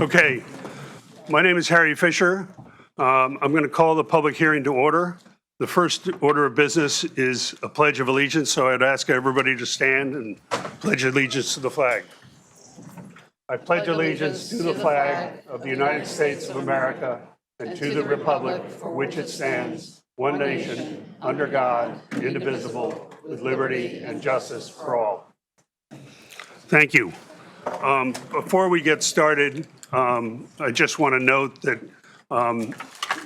Okay, my name is Harry Fisher. I'm going to call the public hearing to order. The first order of business is a pledge of allegiance, so I'd ask everybody to stand and pledge allegiance to the flag. I pledge allegiance to the flag of the United States of America and to the republic for which it stands, one nation, under God, indivisible, with liberty and justice for all. Thank you. Before we get started, I just want to note that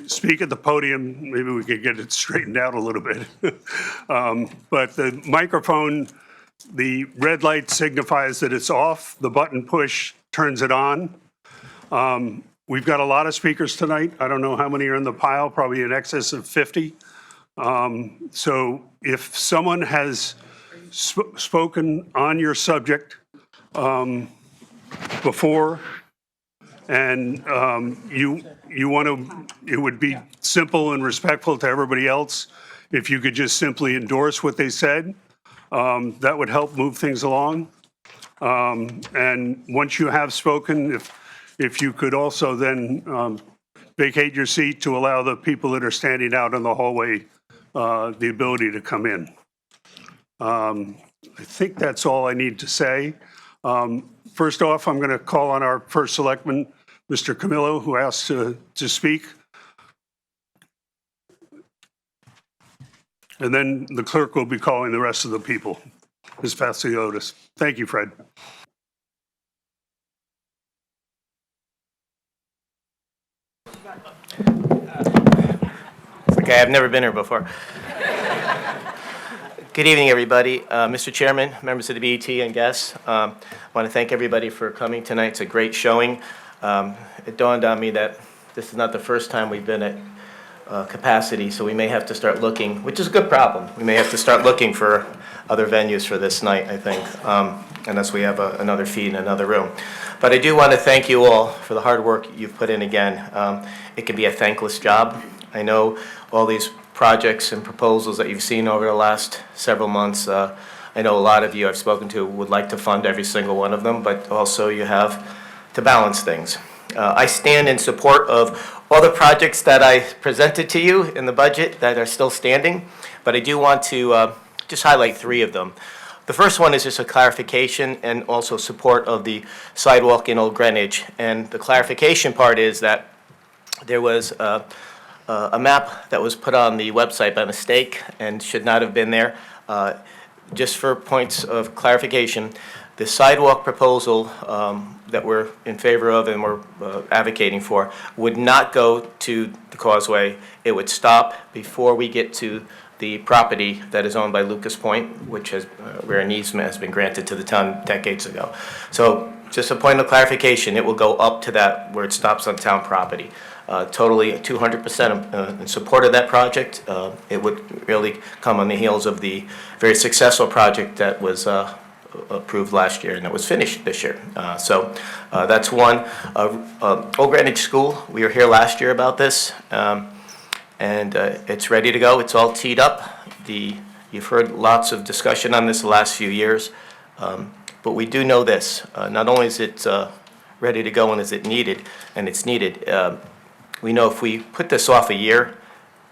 speak at the podium, maybe we could get it straightened out a little bit. But the microphone, the red light signifies that it's off. The button push turns it on. We've got a lot of speakers tonight. I don't know how many are in the pile, probably in excess of 50. So if someone has spoken on your subject before, and you want to, it would be simple and respectful to everybody else if you could just simply endorse what they said. That would help move things along. And once you have spoken, if you could also then vacate your seat to allow the people that are standing out in the hallway the ability to come in. I think that's all I need to say. First off, I'm going to call on our first selectman, Mr. Camillo, who asked to speak. And then the clerk will be calling the rest of the people. Ms. Pasiotis. Thank you, Fred. It's like I've never been here before. Good evening, everybody. Mr. Chairman, members of the BET, and guests. I want to thank everybody for coming tonight. It's a great showing. It dawned on me that this is not the first time we've been at capacity, so we may have to start looking, which is a good problem. We may have to start looking for other venues for this night, I think, unless we have another feed in another room. But I do want to thank you all for the hard work you've put in again. It can be a thankless job. I know all these projects and proposals that you've seen over the last several months. I know a lot of you I've spoken to would like to fund every single one of them, but also you have to balance things. I stand in support of all the projects that I presented to you in the budget that are still standing, but I do want to just highlight three of them. The first one is just a clarification and also support of the sidewalk in Old Greenwich. And the clarification part is that there was a map that was put on the website by mistake and should not have been there. Just for points of clarification, the sidewalk proposal that we're in favor of and we're advocating for would not go to the causeway. It would stop before we get to the property that is owned by Lucas Point, which has where an easement has been granted to the town decades ago. So just a point of clarification, it will go up to that where it stops on town property. Totally 200% in support of that project. It would really come on the heels of the very successful project that was approved last year and that was finished this year. So that's one. Old Greenwich School, we were here last year about this, and it's ready to go. It's all teed up. You've heard lots of discussion on this the last few years, but we do know this. Not only is it ready to go and is it needed, and it's needed, we know if we put this off a year,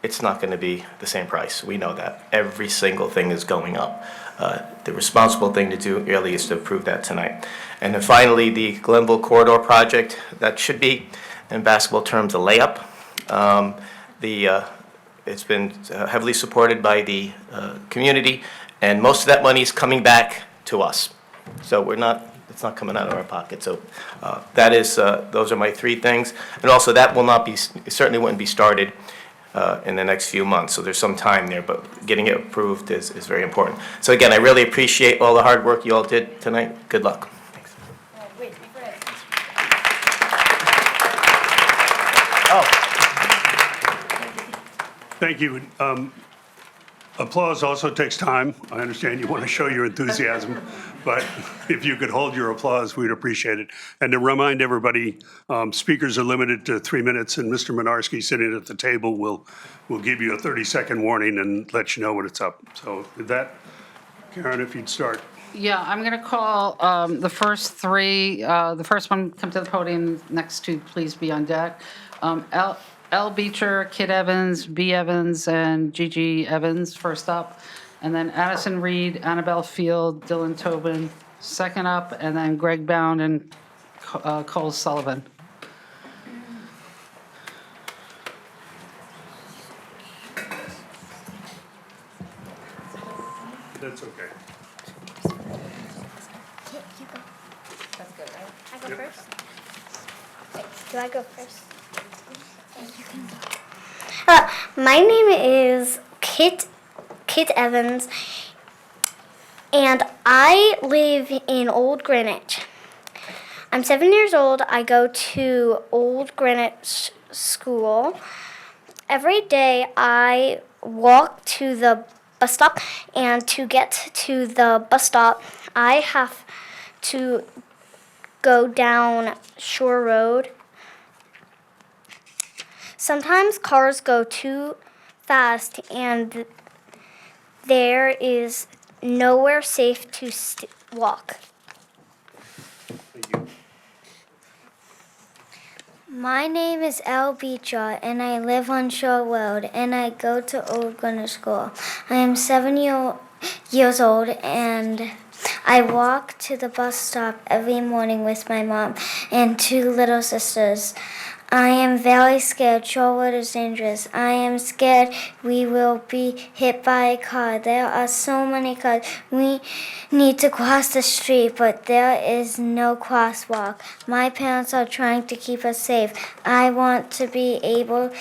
it's not going to be the same price. We know that. Every single thing is going up. The responsible thing to do really is to approve that tonight. And then finally, the Glenville Corridor project, that should be, in basketball terms, a layup. It's been heavily supported by the community, and most of that money is coming back to us. So it's not coming out of our pocket. So that is, those are my three things. And also that will not be, it certainly wouldn't be started in the next few months. So there's some time there, but getting it approved is very important. So again, I really appreciate all the hard work you all did tonight. Good luck. Thanks. Wait, before that. Thank you. Applause also takes time. I understand you want to show your enthusiasm, but if you could hold your applause, we'd appreciate it. And to remind everybody, speakers are limited to 3 minutes, and Mr. Minarski sitting at the table will give you a 30-second warning and let you know when it's up. So with that, Karen, if you'd start. Yeah, I'm going to call the first three. The first one, come to the podium. Next two, please be on deck. L. Beecher, Kit Evans, B. Evans, and Gigi Evans, first up. And then Addison Reed, Annabelle Field, Dylan Tobin, second up. And then Greg Bound and Cole Sullivan. That's okay. You go. That's good, right? I go first? Wait, do I go first? You can go. My name is Kit Evans, and I live in Old Greenwich. I'm 7 years old. I go to Old Greenwich School. Every day I walk to the bus stop, and to get to the bus stop, I have to go down Shore Road. Sometimes cars go too fast, and there is nowhere safe to walk. Thank you. My name is Al Beecher, and I live on Shore Road, and I go to Old Greenwich School. I am 7 years old, and I walk to the bus stop every morning with my mom and two little sisters. I am very scared. Shore Road is dangerous. I am scared we will be hit by a car. There are so many cars. We need to cross the street, but there is no crosswalk. My parents are trying to keep us safe. I want to be able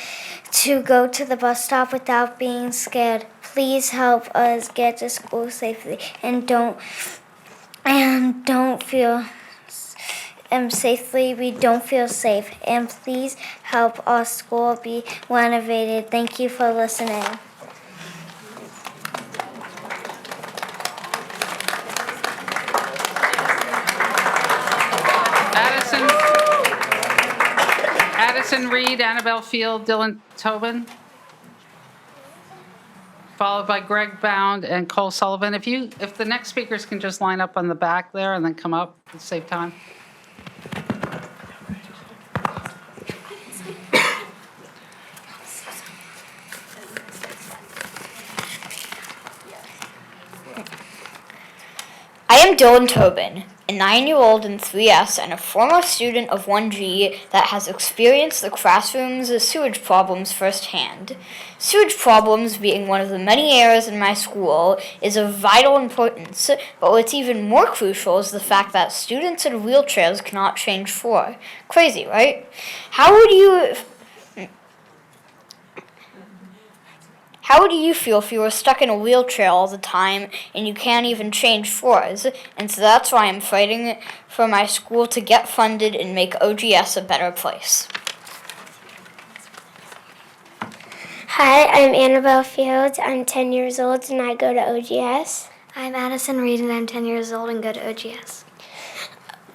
to go to the bus stop without being scared. Please help us get to school safely and don't feel safely. We don't feel safe, and please help our school be renovated. Thank you for listening. Addison Reed, Annabelle Field, Dylan Tobin, followed by Greg Bound and Cole Sullivan. If the next speakers can just line up on the back there and then come up to save time. I am Dylan Tobin, a 9-year-old in 3S and a former student of 1G that has experienced the classroom's sewage problems firsthand. Sewage problems, being one of the many areas in my school, is of vital importance, but what's even more crucial is the fact that students in wheelchairs cannot change floor. Crazy, right? How would you feel if you were stuck in a wheelchair all the time and you can't even change floors? And so that's why I'm fighting for my school to get funded and make OGS a better place. Hi, I'm Annabelle Fields. I'm 10 years old and I go to OGS. I'm Addison Reed, and I'm 10 years old and go to OGS.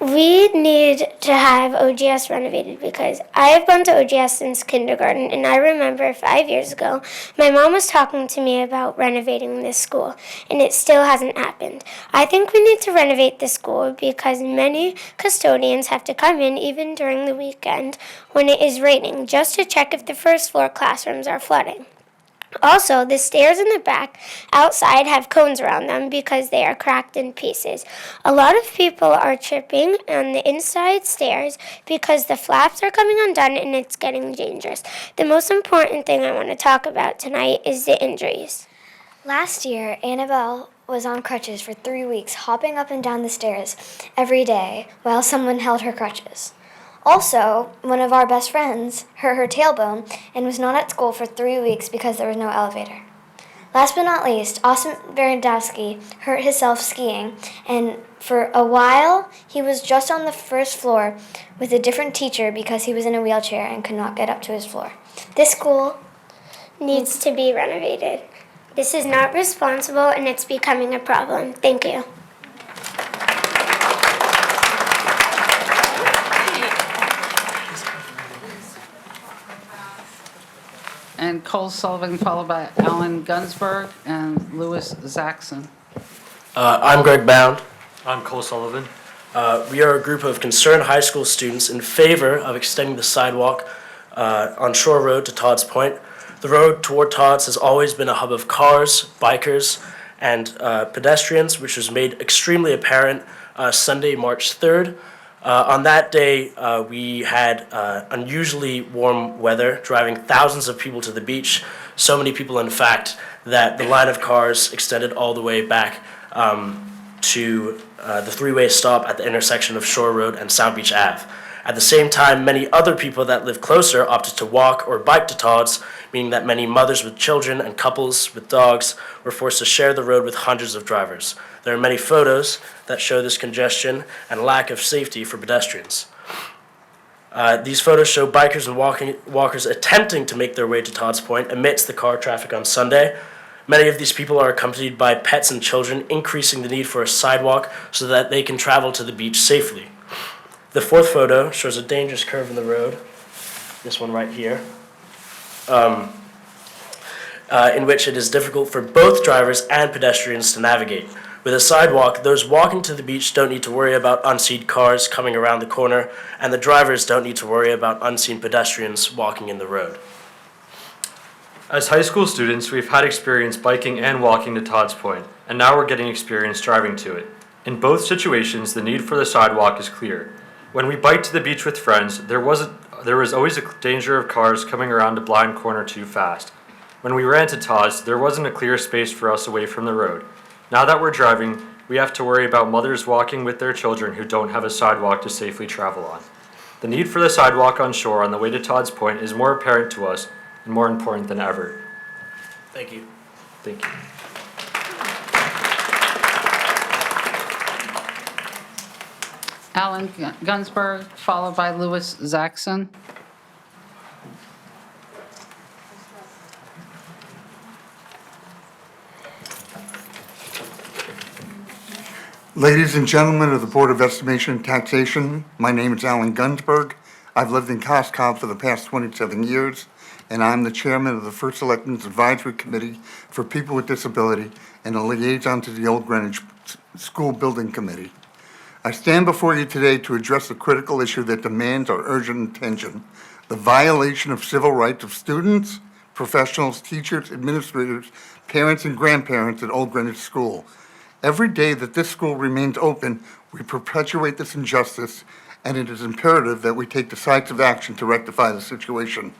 We need to have OGS renovated because I have gone to OGS since kindergarten, and I remember 5 years ago, my mom was talking to me about renovating this school, and it still hasn't happened. I think we need to renovate the school because many custodians have to come in even during the weekend when it is raining just to check if the first floor classrooms are flooding. Also, the stairs in the back outside have cones around them because they are cracked in pieces. A lot of people are tripping on the inside stairs because the flaps are coming undone and it's getting dangerous. The most important thing I want to talk about tonight is the injuries. Last year, Annabelle was on crutches for 3 weeks, hopping up and down the stairs every day while someone held her crutches. Also, one of our best friends hurt her tailbone and was not at school for 3 weeks because there was no elevator. Last but not least, Austin Berendowski hurt himself skiing, and for a while, he was just on the first floor with a different teacher because he was in a wheelchair and could not get up to his floor. This school Needs to be renovated. This is not responsible and it's becoming a problem. Thank you. And Cole Sullivan, followed by Alan Gunsberg and Louis Zaxon. I'm Greg Bound. I'm Cole Sullivan. We are a group of concerned high school students in favor of extending the sidewalk on Shore Road to Todd's Point. The road toward Todd's has always been a hub of cars, bikers, and pedestrians, which was made extremely apparent Sunday, March 3rd. On that day, we had unusually warm weather, driving thousands of people to the beach. So many people, in fact, that the line of cars extended all the way back to the three-way stop at the intersection of Shore Road and Sound Beach Ave. At the same time, many other people that live closer opted to walk or bike to Todd's, meaning that many mothers with children and couples with dogs were forced to share the road with hundreds of drivers. There are many photos that show this congestion and lack of safety for pedestrians. These photos show bikers and walkers attempting to make their way to Todd's Point amidst the car traffic on Sunday. Many of these people are accompanied by pets and children, increasing the need for a sidewalk so that they can travel to the beach safely. The fourth photo shows a dangerous curve in the road, this one right here, in which it is difficult for both drivers and pedestrians to navigate. With a sidewalk, those walking to the beach don't need to worry about unseen cars coming around the corner, and the drivers don't need to worry about unseen pedestrians walking in the road. As high school students, we've had experience biking and walking to Todd's Point, and now we're getting experience driving to it. In both situations, the need for the sidewalk is clear. When we bike to the beach with friends, there was always a danger of cars coming around a blind corner too fast. When we ran to Todd's, there wasn't a clear space for us away from the road. Now that we're driving, we have to worry about mothers walking with their children who don't have a sidewalk to safely travel on. The need for the sidewalk on shore on the way to Todd's Point is more apparent to us and more important than ever. Thank you. Thank you. Alan Gunsberg, followed by Louis Zaxon. Ladies and gentlemen of the Board of Estimation and Taxation, my name is Alan Gunsberg. I've lived in Costco for the past 27 years, and I'm the chairman of the First Selectmen's Advisory Committee for People with Disability and a liaison to the Old Greenwich School Building Committee. I stand before you today to address a critical issue that demands our urgent attention: the violation of civil rights of students, professionals, teachers, administrators, parents, and grandparents at Old Greenwich School. Every day that this school remains open, we perpetuate this injustice, and it is imperative that we take decisive action to rectify the situation.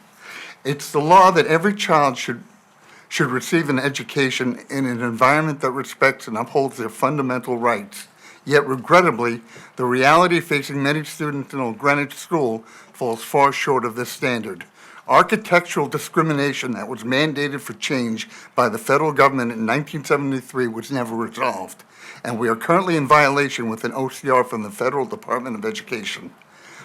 It's the law that every child should receive an education in an environment that respects and upholds their fundamental rights. Yet regrettably, the reality facing many students in Old Greenwich School falls far short of this standard. Architectural discrimination that was mandated for change by the federal government in 1973 was never resolved, and we are currently in violation with an OCR from the Federal Department of Education.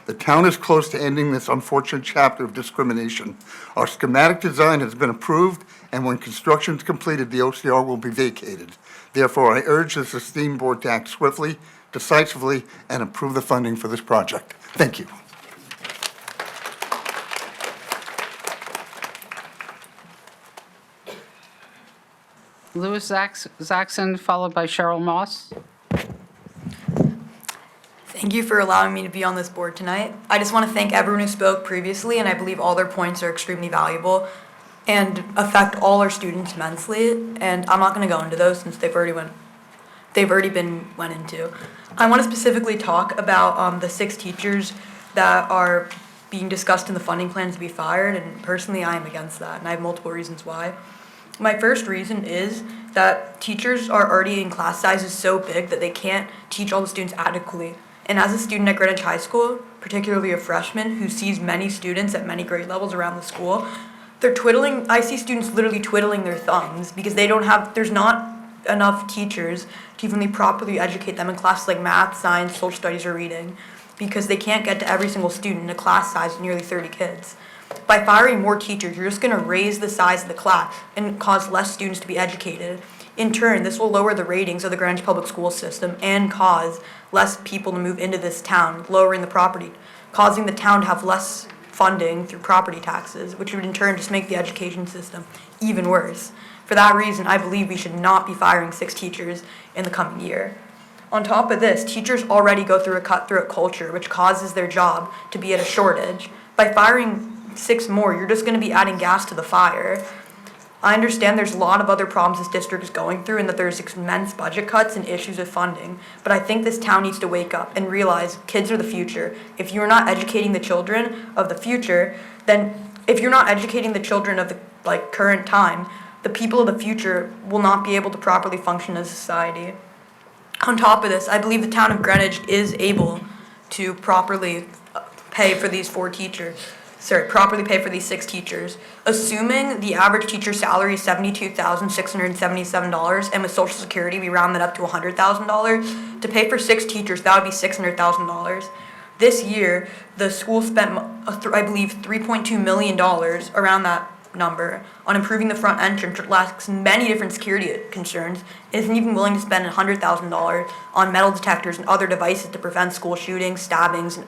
The town is close to ending this unfortunate chapter of discrimination. Our schematic design has been approved, and when construction is completed, the OCR will be vacated. Therefore, I urge this esteemed board to act swiftly, decisively, and approve the funding for this project. Thank you. Louis Zaxon, followed by Cheryl Moss. Thank you for allowing me to be on this board tonight. I just want to thank everyone who spoke previously, and I believe all their points are extremely valuable and affect all our students immensely. And I'm not going to go into those since they've already been went into. I want to specifically talk about the 6 teachers that are being discussed in the funding plan to be fired, and personally I am against that, and I have multiple reasons why. My first reason is that teachers are already in class sizes so big that they can't teach all the students adequately. And as a student at Greenwich High School, particularly a freshman who sees many students at many grade levels around the school, I see students literally twiddling their thumbs because there's not enough teachers to even properly educate them in classes like math, science, social studies, or reading, because they can't get to every single student in a class size of nearly 30 kids. By firing more teachers, you're just going to raise the size of the class and cause less students to be educated. In turn, this will lower the ratings of the Greenwich Public School system and cause less people to move into this town, lowering the property, causing the town to have less funding through property taxes, which would in turn just make the education system even worse. For that reason, I believe we should not be firing 6 teachers in the coming year. On top of this, teachers already go through a cut-throat culture, which causes their job to be at a shortage. By firing 6 more, you're just going to be adding gas to the fire. I understand there's a lot of other problems this district is going through and that there's immense budget cuts and issues with funding, but I think this town needs to wake up and realize kids are the future. If you're not educating the children of the future, then if you're not educating the children of the current time, the people of the future will not be able to properly function as a society. On top of this, I believe the town of Greenwich is able to properly pay for these 6 teachers. Assuming the average teacher salary is $72,677, and with Social Security we round that up to $100,000, to pay for 6 teachers, that would be $600,000. This year, the school spent, I believe, $3.2 million, around that number, on improving the front entrance, which lacks many different security concerns, isn't even willing to spend $100,000 on metal detectors and other devices to prevent school shootings, stabbings, and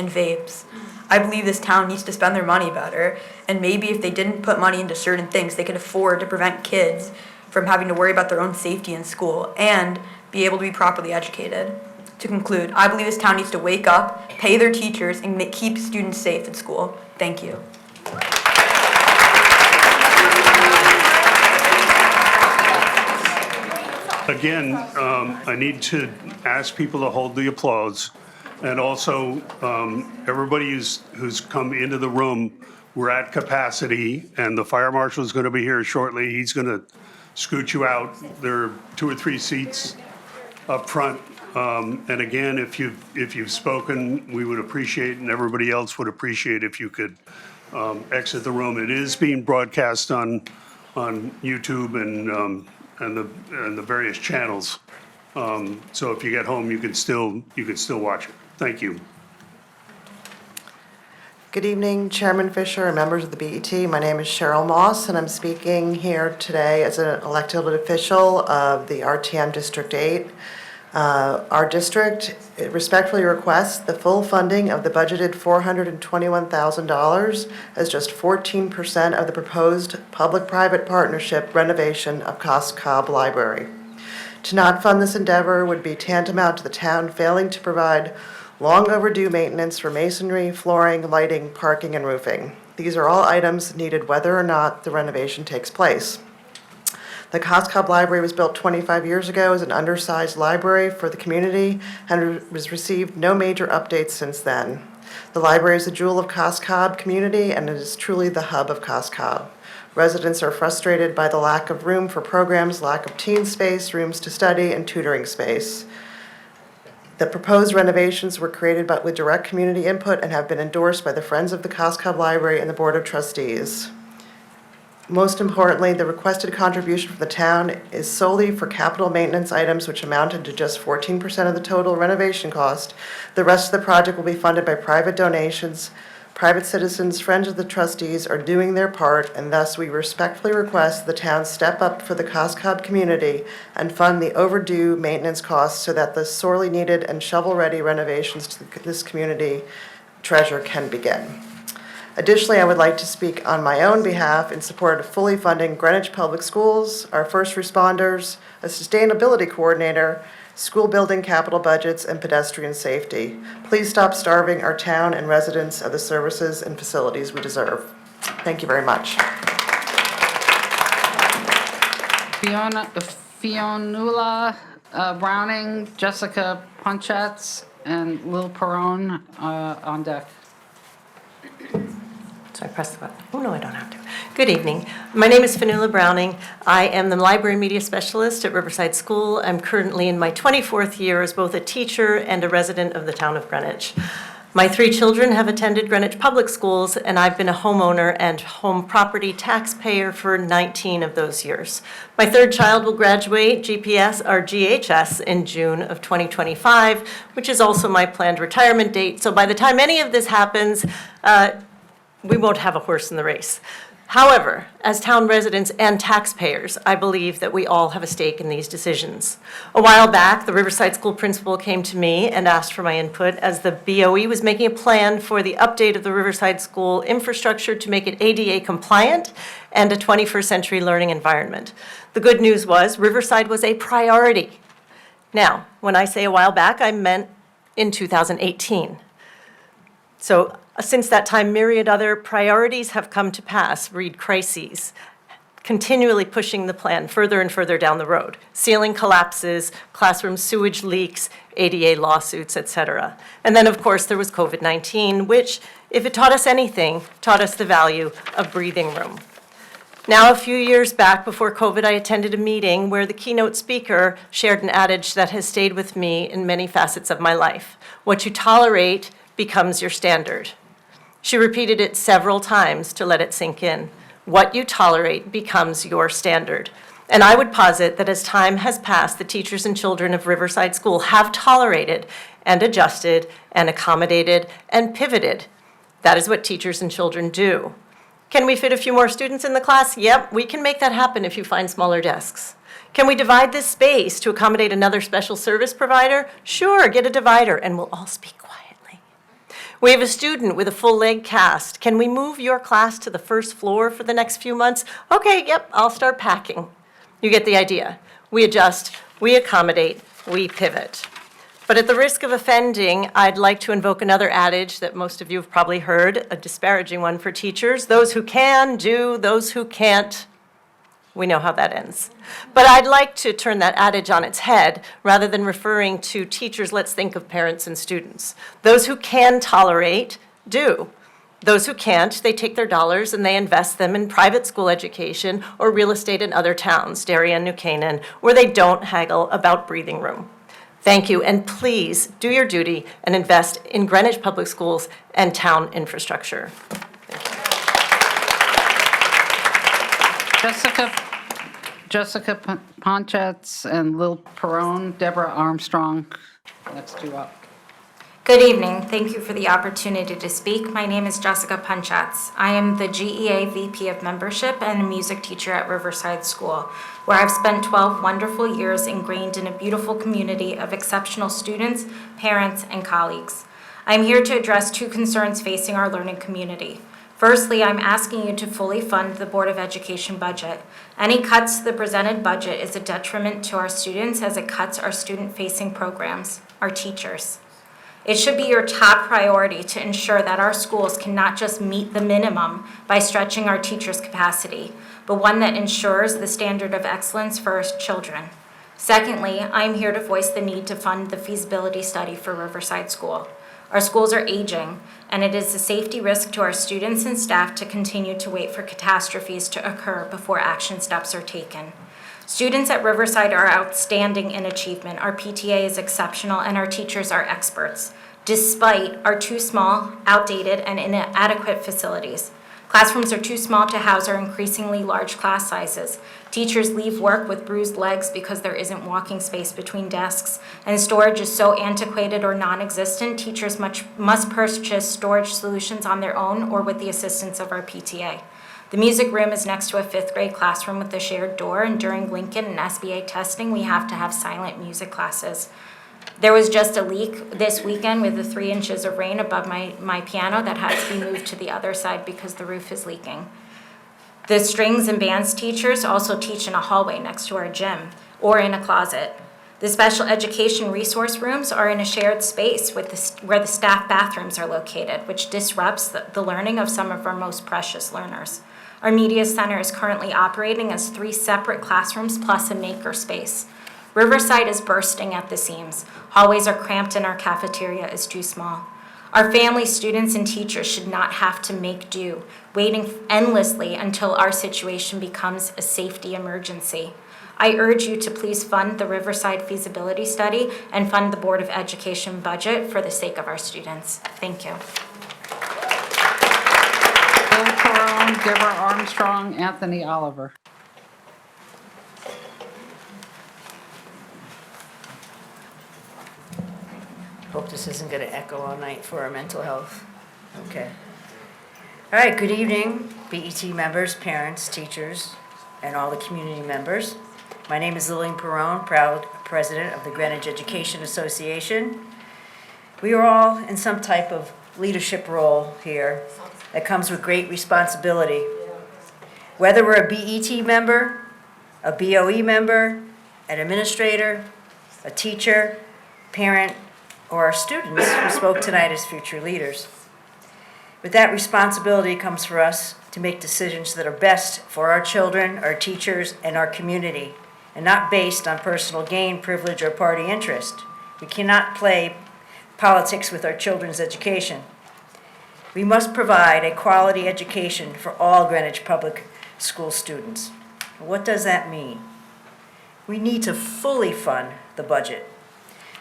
vapes. I believe this town needs to spend their money better, and maybe if they didn't put money into certain things, they could afford to prevent kids from having to worry about their own safety in school and be able to be properly educated. To conclude, I believe this town needs to wake up, pay their teachers, and keep students safe in school. Thank you. Again, I need to ask people to hold the applause. And also, everybody who's come into the room, we're at capacity, and the fire marshal is going to be here shortly. He's going to scoot you out. There are 2 or 3 seats up front. And again, if you've spoken, we would appreciate, and everybody else would appreciate, if you could exit the room. It is being broadcast on YouTube and the various channels. So if you get home, you can still watch it. Thank you. Good evening, Chairman Fisher and members of the BET. My name is Cheryl Moss, and I'm speaking here today as an elected official of the RTM District 8. Our district respectfully requests the full funding of the budgeted $421,000 as just 14% of the proposed public-private partnership renovation of Cos Cob Library. To not fund this endeavor would be tantamount to the town failing to provide long overdue maintenance for masonry, flooring, lighting, parking, and roofing. These are all items needed whether or not the renovation takes place. The Cos Cob Library was built 25 years ago as an undersized library for the community and has received no major updates since then. The library is a jewel of Cos Cob community, and it is truly the hub of Cos Cob. Residents are frustrated by the lack of room for programs, lack of teen space, rooms to study, and tutoring space. The proposed renovations were created with direct community input and have been endorsed by the Friends of the Cos Cob Library and the Board of Trustees. Most importantly, the requested contribution from the town is solely for capital maintenance items, which amounted to just 14% of the total renovation cost. The rest of the project will be funded by private donations. Private citizens, friends of the trustees are doing their part, and thus we respectfully request the town step up for the Cos Cob community and fund the overdue maintenance costs so that the sorely needed and shovel-ready renovations to this community treasure can begin. Additionally, I would like to speak on my own behalf in support of fully funding Greenwich Public Schools, our first responders, a sustainability coordinator, school building capital budgets, and pedestrian safety. Please stop starving our town and residents of the services and facilities we deserve. Thank you very much. Fionnuala Browning, Jessica Punchatz, and Lil Perone on deck. So I press the button. Oh, no, I don't have to. Good evening. My name is Fionnuala Browning. I am the Library Media Specialist at Riverside School. I'm currently in my 24th year as both a teacher and a resident of the town of Greenwich. My 3 children have attended Greenwich Public Schools, and I've been a homeowner and home property taxpayer for 19 of those years. My 3rd child will graduate GHS in June of 2025, which is also my planned retirement date. So by the time any of this happens, we won't have a horse in the race. However, as town residents and taxpayers, I believe that we all have a stake in these decisions. A while back, the Riverside School principal came to me and asked for my input as the BOE was making a plan for the update of the Riverside School infrastructure to make it ADA compliant and a 21st century learning environment. The good news was Riverside was a priority. Now, when I say a while back, I meant in 2018. So since that time, myriad other priorities have come to pass. Read crises, continually pushing the plan further and further down the road. Ceiling collapses, classroom sewage leaks, ADA lawsuits, et cetera. And then, of course, there was COVID-19, which, if it taught us anything, taught us the value of breathing room. Now, a few years back before COVID, I attended a meeting where the keynote speaker shared an adage that has stayed with me in many facets of my life. What you tolerate becomes your standard. She repeated it several times to let it sink in. What you tolerate becomes your standard. And I would posit that as time has passed, the teachers and children of Riverside School have tolerated and adjusted and accommodated and pivoted. That is what teachers and children do. Can we fit a few more students in the class? Yep, we can make that happen if you find smaller desks. Can we divide this space to accommodate another special service provider? Sure, get a divider and we'll all speak quietly. We have a student with a full leg cast. Can we move your class to the first floor for the next few months? Okay, yep, I'll start packing. You get the idea. We adjust, we accommodate, we pivot. But at the risk of offending, I'd like to invoke another adage that most of you have probably heard, a disparaging one for teachers. Those who can do, those who can't. We know how that ends. But I'd like to turn that adage on its head. Rather than referring to teachers, let's think of parents and students. Those who can tolerate, do. Those who can't, they take their dollars and they invest them in private school education or real estate in other towns, Darien, New Canaan, where they don't haggle about breathing room. Thank you, and please do your duty and invest in Greenwich Public Schools and town infrastructure. Jessica Ponchatz and Lil Perone, Deborah Armstrong, next two up. Good evening. Thank you for the opportunity to speak. My name is Jessica Ponchatz. I am the GEA VP of Membership and a music teacher at Riverside School, where I've spent 12 wonderful years ingrained in a beautiful community of exceptional students, parents, and colleagues. I'm here to address two concerns facing our learning community. Firstly, I'm asking you to fully fund the Board of Education budget. Any cuts to the presented budget is a detriment to our students as it cuts our student-facing programs, our teachers. It should be your top priority to ensure that our schools can not just meet the minimum by stretching our teachers' capacity, but one that ensures the standard of excellence for our children. Secondly, I am here to voice the need to fund the feasibility study for Riverside School. Our schools are aging, and it is a safety risk to our students and staff to continue to wait for catastrophes to occur before action steps are taken. Students at Riverside are outstanding in achievement. Our PTA is exceptional, and our teachers are experts, despite our too small, outdated, and inadequate facilities. Classrooms are too small to house our increasingly large class sizes. Teachers leave work with bruised legs because there isn't walking space between desks, and storage is so antiquated or non-existent, teachers must purchase storage solutions on their own or with the assistance of our PTA. The music room is next to a 5th grade classroom with a shared door, and during Lincoln and SBA testing, we have to have silent music classes. There was just a leak this weekend with the 3 inches of rain above my piano that had to be moved to the other side because the roof is leaking. The strings and bands teachers also teach in a hallway next to our gym or in a closet. The special education resource rooms are in a shared space where the staff bathrooms are located, which disrupts the learning of some of our most precious learners. Our media center is currently operating as 3 separate classrooms plus a maker space. Riverside is bursting at the seams. Hallways are cramped and our cafeteria is too small. Our family, students, and teachers should not have to make do, waiting endlessly until our situation becomes a safety emergency. I urge you to please fund the Riverside feasibility study and fund the Board of Education budget for the sake of our students. Thank you. Lil Perone, Deborah Armstrong, Anthony Oliver. Hope this isn't going to echo all night for our mental health. Okay. All right, good evening, BET members, parents, teachers, and all the community members. My name is Lillian Perone, proud president of the Greenwich Education Association. We are all in some type of leadership role here that comes with great responsibility. Whether we're a BET member, a BOE member, an administrator, a teacher, parent, or our students who spoke tonight as future leaders. With that responsibility comes for us to make decisions that are best for our children, our teachers, and our community, and not based on personal gain, privilege, or party interest. We cannot play politics with our children's education. We must provide a quality education for all Greenwich Public School students. What does that mean? We need to fully fund the budget.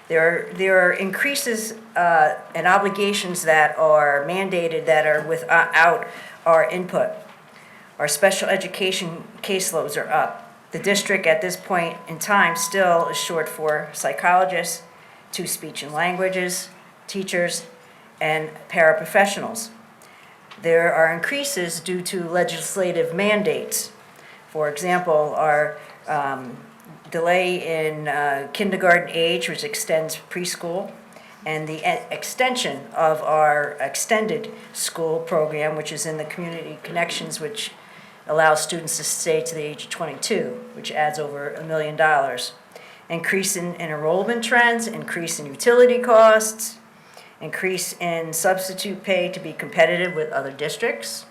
There are increases and obligations that are mandated that are without our input. Our special education caseloads are up. The district at this point in time still is short for psychologists, 2 speech and languages, teachers, and paraprofessionals. There are increases due to legislative mandates. For example, our delay in kindergarten age, which extends preschool, and the extension of our extended school program, which is in the Community Connections, which allows students to stay to the age of 22, which adds over $1 million. Increase in enrollment trends, increase in utility costs, increase in substitute pay to be competitive with other districts.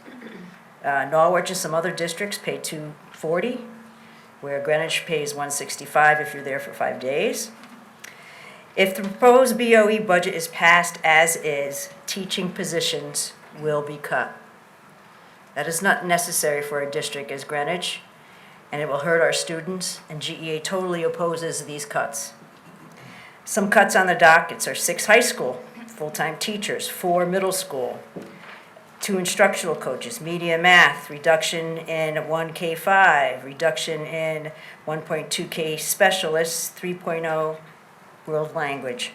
Norwich and some other districts pay $240, where Greenwich pays $165 if you're there for 5 days. If the proposed BOE budget is passed as is, teaching positions will be cut. That is not necessary for a district as Greenwich, and it will hurt our students, and GEA totally opposes these cuts. Some cuts on the dockets are 6 high school full-time teachers, 4 middle school, 2 instructional coaches, media math, reduction in 1 K-5, reduction in 1.2 K specialists, 3.0 world language.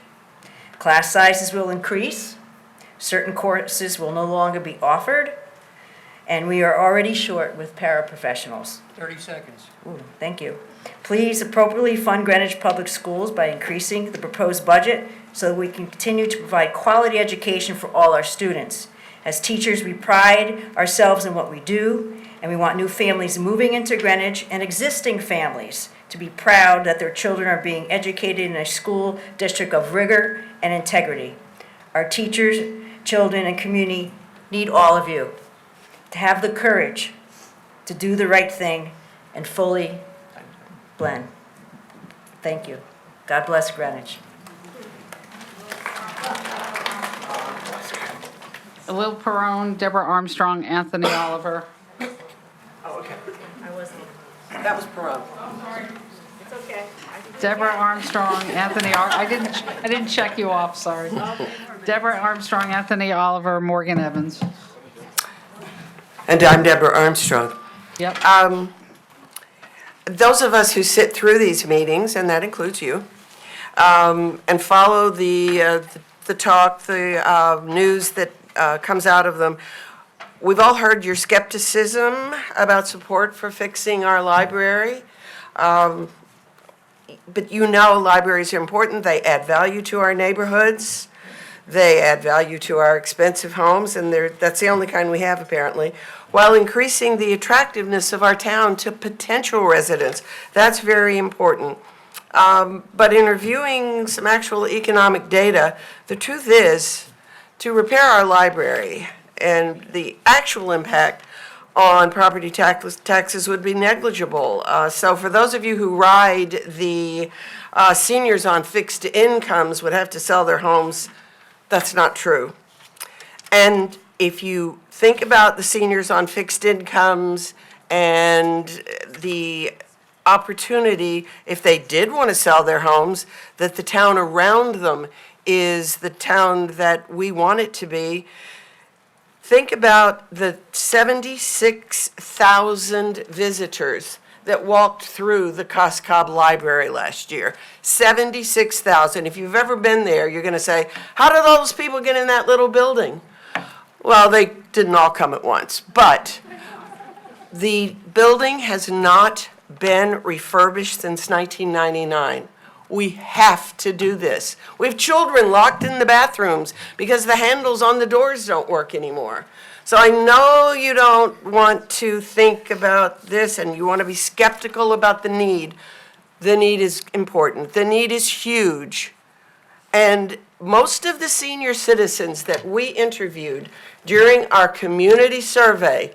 Class sizes will increase, certain courses will no longer be offered, and we are already short with paraprofessionals. 30 seconds. Ooh, thank you. Please appropriately fund Greenwich Public Schools by increasing the proposed budget so that we can continue to provide quality education for all our students. As teachers, we pride ourselves in what we do, and we want new families moving into Greenwich and existing families to be proud that their children are being educated in a school district of rigor and integrity. Our teachers, children, and community need all of you to have the courage to do the right thing and fully blend. Thank you. God bless Greenwich. Will Perone, Deborah Armstrong, Anthony Oliver. Oh, okay. That was Perone. It's okay. Deborah Armstrong, Anthony, I didn't check you off, sorry. Deborah Armstrong, Anthony Oliver, Morgan Evans. And I'm Deborah Armstrong. Yep. Those of us who sit through these meetings, and that includes you, and follow the talk, the news that comes out of them, we've all heard your skepticism about support for fixing our library. But you know libraries are important. They add value to our neighborhoods. They add value to our expensive homes, and that's the only kind we have, apparently, while increasing the attractiveness of our town to potential residents. That's very important. But in reviewing some actual economic data, the truth is, to repair our library and the actual impact on property taxes would be negligible. So for those of you who ride the seniors on fixed incomes would have to sell their homes, that's not true. And if you think about the seniors on fixed incomes and the opportunity, if they did want to sell their homes, that the town around them is the town that we want it to be. Think about the 76,000 visitors that walked through the Cos Cob Library last year. 76,000. If you've ever been there, you're going to say, how did all those people get in that little building? Well, they didn't all come at once, but the building has not been refurbished since 1999. We have to do this. We have children locked in the bathrooms because the handles on the doors don't work anymore. So I know you don't want to think about this and you want to be skeptical about the need. the need is important. The need is huge. And most of the senior citizens that we interviewed during our community survey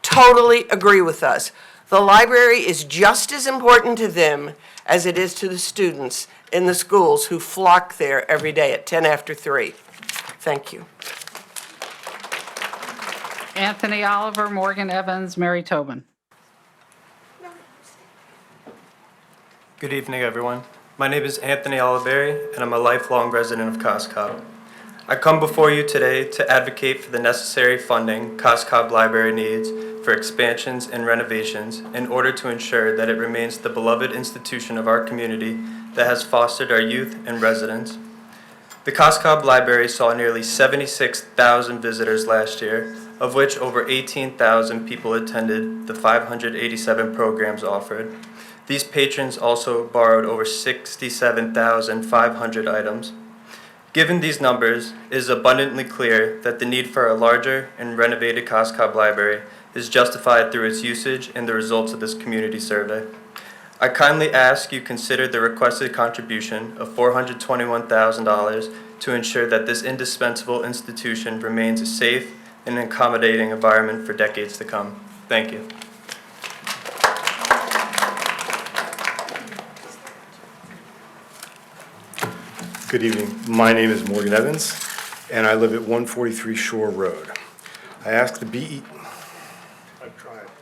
totally agree with us. The library is just as important to them as it is to the students in the schools who flock there every day at 10 after 3. Thank you. Anthony Oliver, Morgan Evans, Mary Tobin. Good evening, everyone. My name is Anthony Oliveri, and I'm a lifelong resident of Cos Cob. I come before you today to advocate for the necessary funding Cos Cob Library needs for expansions and renovations in order to ensure that it remains the beloved institution of our community that has fostered our youth and residents. The Cos Cob Library saw nearly 76,000 visitors last year, of which over 18,000 people attended the 587 programs offered. These patrons also borrowed over 67,500 items. Given these numbers, it is abundantly clear that the need for a larger and renovated Cos Cob Library is justified through its usage and the results of this community survey. I kindly ask you consider the requested contribution of $421,000 to ensure that this indispensable institution remains a safe and accommodating environment for decades to come. Thank you. Good evening. My name is Morgan Evans, and I live at 143 Shore Road. I ask the BE... I've tried to.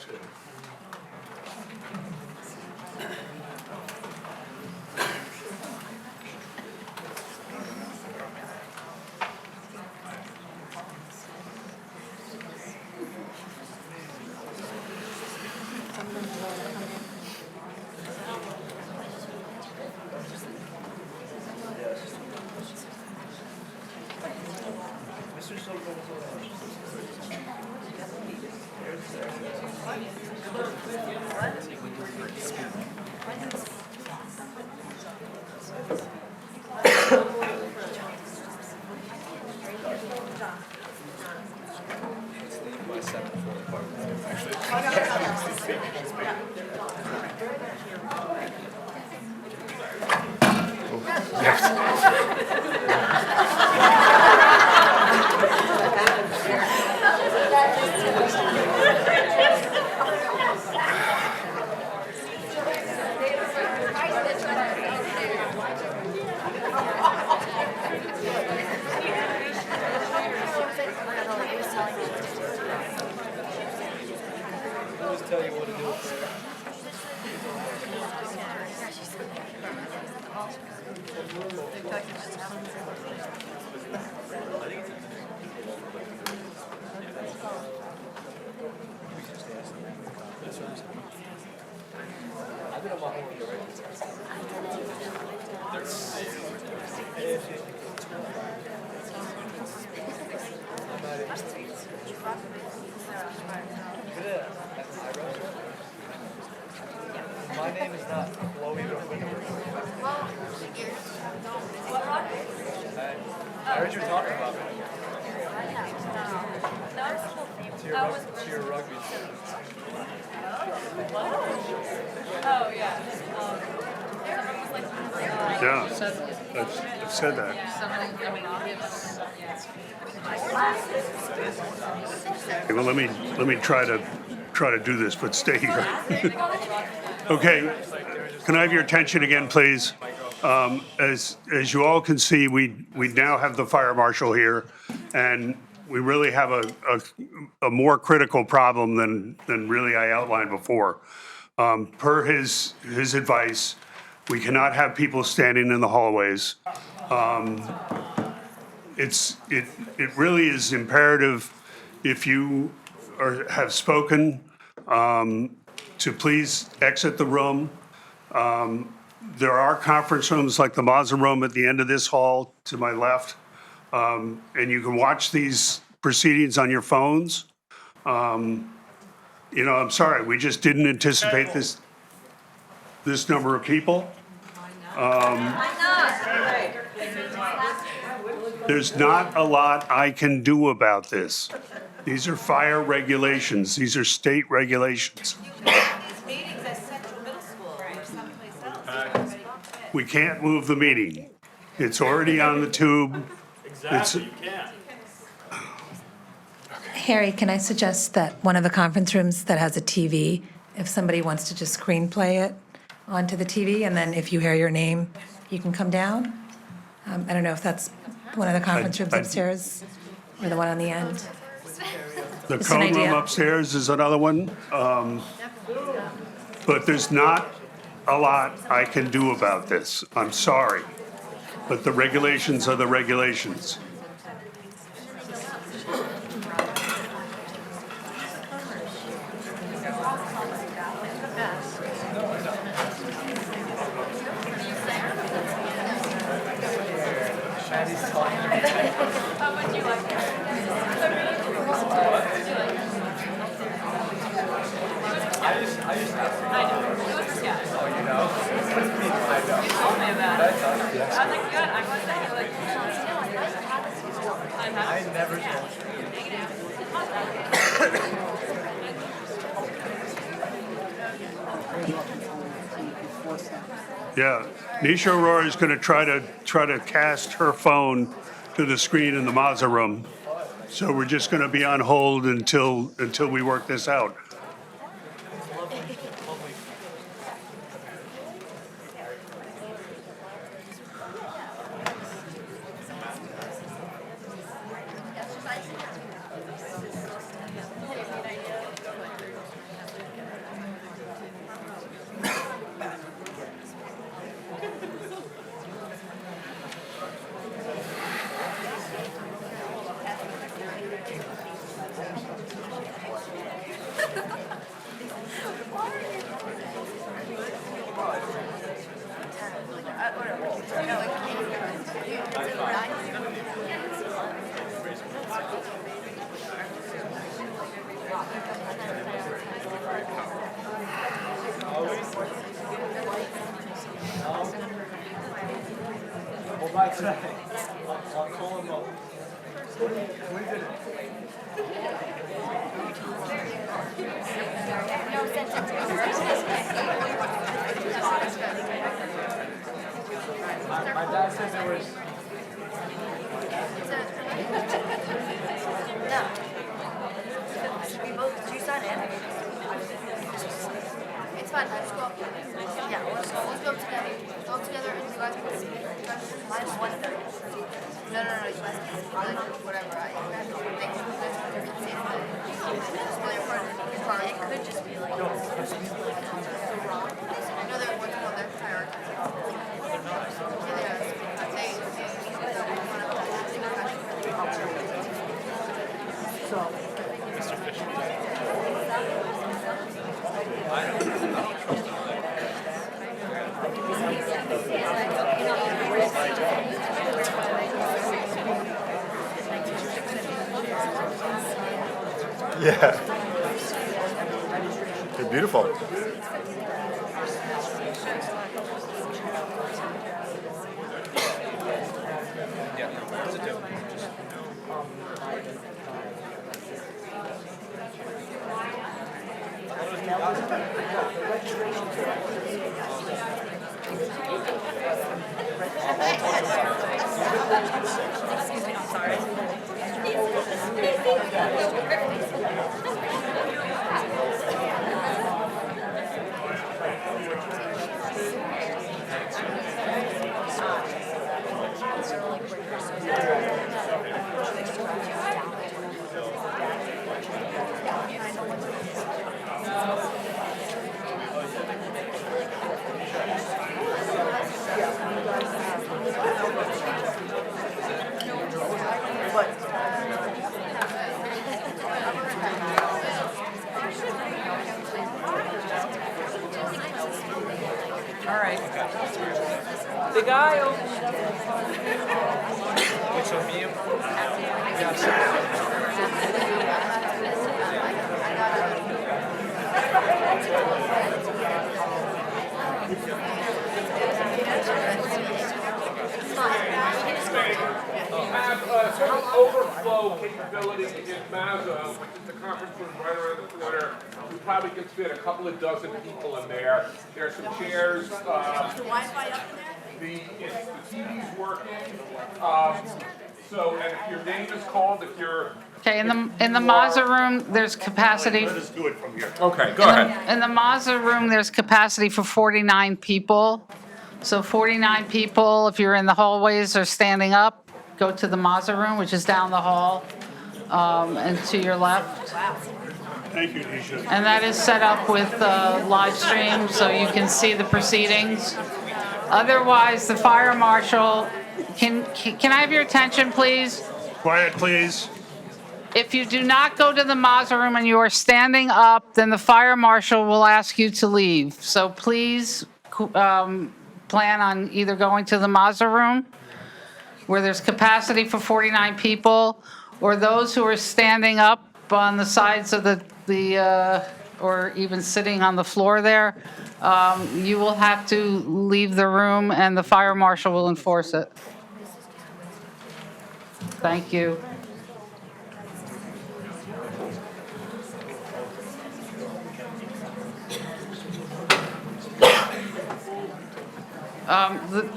My name is not Chloe Whitaker. I heard you were talking about me. To your rugby team. Oh, yeah. Yeah, I've said that. Okay, well, let me try to do this, but stay here. Okay, can I have your attention again, please? As you all can see, we now have the fire marshal here, and we really have a more critical problem than really I outlined before. Per his advice, we cannot have people standing in the hallways. It really is imperative, if you have spoken, to please exit the room. There are conference rooms like the Mazza room at the end of this hall to my left, and you can watch these proceedings on your phones. I'm sorry, we just didn't anticipate this number of people. There's not a lot I can do about this. These are fire regulations. These are state regulations. These meetings at Central Middle School or someplace else. We can't move the meeting. It's already on the tube. Exactly, you can't. Harry, can I suggest that one of the conference rooms that has a TV, if somebody wants to just screenplay it onto the TV, and then if you hear your name, you can come down? I don't know if that's one of the conference rooms upstairs or the one on the end. The Just an code room idea. upstairs is another one. But there's not a lot I can do about this. I'm sorry. But the regulations are the regulations. Yeah, Nisha Aurora is going to try to cast her phone to the screen in the Mazza room. So we're just going to be on hold until we work this out. My dad said there was. Should we both, do you sign in? It's fine, I'll just go up. Yeah, let's go up together. Go up together and you guys can, mine's 1:30. No, you guys can, like, whatever, you guys can think of this, just play your part in your car. It could just be like, no, they're working on their priorities. Mr. Fisher. Yeah. They're beautiful. Excuse me, I'm sorry. All right. The guy over. Which of you? Certain overflow capability in Mazza, which is the conference room right around the corner. We probably can fit a couple of dozen people in there. There's some chairs. Is the Wi-Fi up in there? the TV's working, so, and if your name is called, if you're. Okay, in the Mazza room, there's capacity. Let us do it from here. Okay, go ahead. In the Mazza room, there's capacity for 49 people. So 49 people, if you're in the hallways or standing up, go to the Mazza room, which is down the hall, and to your left. Thank you, Nisha. And that is set up with live stream, so you can see the proceedings. Otherwise, the fire marshal, can I have your attention, please? Quiet, please. If you do not go to the Mazza room and you are standing up, then the fire marshal will ask you to leave. So please plan on either going to the Mazza room, where there's capacity for 49 people, or those who are standing up on the sides of or even sitting on the floor there, you will have to leave the room and the fire marshal will enforce it. Thank you. The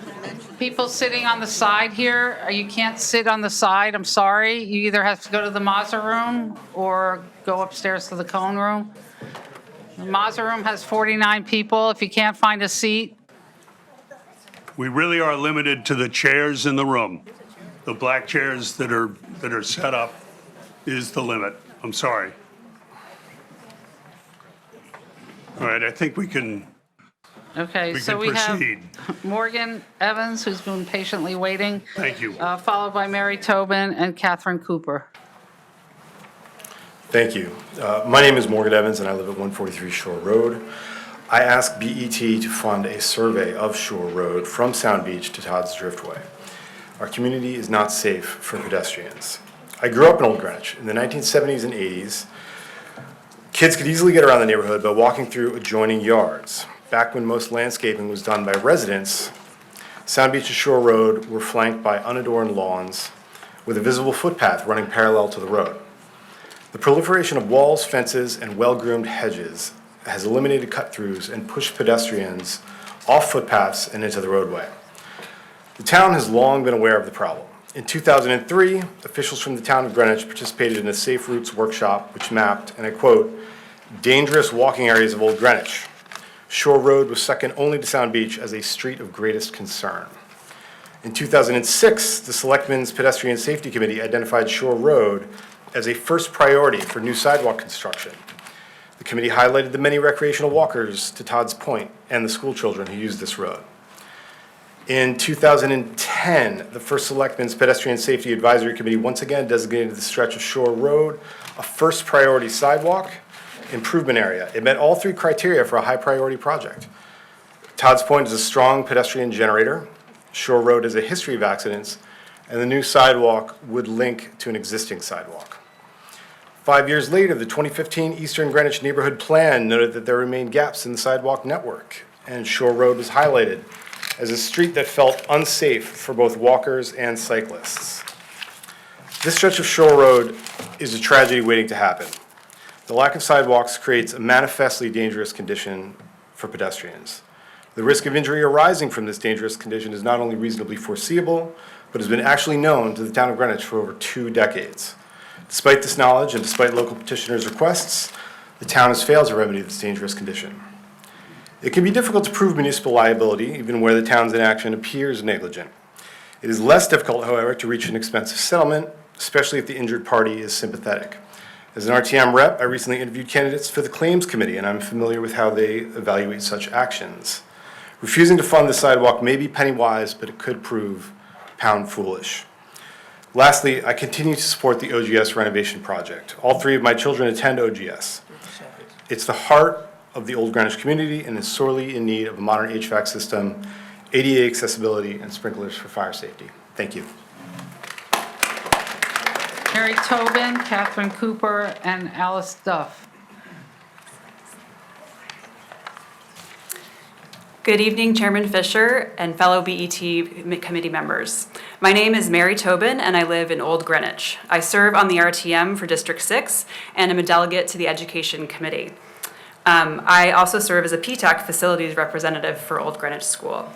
people sitting on the side here, you can't sit on the side, I'm sorry. You either have to go to the Mazza room or go upstairs to the Cone room. The Mazza room has 49 people. If you can't find a seat, We really are limited to the chairs in the room. The black chairs that are set up is the limit. I'm sorry. All right, I think we can okay, We so can we have proceed. Morgan Evans, who's been patiently waiting. Thank you. Followed by Mary Tobin and Catherine Cooper. Thank you. My name is Morgan Evans, and I live at 143 Shore Road. I asked BET to fund a survey of Shore Road from Sound Beach to Todd's Driftway. Our community is not safe for pedestrians. I grew up in Old Greenwich. In the 1970s and 80s, kids could easily get around the neighborhood by walking through adjoining yards. Back when most landscaping was done by residents, Sound Beach and Shore Road were flanked by unadorned lawns with a visible footpath running parallel to the road. The proliferation of walls, fences, and well-groomed hedges has eliminated cut-throughs and pushed pedestrians off footpaths and into the roadway. The town has long been aware of the problem. In 2003, officials from the town of Greenwich participated in a Safe Routes workshop which mapped, and I quote, dangerous walking areas of Old Greenwich. Shore Road was second only to Sound Beach as a street of greatest concern. In 2006, the Selectmen's Pedestrian Safety Committee identified Shore Road as a first priority for new sidewalk construction. The committee highlighted the many recreational walkers to Todd's Point and the school children who use this road. In 2010, the first Selectmen's Pedestrian Safety Advisory Committee once again designated the stretch of Shore Road a first priority sidewalk improvement area. It met all three criteria for a high priority project. Todd's Point is a strong pedestrian generator. Shore Road has a history of accidents, and the new sidewalk would link to an existing sidewalk. 5 years later, the 2015 Eastern Greenwich Neighborhood Plan noted that there remained gaps in the sidewalk network, and Shore Road was highlighted as a street that felt unsafe for both walkers and cyclists. This stretch of Shore Road is a tragedy waiting to happen. The lack of sidewalks creates a manifestly dangerous condition for pedestrians. The risk of injury arising from this dangerous condition is not only reasonably foreseeable, but has been actually known to the town of Greenwich for over 2 decades. Despite this knowledge and despite local petitioners' requests, the town has failed to remedy this dangerous condition. It can be difficult to prove municipal liability, even where the town's inaction appears negligent. It is less difficult, however, to reach an expensive settlement, especially if the injured party is sympathetic. As an RTM rep, I recently interviewed candidates for the Claims Committee, and I'm familiar with how they evaluate such actions. Refusing to fund the sidewalk may be penny-wise, but it could prove pound-foolish. Lastly, I continue to support the OGS renovation project. All 3 of my children attend OGS. It's the heart of the Old Greenwich community and is sorely in need of a modern HVAC system, ADA accessibility, and sprinklers for fire safety. Thank you. Mary Tobin, Catherine Cooper, and Alice Duff. Good evening, Chairman Fisher and fellow BET committee members. My name is Mary Tobin, and I live in Old Greenwich. I serve on the RTM for District 6 and am a delegate to the Education Committee. I also serve as a PTAC facilities representative for Old Greenwich School.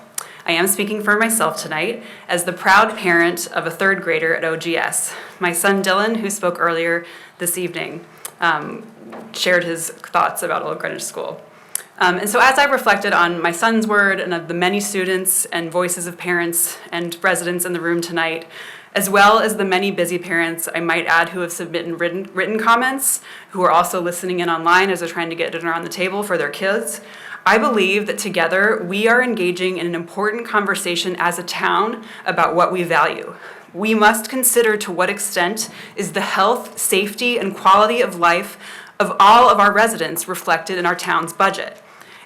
I am speaking for myself tonight as the proud parent of a third grader at OGS. My son Dylan, who spoke earlier this evening, shared his thoughts about Old Greenwich School. And so as I reflected on my son's word and of the many students and voices of parents and residents in the room tonight, as well as the many busy parents, I might add, who have submitted written comments, who are also listening in online as they're trying to get dinner on the table for their kids, I believe that together we are engaging in an important conversation as a town about what we value. We must consider to what extent is the health, safety, and quality of life of all of our residents reflected in our town's budget.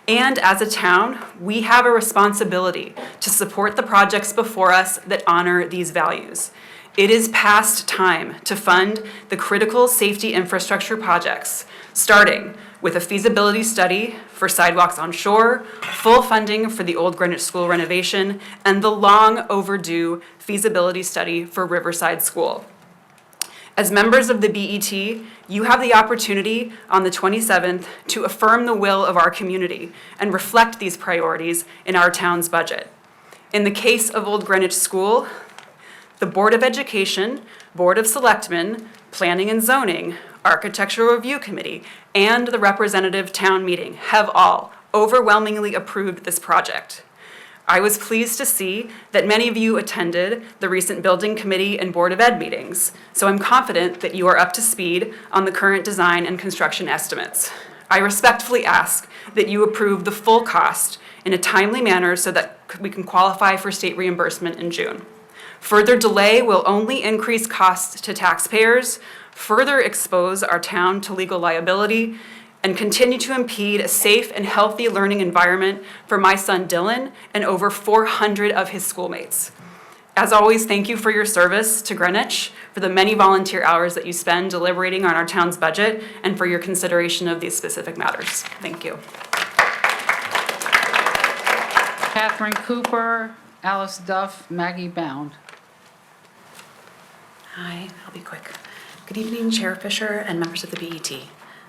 And as a town, we have a responsibility to support the projects before us that honor these values. It is past time to fund the critical safety infrastructure projects, starting with a feasibility study for sidewalks on shore, full funding for the Old Greenwich School renovation, and the long overdue feasibility study for Riverside School. As members of the BET, you have the opportunity on the 27th to affirm the will of our community and reflect these priorities in our town's budget. In the case of Old Greenwich School, the Board of Education, Board of Selectmen, Planning and Zoning, Architectural Review Committee, and the representative town meeting have all overwhelmingly approved this project. I was pleased to see that many of you attended the recent Building Committee and Board of Ed meetings, so I'm confident that you are up to speed on the current design and construction estimates. I respectfully ask that you approve the full cost in a timely manner so that we can qualify for state reimbursement in June. Further delay will only increase costs to taxpayers, further expose our town to legal liability, and continue to impede a safe and healthy learning environment for my son Dylan and over 400 of his schoolmates. As always, thank you for your service to Greenwich, for the many volunteer hours that you spend deliberating on our town's budget, and for your consideration of these specific matters. Thank you. Catherine Cooper, Alice Duff, Maggie Bound. Hi, I'll be quick. Good evening, Chair Fisher and members of the BET.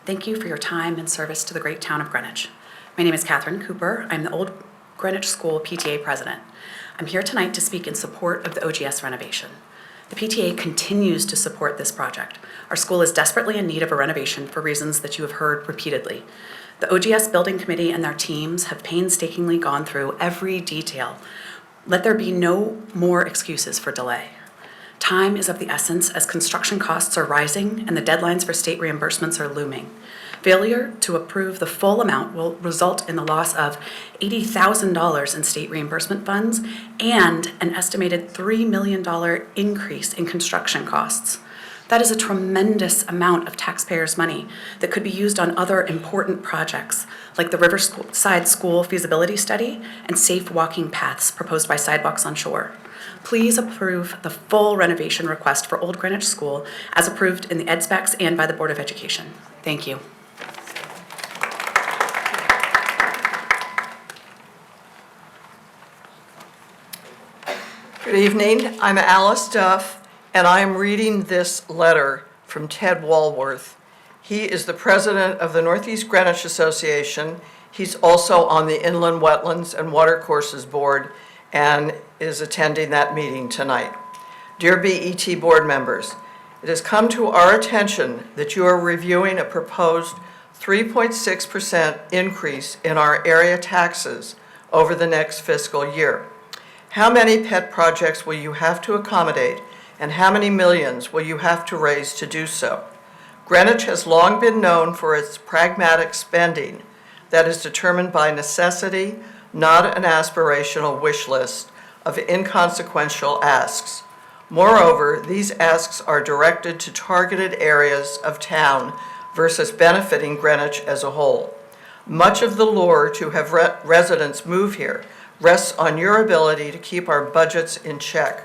Thank you for your time and service to the great town of Greenwich. My name is Catherine Cooper. I'm the Old Greenwich School PTA president. I'm here tonight to speak in support of the OGS renovation. The PTA continues to support this project. Our school is desperately in need of a renovation for reasons that you have heard repeatedly. The OGS Building Committee and their teams have painstakingly gone through every detail. Let there be no more excuses for delay. Time is of the essence as construction costs are rising and the deadlines for state reimbursements are looming. Failure to approve the full amount will result in the loss of $80,000 in state reimbursement funds and an estimated $3 million increase in construction costs. That is a tremendous amount of taxpayers' money that could be used on other important projects like the Riverside School feasibility study and safe walking paths proposed by Sidewalks on Shore. Please approve the full renovation request for Old Greenwich School as approved in the ed specs and by the Board of Education. Thank you. Good evening. I'm Alice Duff, and I am reading this letter from Ted Walworth. He is the president of the Northeast Greenwich Association. He's also on the Inland Wetlands and Watercourses Board and is attending that meeting tonight. Dear BET board members, it has come to our attention that you are reviewing a proposed 3.6% increase in our area taxes over the next fiscal year. How many pet projects will you have to accommodate, and how many millions will you have to raise to do so? Greenwich has long been known for its pragmatic spending that is determined by necessity, not an aspirational wish list of inconsequential asks. Moreover, these asks are directed to targeted areas of town versus benefiting Greenwich as a whole. Much of the lure to have residents move here rests on your ability to keep our budgets in check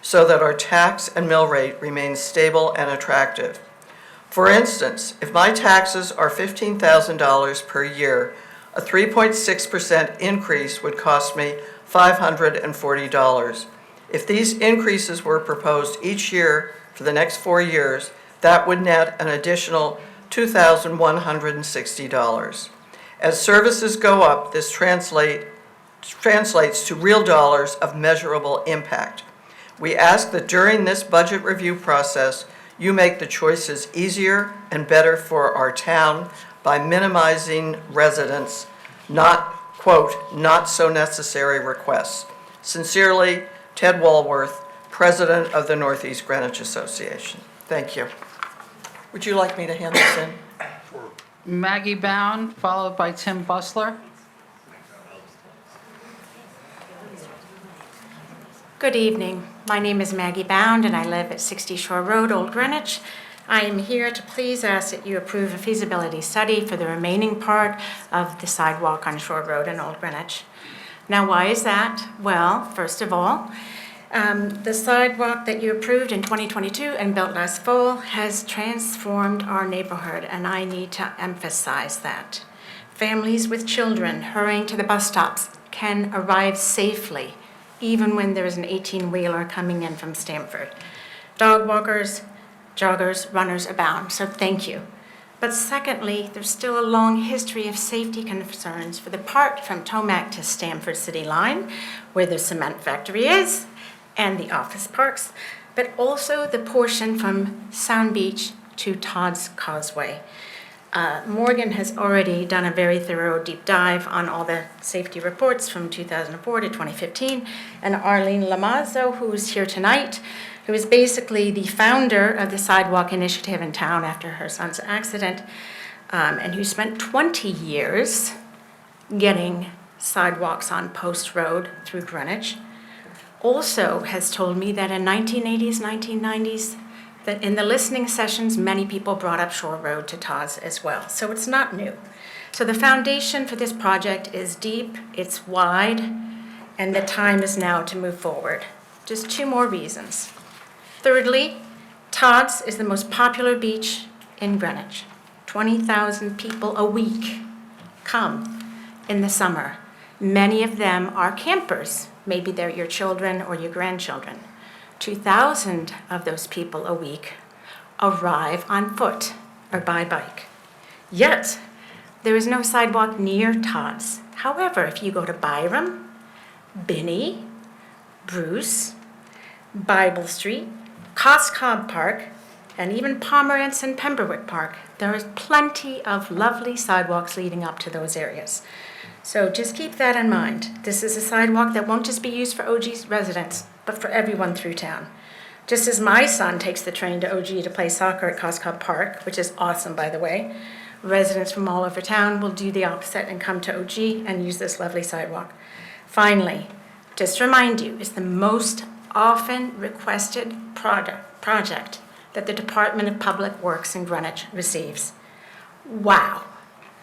so that our tax and mill rate remains stable and attractive. For instance, if my taxes are $15,000 per year, a 3.6% increase would cost me $540. If these increases were proposed each year for the next 4 years, that would net an additional $2,160. As services go up, this translates translates to real dollars of measurable impact. We ask that during this budget review process, you make the choices easier and better for our town by minimizing residents' not so necessary requests. Sincerely, Ted Walworth, President of the Northeast Greenwich Association. Thank you. Would you like me to hand this in? Maggie Bound, followed by Tim Bustler. Good evening. My name is Maggie Bound, and I live at 60 Shore Road, Old Greenwich. I am here to please ask that you approve a feasibility study for the remaining part of the sidewalk on Shore Road in Old Greenwich. Now, why is that? Well, first of all, the sidewalk that you approved in 2022 and built last fall has transformed our neighborhood, and I need to emphasize that. Families with children hurrying to the bus stops can arrive safely, even when there is an 18-wheeler coming in from Stamford. Dog walkers, joggers, runners abound, so thank you. But secondly, there's still a long history of safety concerns for the part from Tomac to Stamford City Line, where the cement factory is, and the office parks, but also the portion from Sound Beach to Todd's Causeway. Morgan has already done a very thorough deep dive on all the safety reports from 2004 to 2015, and Arlene Lamazzo, who's here tonight, who is basically the founder of the Sidewalk Initiative in town after her son's accident, and who spent 20 years getting sidewalks on Post Road through Greenwich, also has told me that in 1980s, 1990s, that in the listening sessions, many people brought up Shore Road to Todd's as well. So it's not new. So the foundation for this project is deep, it's wide, and the time is now to move forward. Just two more reasons. Thirdly, Todd's is the most popular beach in Greenwich. 20,000 people a week come in the summer. Many of them are campers. Maybe they're your children or your grandchildren. 2,000 of those people a week arrive on foot or by bike. Yet, there is no sidewalk near Todd's. However, if you go to Byram, Binney, Bruce, Bible Street, Coscob Park, and even Pomerantz and Pemberwick Park, there is plenty of lovely sidewalks leading up to those areas. So just keep that in mind. This is a sidewalk that won't just be used for OG residents, but for everyone through town. Just as my son takes the train to OG to play soccer at Coscob Park, which is awesome, by the way, residents from all over town will do the opposite and come to OG and use this lovely sidewalk. Finally, just to remind you, it's the most often requested project that the Department of Public Works in Greenwich receives. Wow.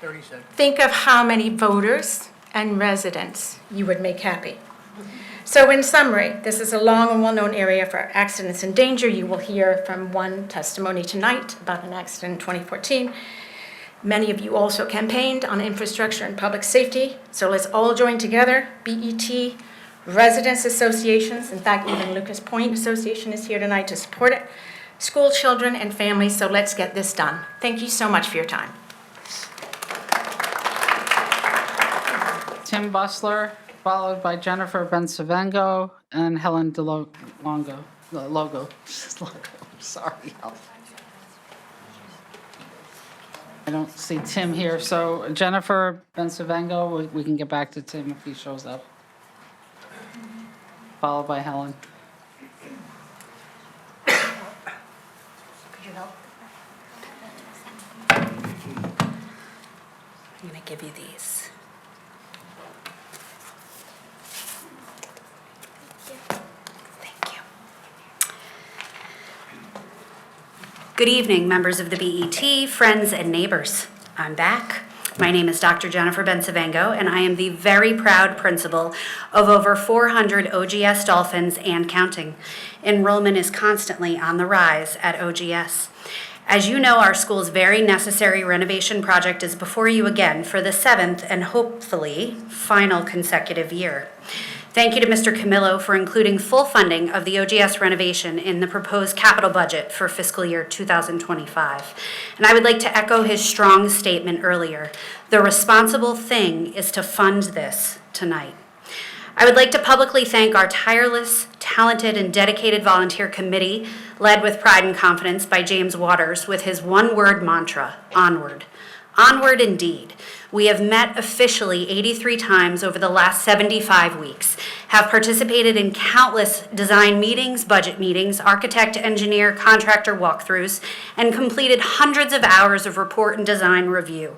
30 seconds. Think of how many voters and residents you would make happy. So in summary, this is a long and well-known area for accidents and danger. You will hear from one testimony tonight about an accident in 2014. Many of you also campaigned on infrastructure and public safety. So let's all join together, BET, residents associations, in fact, even Lucas Point Association is here tonight to support it, school children and families, so let's get this done. Thank you so much for your time. Tim Bustler, followed by Jennifer Bensavengo and Helen DeLongo. Sorry. I don't see Tim here, so Jennifer Bensavengo, we can get back to Tim if he shows up. Followed by Helen. Could you help? I'm going to give you these. Good evening, members of the BET, friends and neighbors. I'm back. My name is Dr. Jennifer Bensavengo, and I am the very proud principal of over 400 OGS Dolphins and counting. Enrollment is constantly on the rise at OGS. As you know, our school's very necessary renovation project is before you again for the 7th and hopefully final consecutive year. Thank you to Mr. Camillo for including full funding of the OGS renovation in the proposed capital budget for fiscal year 2025. And I would like to echo his strong statement earlier. The responsible thing is to fund this tonight. I would like to publicly thank our tireless, talented, and dedicated volunteer committee, led with pride and confidence by James Waters with his one-word mantra, onward. Onward indeed. We have met officially 83 times over the last 75 weeks, have participated in countless design meetings, budget meetings, architect, engineer, contractor walkthroughs, and completed hundreds of hours of report and design review,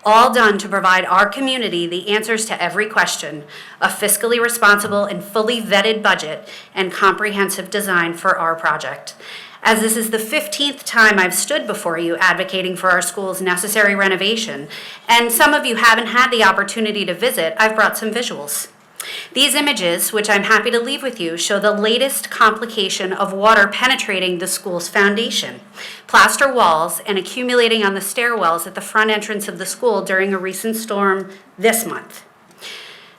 all done to provide our community the answers to every question, a fiscally responsible and fully vetted budget, and comprehensive design for our project. As this is the 15th time I've stood before you advocating for our school's necessary renovation, and some of you haven't had the opportunity to visit, I've brought some visuals. These images, which I'm happy to leave with you, show the latest complication of water penetrating the school's foundation, plaster walls, and accumulating on the stairwells at the front entrance of the school during a recent storm this month.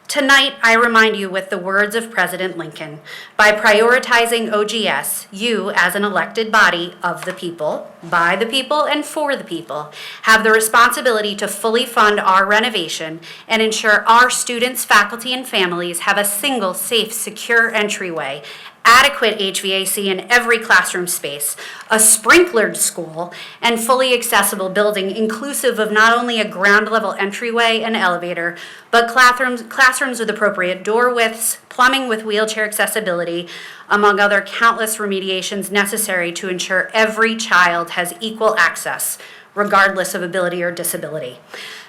Tonight, I remind you with the words of President Lincoln, by prioritizing OGS, you, as an elected body of the people, by the people, and for the people, have the responsibility to fully fund our renovation and ensure our students, faculty, and families have a single, safe, secure entryway, adequate HVAC in every classroom space, a sprinklered school, and fully accessible building inclusive of not only a ground level entryway and elevator, but classrooms with appropriate door widths, plumbing with wheelchair accessibility, among other countless remediations necessary to ensure every child has equal access, regardless of ability or disability.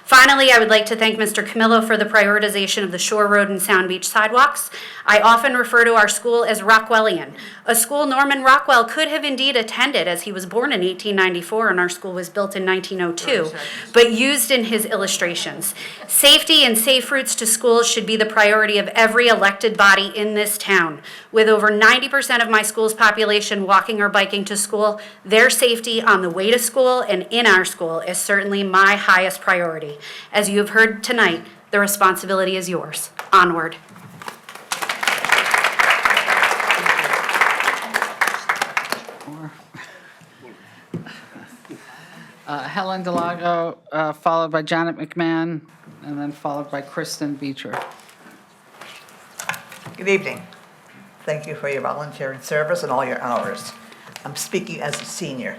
Finally, I would like to thank Mr. Camillo for the prioritization of the Shore Road and Sound Beach sidewalks. I often refer to our school as Rockwellian, a school Norman Rockwell could have indeed attended as he was born in 1894 and our school was built in 1902, but used in his illustrations. Safety and safe routes to schools should be the priority of every elected body in this town. With over 90% of my school's population walking or biking to school, their safety on the way to school and in our school is certainly my highest priority. As you have heard tonight, the responsibility is yours. Onward. Helen Delago, followed by Janet McMahon, and then followed by Kristen Beecher. Good evening. Thank you for your volunteering service and all your hours. I'm speaking as a senior.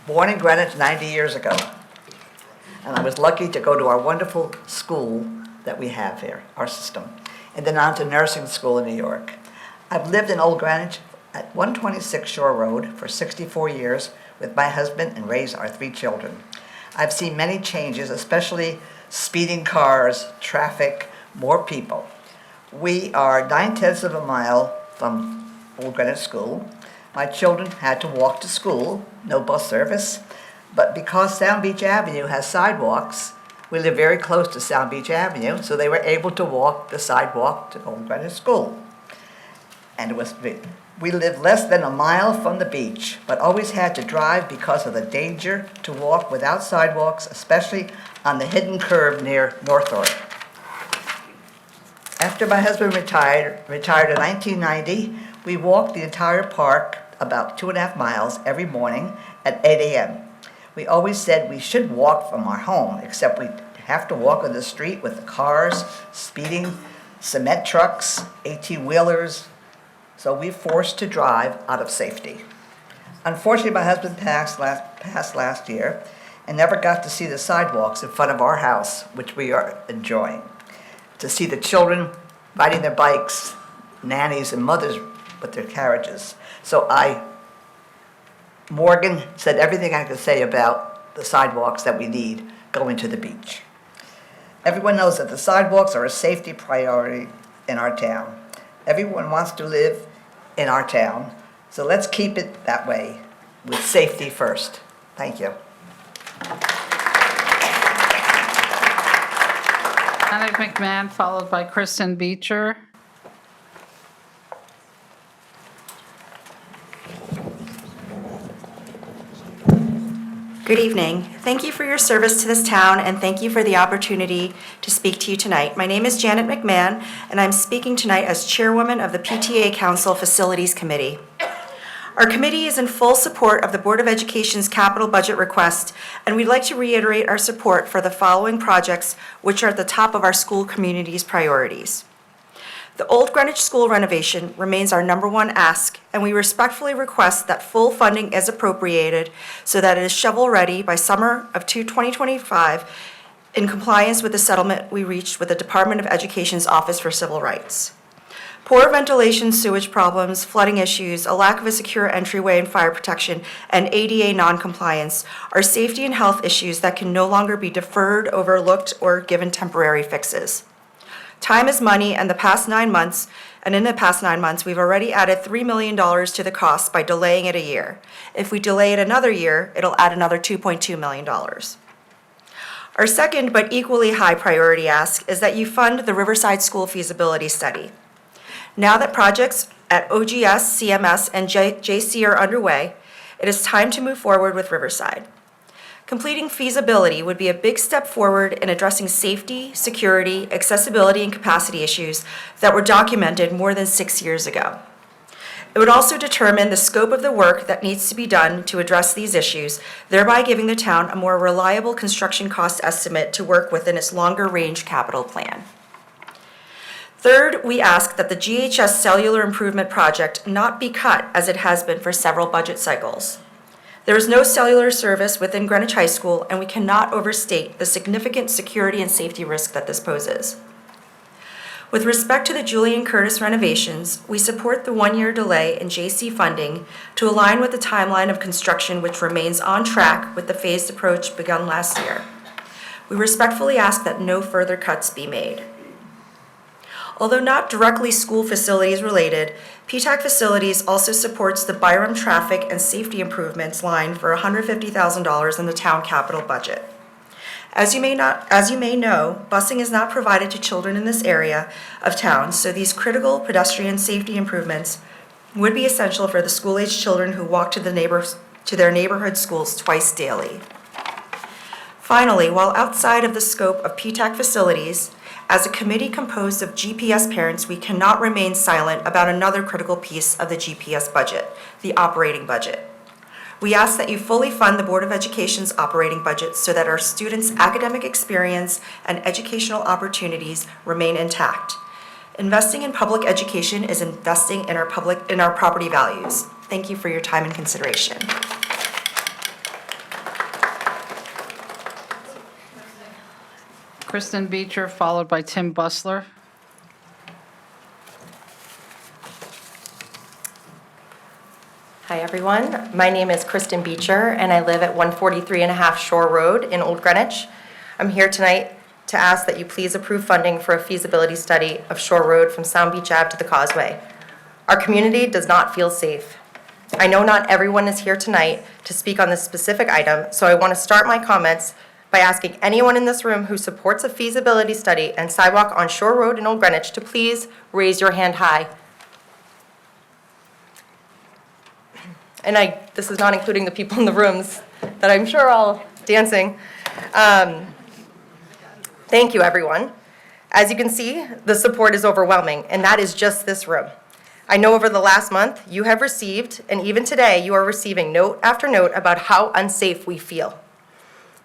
Born in Greenwich 90 years ago, and I was lucky to go to our wonderful school that we have here, our system, and then on to nursing school in New York. I've lived in Old Greenwich at 126 Shore Road for 64 years with my husband and raised our 3 children. I've seen many changes, especially speeding cars, traffic, more people. We are 9/10 of a mile from Old Greenwich School. My children had to walk to school, no bus service, but because Sound Beach Avenue has sidewalks, we live very close to Sound Beach Avenue, so they were able to walk the sidewalk to Old Greenwich School. And we live less than a mile from the beach, but always had to drive because of the danger to walk without sidewalks, especially on the hidden curve near Norththorpe. After my husband retired in 1990, we walked the entire park, about 2.5 miles, every morning at 8 a.m. We always said we should walk from our home, except we have to walk on the street with the cars, speeding, cement trucks, 18-wheelers, so we're forced to drive out of safety. Unfortunately, my husband passed last year and never got to see the sidewalks in front of our house, which we are enjoying. To see the children riding their bikes, nannies and mothers with their carriages. So Morgan said everything I could say about the sidewalks that we need going to the beach. Everyone knows that the sidewalks are a safety priority in our town. Everyone wants to live in our town, so let's keep it that way, with safety first. Thank you. Janet McMahon, followed by Kristen Beecher. Good evening. Thank you for your service to this town, and thank you for the opportunity to speak to you tonight. My name is Janet McMahon, and I'm speaking tonight as chairwoman of the PTA Council Facilities Committee. Our committee is in full support of the Board of Education's capital budget request, and we'd like to reiterate our support for the following projects, which are at the top of our school community's priorities. The Old Greenwich School renovation remains our number one ask, and we respectfully request that full funding is appropriated so that it is shovel-ready by summer of 2025 in compliance with the settlement we reached with the Department of Education's Office for Civil Rights. Poor ventilation, sewage problems, flooding issues, a lack of a secure entryway and fire protection, and ADA noncompliance are safety and health issues that can no longer be deferred, overlooked, or given temporary fixes. Time is money, and in the past 9 months, we've already added $3 million to the cost by delaying it a year. If we delay it another year, it'll add another $2.2 million. Our second but equally high priority ask is that you fund the Riverside School feasibility study. Now that projects at OGS, CMS, and JC are underway, it is time to move forward with Riverside. Completing feasibility would be a big step forward in addressing safety, security, accessibility, and capacity issues that were documented more than 6 years ago. It would also determine the scope of the work that needs to be done to address these issues, thereby giving the town a more reliable construction cost estimate to work within its longer-range capital plan. Third, we ask that the GHS Cellular Improvement Project not be cut as it has been for several budget cycles. There is no cellular service within Greenwich High School, and we cannot overstate the significant security and safety risk that this poses. With respect to the Julian Curtis renovations, we support the one-year delay in JC funding to align with the timeline of construction, which remains on track with the phased approach begun last year. We respectfully ask that no further cuts be made. Although not directly school facilities related, PTAC Facilities also supports the Byram Traffic and Safety Improvements line for $150,000 in the town capital budget. As you may know, busing is not provided to children in this area of town, so these critical pedestrian safety improvements would be essential for the school-aged children who walk to their neighborhood schools twice daily. Finally, while outside of the scope of PTAC Facilities, as a committee composed of GPS parents, we cannot remain silent about another critical piece of the GPS budget, the operating budget. We ask that you fully fund the Board of Education's operating budget so that our students' academic experience and educational opportunities remain intact. Investing in public education is investing in our property values. Thank you for your time and consideration. Kristen Beecher, followed by Tim Bustler. Hi, everyone. My name is Kristen Beecher, and I live at 143.5 Shore Road in Old Greenwich. I'm here tonight to ask that you please approve funding for a feasibility study of Shore Road from Sound Beach Ave to the Causeway. Our community does not feel safe. I know not everyone is here tonight to speak on this specific item, so I want to start my comments by asking anyone in this room who supports a feasibility study and sidewalk on Shore Road in Old Greenwich to please raise your hand high. And this is not including the people in the rooms that I'm sure are all dancing. Thank you, everyone. As you can see, the support is overwhelming, and that is just this room. I know over the last month you have received, and even today you are receiving note after note about how unsafe we feel.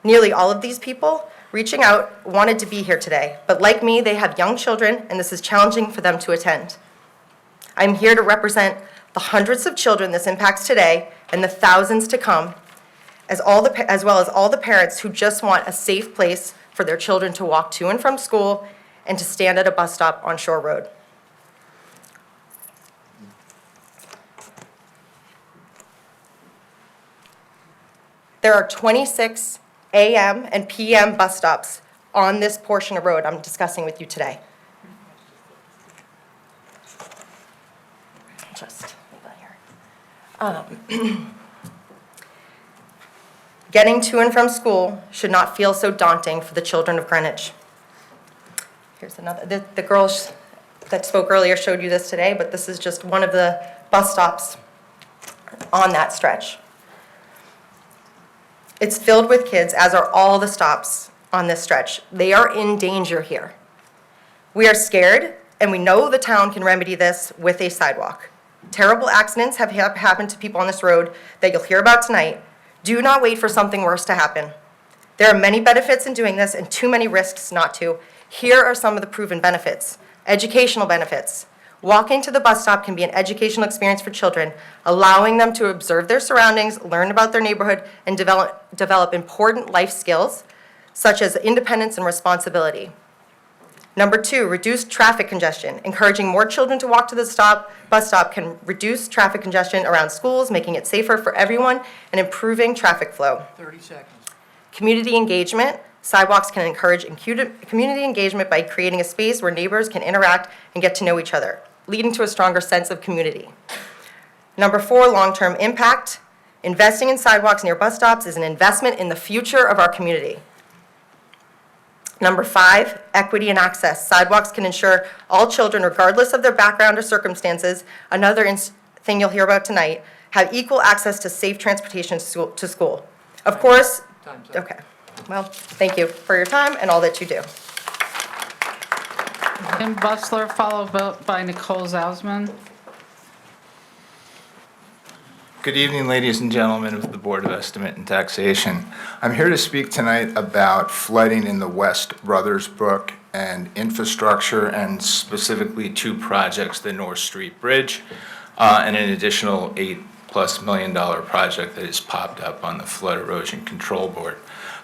Nearly all of these people reaching out wanted to be here today, but like me, they have young children, and this is challenging for them to attend. I'm here to represent the hundreds of children this impacts today and the thousands to come, as well as all the parents who just want a safe place for their children to walk to and from school and to stand at a bus stop on Shore Road. There are 26 AM and PM bus stops on this portion of road I'm discussing with you today. Just hold that here. Getting to and from school should not feel so daunting for the children of Greenwich. Here's another, the girls that spoke earlier showed you this today, but this is just one of the bus stops on that stretch. It's filled with kids, as are all the stops on this stretch. They are in danger here. We are scared, and we know the town can remedy this with a sidewalk. Terrible accidents have happened to people on this road that you'll hear about tonight. Do not wait for something worse to happen. There are many benefits in doing this and too many risks not to. Here are some of the proven benefits. Educational benefits. Walking to the bus stop can be an educational experience for children, allowing them to observe their surroundings, learn about their neighborhood, and develop important life skills, such as independence and responsibility. Number 2, reduced traffic congestion. Encouraging more children to walk to the bus stop can reduce traffic congestion around schools, making it safer for everyone and improving traffic flow. 30 seconds. Community engagement. Sidewalks can encourage community engagement by creating a space where neighbors can interact and get to know each other, leading to a stronger sense of community. Number 4, long-term impact. Investing in sidewalks near bus stops is an investment in the future of our community. Number 5, equity and access. Sidewalks can ensure all children, regardless of their background or circumstances, another thing you'll hear about tonight, have equal access to safe transportation to school. Of course, okay. Well, thank you for your time and all that you do. Kim Bustler, followed by Nicole Zausman. Good evening, ladies and gentlemen of the Board of Estimate and Taxation. I'm here to speak tonight about flooding in the West Brothers Brook and infrastructure, and specifically 2 projects, the North Street Bridge and an additional $8+ million project that has popped up on the Flood Erosion Control Board.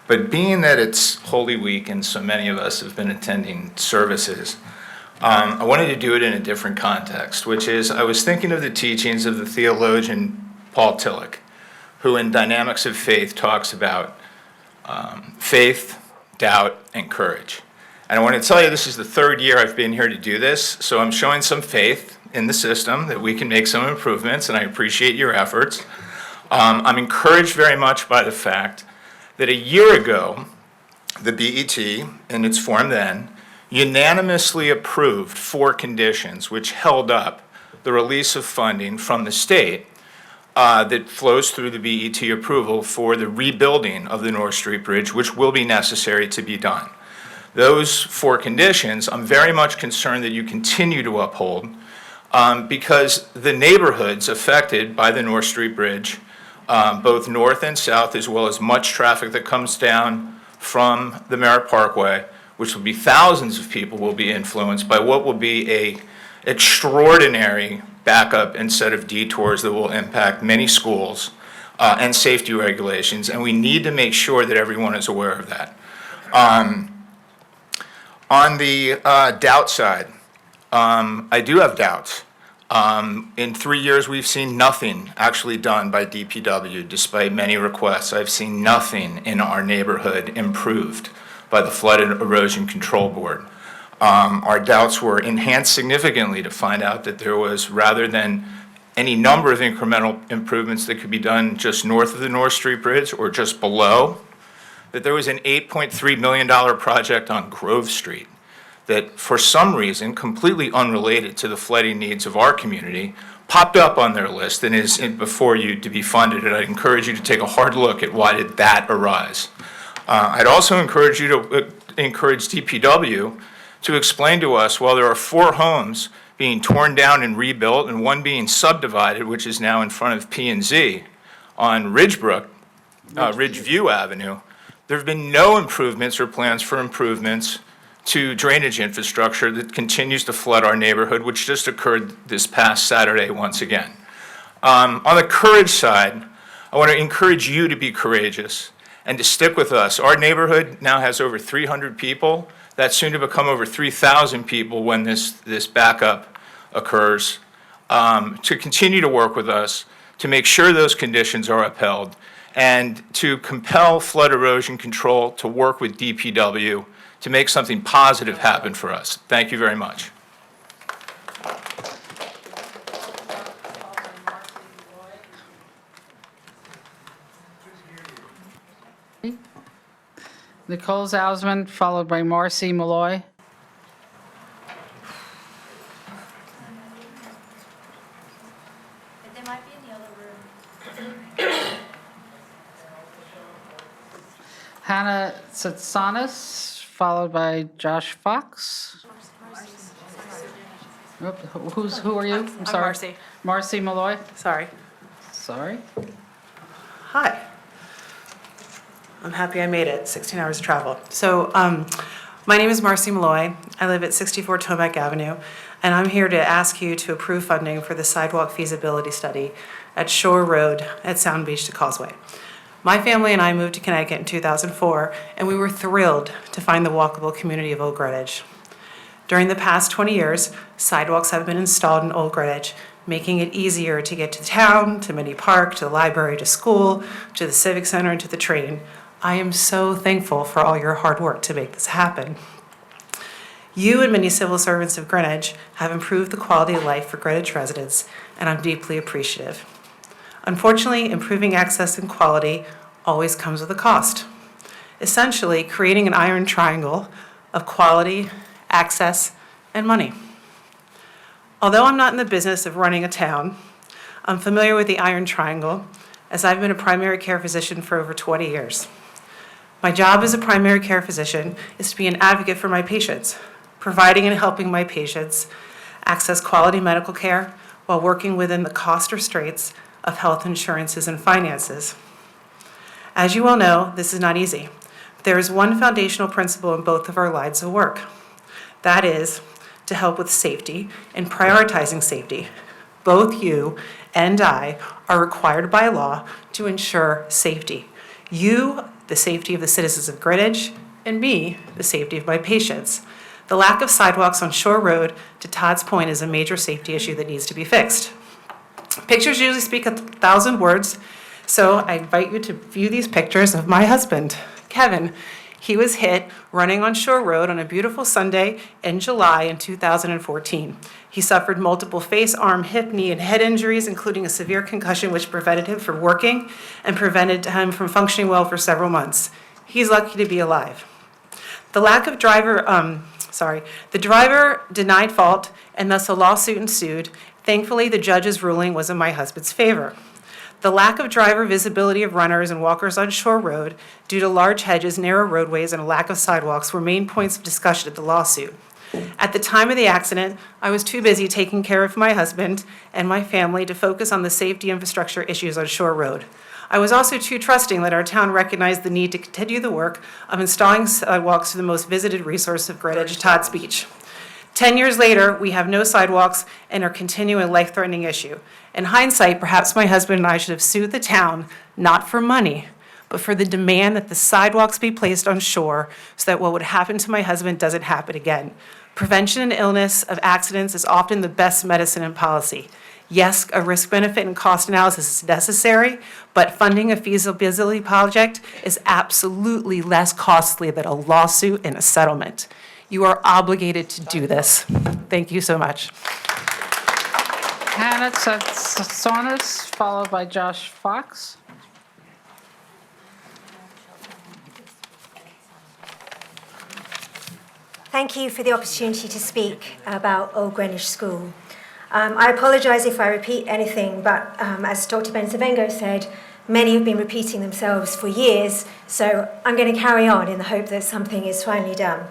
But being that it's Holy Week and so many of us have been attending services, I wanted to do it in a different context, which is I was thinking of the teachings of the theologian Paul Tillich, who in Dynamics of Faith talks about faith, doubt, and courage. And I want to tell you, this is the 3rd year I've been here to do this, so I'm showing some faith in the system that we can make some improvements, and I appreciate your efforts. I'm encouraged very much by the fact that a year ago, the BET, in its form then, unanimously approved 4 conditions which held up the release of funding from the state that flows through the BET approval for the rebuilding of the North Street Bridge, which will be necessary to be done. Those 4 conditions, I'm very much concerned that you continue to uphold because the neighborhoods affected by the North Street Bridge, both north and south, as well as much traffic that comes down from the Merritt Parkway, which will be thousands of people will be influenced by what will be a extraordinary backup and set of detours that will impact many schools and safety regulations, and we need to make sure that everyone is aware of that. On the doubt side, I do have doubts. In 3 years, we've seen nothing actually done by DPW, despite many requests. I've seen nothing in our neighborhood improved by the Flood and Erosion Control Board. Our doubts were enhanced significantly to find out that there was, rather than any number of incremental improvements that could be done just north of the North Street Bridge or just below, that there was an $8.3 million project on Grove Street that, for some reason, completely unrelated to the flooding needs of our community, popped up on their list and is before you to be funded. And I'd encourage you to take a hard look at why did that arise. I'd also encourage you to encourage DPW to explain to us, while there are 4 homes being torn down and rebuilt and 1 being subdivided, which is now in front of P&Z on Ridgeview Avenue, there have been no improvements or plans for improvements to drainage infrastructure that continues to flood our neighborhood, which just occurred this past Saturday once again. On the courage side, I want to encourage you to be courageous and to stick with us. Our neighborhood now has over 300 people. That's soon to become over 3,000 people when this backup occurs. To continue to work with us, to make sure those conditions are upheld, and to compel Flood Erosion Control to work with DPW to make something positive happen for us. Thank you very much. Nicole Zausman, followed by Marcy Malloy. They might be in the other room. Hannah Tsatsanis, followed by Josh Fox. Who are you? I'm sorry. Marcy. Marcy Malloy? Sorry. Sorry. Hi. I'm happy I made it, 16 hours of travel. So, my name is Marcy Malloy. I live at 64 Tomac Avenue, and I'm here to ask you to approve funding for the sidewalk feasibility study at Shore Road at Sound Beach to Causeway. My family and I moved to Connecticut in 2004, and we were thrilled to find the walkable community of Old Greenwich. During the past 20 years, sidewalks have been installed in Old Greenwich, making it easier to get to town, to Minnie Park, to the library, to school, to the Civic Center, and to the train. I am so thankful for all your hard work to make this happen. You and many civil servants of Greenwich have improved the quality of life for Greenwich residents, and I'm deeply appreciative. Unfortunately, improving access and quality always comes with a cost. Essentially, creating an iron triangle of quality, access, and money. Although I'm not in the business of running a town, I'm familiar with the iron triangle as I've been a primary care physician for over 20 years. My job as a primary care physician is to be an advocate for my patients, providing and helping my patients access quality medical care while working within the cost restraints of health insurances and finances. As you all know, this is not easy. There is one foundational principle in both of our lines of work. That is to help with safety and prioritizing safety. Both you and I are required by law to ensure safety. You, the safety of the citizens of Greenwich, and me, the safety of my patients. The lack of sidewalks on Shore Road to Todd's Point is a major safety issue that needs to be fixed. Pictures usually speak 1,000 words, so I invite you to view these pictures of my husband, Kevin. He was hit running on Shore Road on a beautiful Sunday in July in 2014. He suffered multiple face, arm, hip, knee, and head injuries, including a severe concussion which prevented him from working and prevented him from functioning well for several months. He's lucky to be alive. The driver denied fault, and thus a lawsuit ensued. Thankfully, the judge's ruling was in my husband's favor. The lack of driver visibility of runners and walkers on Shore Road due to large hedges, narrow roadways, and a lack of sidewalks were main points of discussion at the lawsuit. At the time of the accident, I was too busy taking care of my husband and my family to focus on the safety infrastructure issues on Shore Road. I was also too trusting that our town recognized the need to continue the work of installing sidewalks to the most visited resource of Greenwich, Todd's Beach. 10 years later, we have no sidewalks and are continuing a life-threatening issue. In hindsight, perhaps my husband and I should have sued the town, not for money, but for the demand that the sidewalks be placed on shore so that what would happen to my husband doesn't happen again. Prevention and illness of accidents is often the best medicine and policy. Yes, a risk-benefit and cost analysis is necessary, but funding a feasibility project is absolutely less costly than a lawsuit and a settlement. You are obligated to do this. Thank you so much. Hannah Sonis, followed by Josh Fox. Thank you for the opportunity to speak about Old Greenwich School. I apologise if I repeat anything, but as Dr. Benzavengo said, many have been repeating themselves for years, so I'm going to carry on in the hope that something is finally done.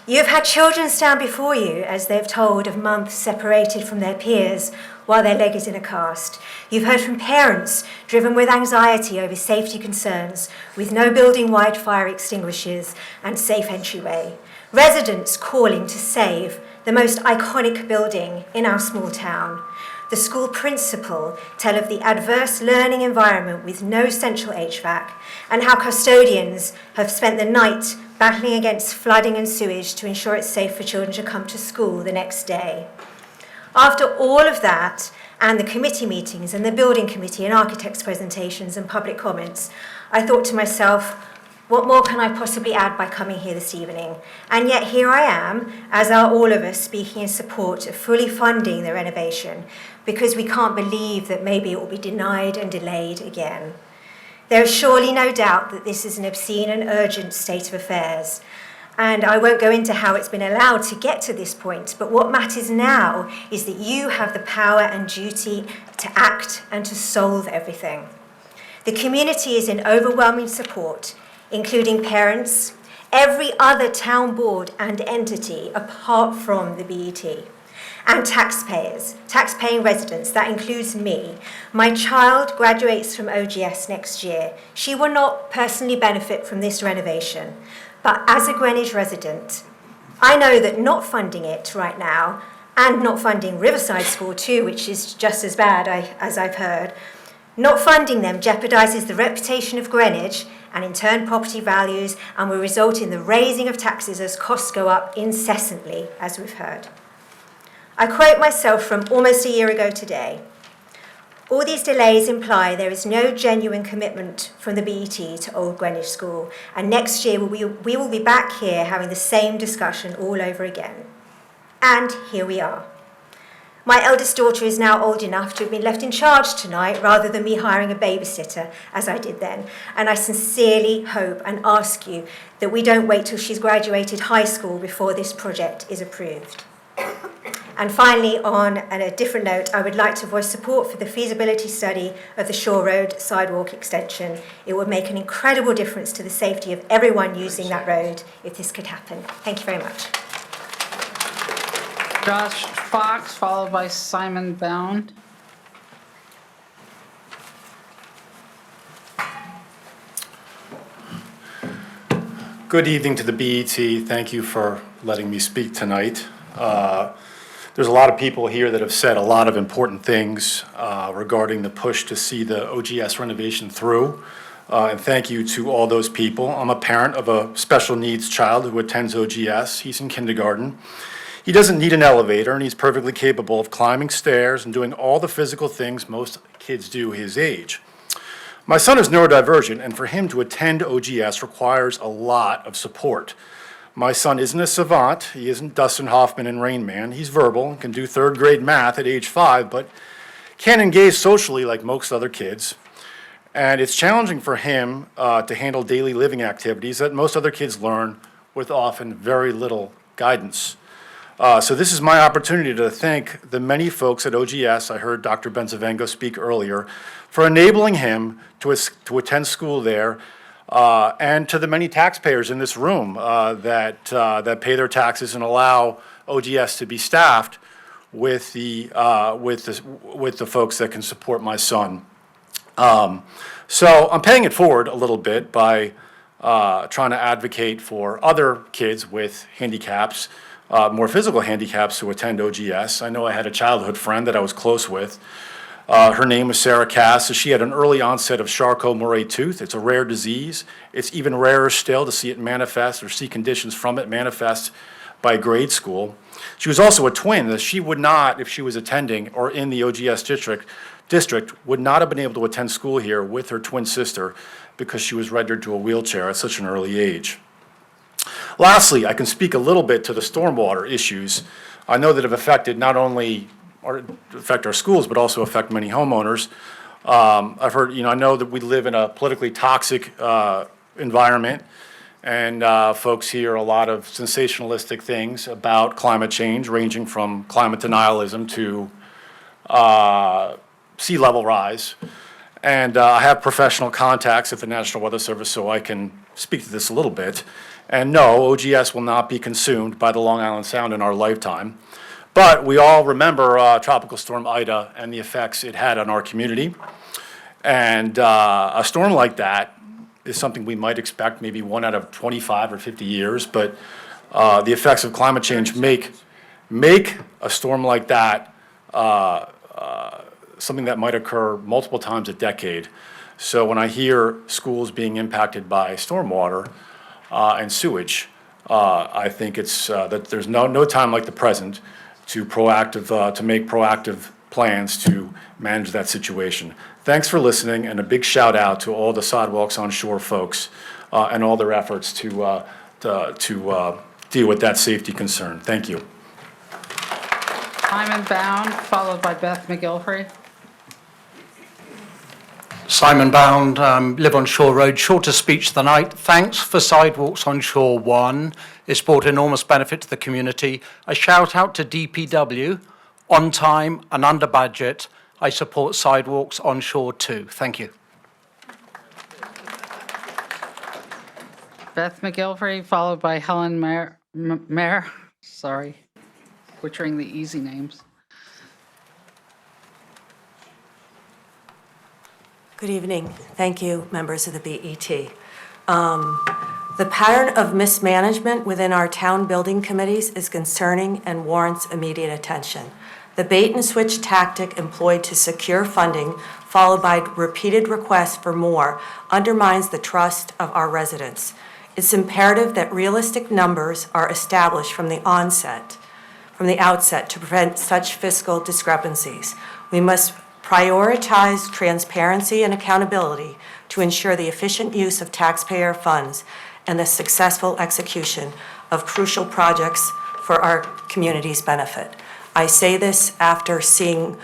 You've had children stand before you as they've told of months separated from their peers while their leg is in a cast. You've heard from parents driven with anxiety over safety concerns with no building-wide fire extinguishers and safe entryway. Residents calling to save the most iconic building in our small town. The school principal tell of the adverse learning environment with no central HVAC and how custodians have spent the night battling against flooding and sewage to ensure it's safe for children to come to school the next day. After all of that, and the committee meetings and the building committee and architects' presentations and public comments, I thought to myself, what more can I possibly add by coming here this evening? And yet here I am, as are all of us, speaking in support of fully funding the renovation, because we can't believe that maybe it will be denied and delayed again. There is surely no doubt that this is an obscene and urgent state of affairs. And I won't go into how it's been allowed to get to this point, but what matters now is that you have the power and duty to act and to solve everything. The community is in overwhelming support, including parents, every other town board and entity apart from the BET, and taxpayers, tax-paying residents, that includes me. My child graduates from OGS next year. She will not personally benefit from this renovation, but as a Greenwich resident, I know that not funding it right now, and not funding Riverside School too, which is just as bad, as I've heard, not funding them jeopardizes the reputation of Greenwich and in turn property values, and will result in the raising of taxes as costs go up incessantly, as we've heard. I quote myself from almost a year ago today. All these delays imply there is no genuine commitment from the BET to Old Greenwich School, and next year we will be back here having the same discussion all over again. And here we are. My eldest daughter is now old enough to have been left in charge tonight rather than me hiring a babysitter, as I did then. And I sincerely hope and ask you that we don't wait till she's graduated high school before this project is approved. And finally, on a different note, I would like to voice support for the feasibility study of the Shore Road sidewalk extension. It would make an incredible difference to the safety of everyone using that road if this could happen. Thank you very much. Josh Fox, followed by Simon Bound. Good evening to the BET. Thank you for letting me speak tonight. There's a lot of people here that have said a lot of important things regarding the push to see the OGS renovation through. And thank you to all those people. I'm a parent of a special needs child who attends OGS. He's in kindergarten. He doesn't need an elevator, and he's perfectly capable of climbing stairs and doing all the physical things most kids do his age. My son is neurodivergent, and for him to attend OGS requires a lot of support. My son isn't a savant. He isn't Dustin Hoffman in Rain Man. He's verbal, can do third grade math at age 5, but can't engage socially like most other kids. And it's challenging for him to handle daily living activities that most other kids learn with often very little guidance. So this is my opportunity to thank the many folks at OGS, I heard Dr. Benzavengo speak earlier, for enabling him to attend school there, and to the many taxpayers in this room that pay their taxes and allow OGS to be staffed with the folks that can support my son. So I'm paying it forward a little bit by trying to advocate for other kids with handicaps, more physical handicaps who attend OGS. I know I had a childhood friend that I was close with. Her name was Sarah Cass. So she had an early onset of Charcot-Marie tooth. It's a rare disease. It's even rarer still to see it manifest or see conditions from it manifest by grade school. She was also a twin that she would not, if she was attending or in the OGS district, would not have been able to attend school here with her twin sister because she was rendered to a wheelchair at such an early age. Lastly, I can speak a little bit to the stormwater issues I know that have affected not only affect our schools, but also affect many homeowners. I've heard, I know that we live in a politically toxic environment, and folks hear a lot of sensationalistic things about climate change, ranging from climate denialism to sea level rise. And I have professional contacts at the National Weather Service, so I can speak to this a little bit. And no, OGS will not be consumed by the Long Island Sound in our lifetime. But we all remember Tropical Storm Ida and the effects it had on our community. And a storm like that is something we might expect maybe 1 out of 25 or 50 years. But the effects of climate change make a storm like that something that might occur multiple times a decade. So when I hear schools being impacted by stormwater and sewage, I think it's that there's no time like the present to make proactive plans to manage that situation. Thanks for listening, and a big shout out to all the Sidewalks on Shore folks and all their efforts to deal with that safety concern. Thank you. Simon Bound, followed by Beth McGilfrey. Simon Bound, live on Shore Road. Shorter speech tonight. Thanks for Sidewalks on Shore 1. It's brought enormous benefit to the community. A shout out to DPW. On time and under budget. I support Sidewalks on Shore 2. Thank you. Beth McGilvery, followed by Helen Mayer. Sorry, butchering the easy names. Good evening. Thank you, members of the BET. The pattern of mismanagement within our town building committees is concerning and warrants immediate attention. The bait-and-switch tactic employed to secure funding, followed by repeated requests for more, undermines the trust of our residents. It's imperative that realistic numbers are established from the outset to prevent such fiscal discrepancies. We must prioritize transparency and accountability to ensure the efficient use of taxpayer funds and the successful execution of crucial projects for our community's benefit. I say this after seeing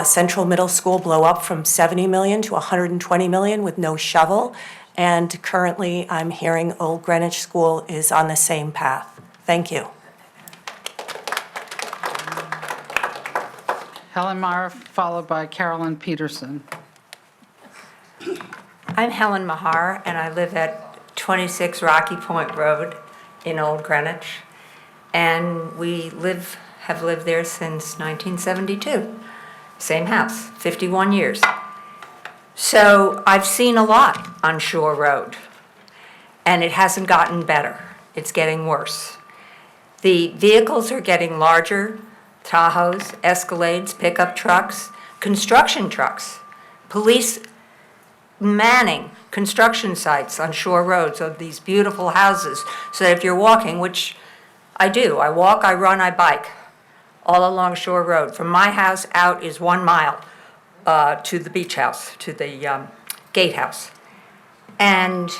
Central Middle School blow up from 70 million to 120 million with no shovel, and currently I'm hearing Old Greenwich School is on the same path. Thank you. Helen Mayer, followed by Carolyn Peterson. I'm Helen Mahar, and I live at 26 Rocky Point Road in Old Greenwich. And we have lived there since 1972. Same house, 51 years. So I've seen a lot on Shore Road, and it hasn't gotten better. It's getting worse. The vehicles are getting larger, Tahoes, Escalades, pickup trucks, construction trucks, police manning construction sites on Shore Roads of these beautiful houses, so that if you're walking, which I do, I walk, I run, I bike, all along Shore Road. From my house out is 1 mile to the beach house, to the gatehouse. And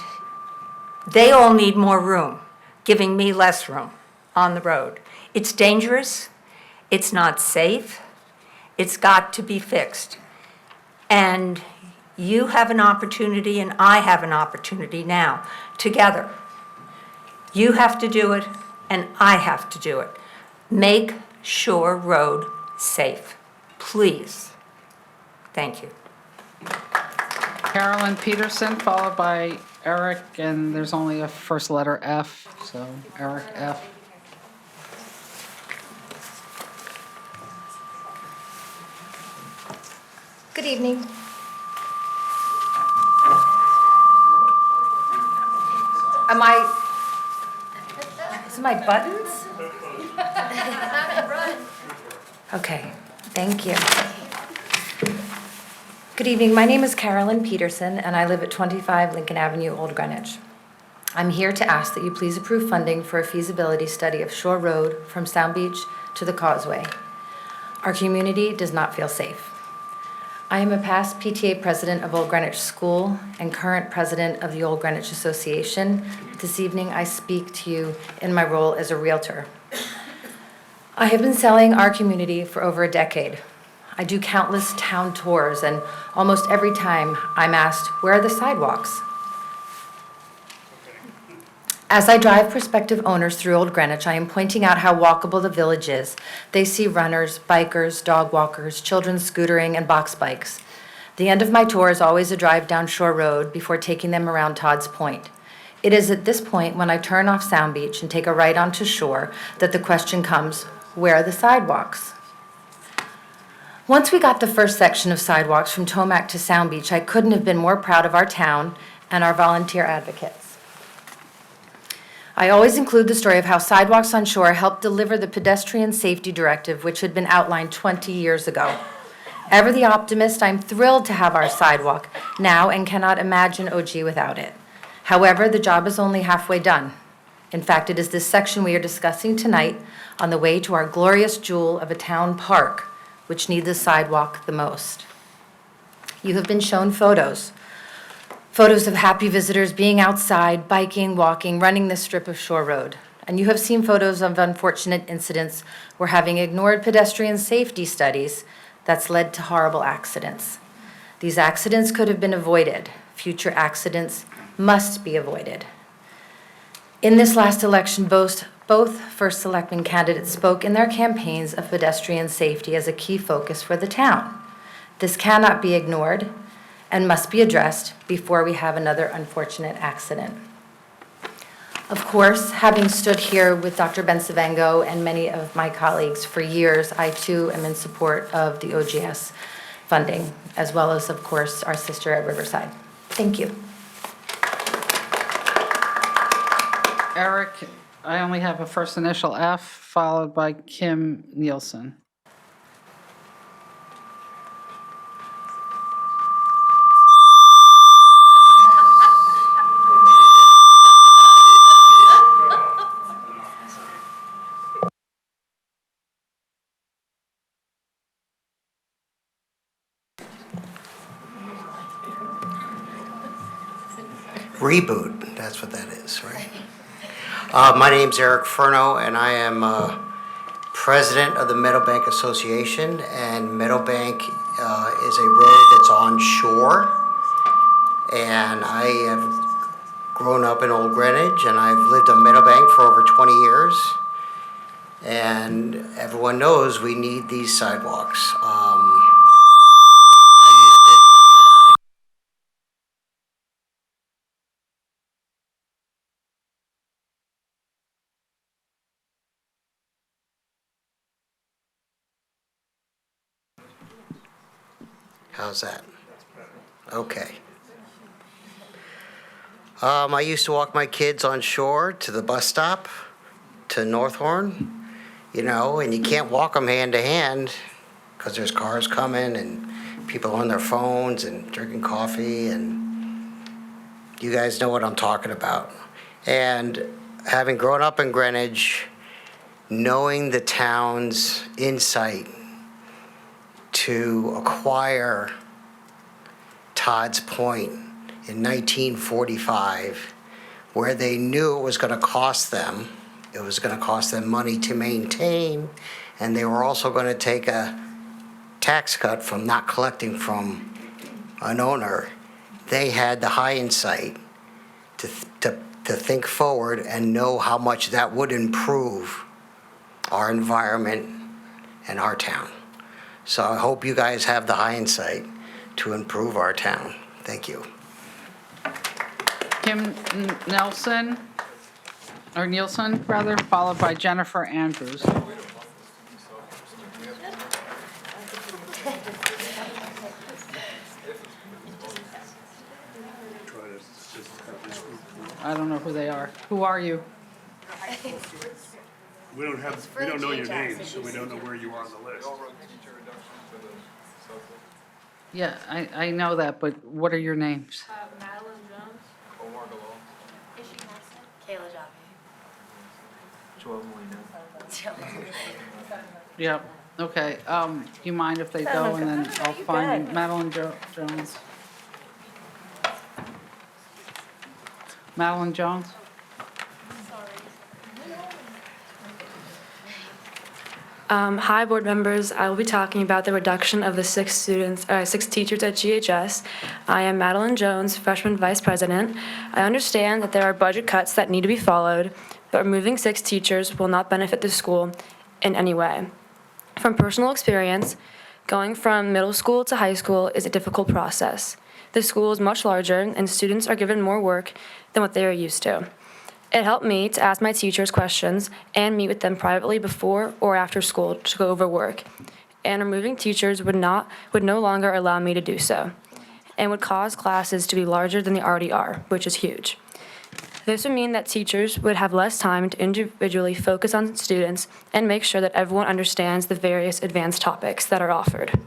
they all need more room, giving me less room on the road. It's dangerous, it's not safe, it's got to be fixed. And you have an opportunity and I have an opportunity now, together. You have to do it and I have to do it. Make Shore Road safe, please. Thank you. Carolyn Peterson, followed by Eric, and there's only a first letter F, so Eric F. Good evening. Is it my buttons? Okay, thank you. Good evening, my name is Carolyn Peterson, and I live at 25 Lincoln Avenue, Old Greenwich. I'm here to ask that you please approve funding for a feasibility study of Shore Road from Sound Beach to the Causeway. Our community does not feel safe. I am a past PTA president of Old Greenwich School and current president of the Old Greenwich Association. This evening, I speak to you in my role as a realtor. I have been selling our community for over a decade. I do countless town tours, and almost every time I'm asked, where are the sidewalks? As I drive prospective owners through Old Greenwich, I am pointing out how walkable the village is. They see runners, bikers, dog walkers, children scootering, and box bikes. The end of my tour is always a drive down Shore Road before taking them around Todd's Point. It is at this point, when I turn off Sound Beach and take a right onto Shore, that the question comes, where are the sidewalks? Once we got the first section of sidewalks from Tomac to Sound Beach, I couldn't have been more proud of our town and our volunteer advocates. I always include the story of how sidewalks on Shore helped deliver the pedestrian safety directive, which had been outlined 20 years ago. Ever the optimist, I'm thrilled to have our sidewalk now and cannot imagine OG without it. However, the job is only halfway done. In fact, it is this section we are discussing tonight on the way to our glorious jewel of a town park, which needs the sidewalk the most. You have been shown photos of happy visitors being outside, biking, walking, running this strip of Shore Road. And you have seen photos of unfortunate incidents where, having ignored pedestrian safety studies, that's led to horrible accidents. These accidents could have been avoided. Future accidents must be avoided. In this last election, both First Selectman candidates spoke in their campaigns of pedestrian safety as a key focus for the town. This cannot be ignored and must be addressed before we have another unfortunate accident. Of course, having stood here with Dr. Bensavengo and many of my colleagues for years, I too am in support of the OGS funding, as well as, of course, our sister at Riverside. Thank you. Eric, I only have a first initial F, followed by Kim Nielsen. Reboot, that's what that is, right? My name's Eric Furno, and I am president of the Meadowbank Association, and Meadowbank is a road that's on shore, and I have grown up in Old Greenwich, and I've lived on Meadowbank for over 20 years, and everyone knows we need these sidewalks. How's that? Okay. I used to walk my kids on shore to the bus stop, to Northhorn, you know, and you can't walk them hand to hand because there's cars coming and people on their phones and drinking coffee, and you guys know what I'm talking about. And having grown up in Greenwich, knowing the town's insight to acquire Todd's Point in 1945, where they knew it was going to cost them. It was going to cost them money to maintain, and they were also going to take a tax cut from not collecting from an owner. They had the hindsight to think forward and know how much that would improve our environment and our town. So I hope you guys have the hindsight to improve our town. Thank you. Kim Nielsen, followed by Jennifer Andrews. I don't know who they are. Who are you? We don't know your names, so we don't know where you are on the list. Yeah, I know that, but what are your names? Madeline Jones. Omar Galal. Is she Marcy? Kayla Javi. Joel Molina. Yeah, okay. Do you mind if they go, and then I'll find Madeline Jones? Madeline Jones? Hi, board members. I will be talking about the reduction of the 6 teachers at GHS. I am Madeline Jones, freshman vice president. I understand that there are budget cuts that need to be followed, but removing 6 teachers will not benefit the school in any way. From personal experience, going from middle school to high school is a difficult process. The school is much larger, and students are given more work than what they are used to. It helped me to ask my teachers questions and meet with them privately before or after school to go over work. And removing teachers would no longer allow me to do so, and would cause classes to be larger than they already are, which is huge. This would mean that teachers would have less time to individually focus on students and make sure that everyone understands the various advanced topics that are offered.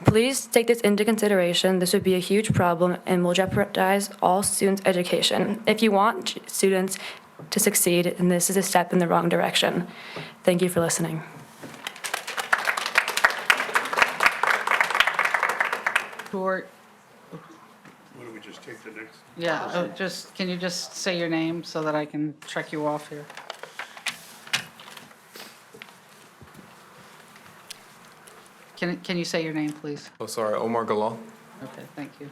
Please take this into consideration. This would be a huge problem and will jeopardize all students' education. If you want students to succeed, and this is a step in the wrong direction. Thank you for listening. Why don't we just take the next? Yeah, can you just say your name so that I can check you off here? Can you say your name, please? Oh, sorry, Omar Galal. Okay, thank you.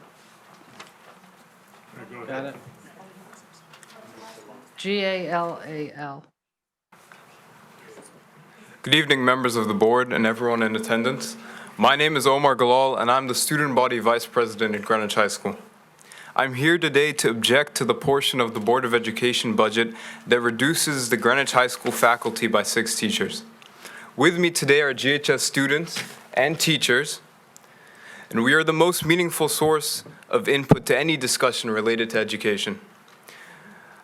Got it. Galal. Good evening, members of the board and everyone in attendance. My name is Omar Galal, and I'm the student body vice president at Greenwich High School. I'm here today to object to the portion of the Board of Education budget that reduces the Greenwich High School faculty by 6 teachers. With me today are GHS students and teachers, and we are the most meaningful source of input to any discussion related to education.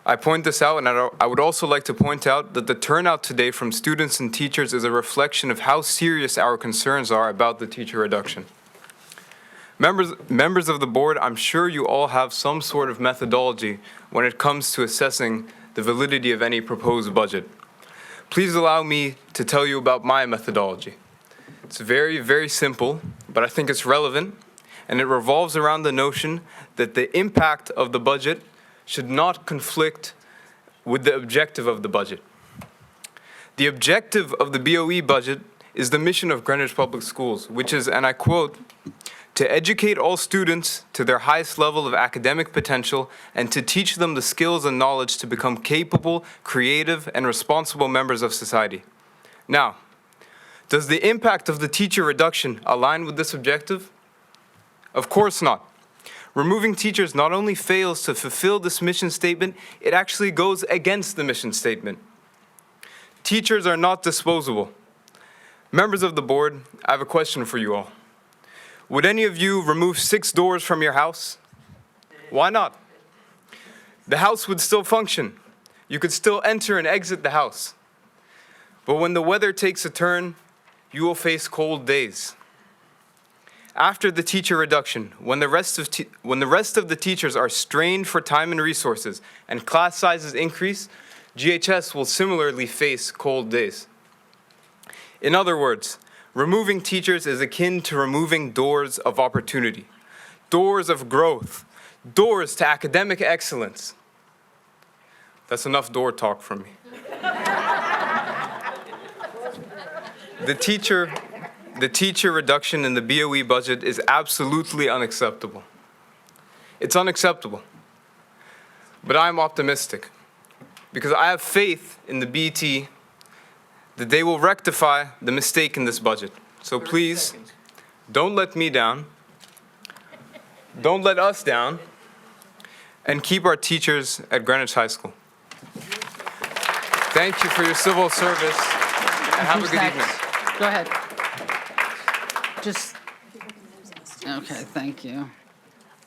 I point this out, and I would also like to point out that the turnout today from students and teachers is a reflection of how serious our concerns are about the teacher reduction. Members of the board, I'm sure you all have some sort of methodology when it comes to assessing the validity of any proposed budget. Please allow me to tell you about my methodology. It's very, very simple, but I think it's relevant, and it revolves around the notion that the impact of the budget should not conflict with the objective of the budget. The objective of the BOE budget is the mission of Greenwich Public Schools, which is, and I quote, "to educate all students to their highest level of academic potential and to teach them the skills and knowledge to become capable, creative, and responsible members of society." Now, does the impact of the teacher reduction align with this objective? Of course not. Removing teachers not only fails to fulfill this mission statement, it actually goes against the mission statement. Teachers are not disposable. Members of the board, I have a question for you all. Would any of you remove 6 doors from your house? Why not? The house would still function. You could still enter and exit the house. But when the weather takes a turn, you will face cold days. After the teacher reduction, when the rest of the teachers are strained for time and resources and class sizes increase, GHS will similarly face cold days. In other words, removing teachers is akin to removing doors of opportunity, doors of growth, doors to academic excellence. That's enough door talk from me. The teacher reduction in the BOE budget is absolutely unacceptable. It's unacceptable. But I'm optimistic because I have faith in the BET that they will rectify the mistake in this budget. So please, don't let me down, don't let us down, and keep our teachers at Greenwich High School. Thank you for your civil service, and have a good evening. Go ahead. Okay, thank you.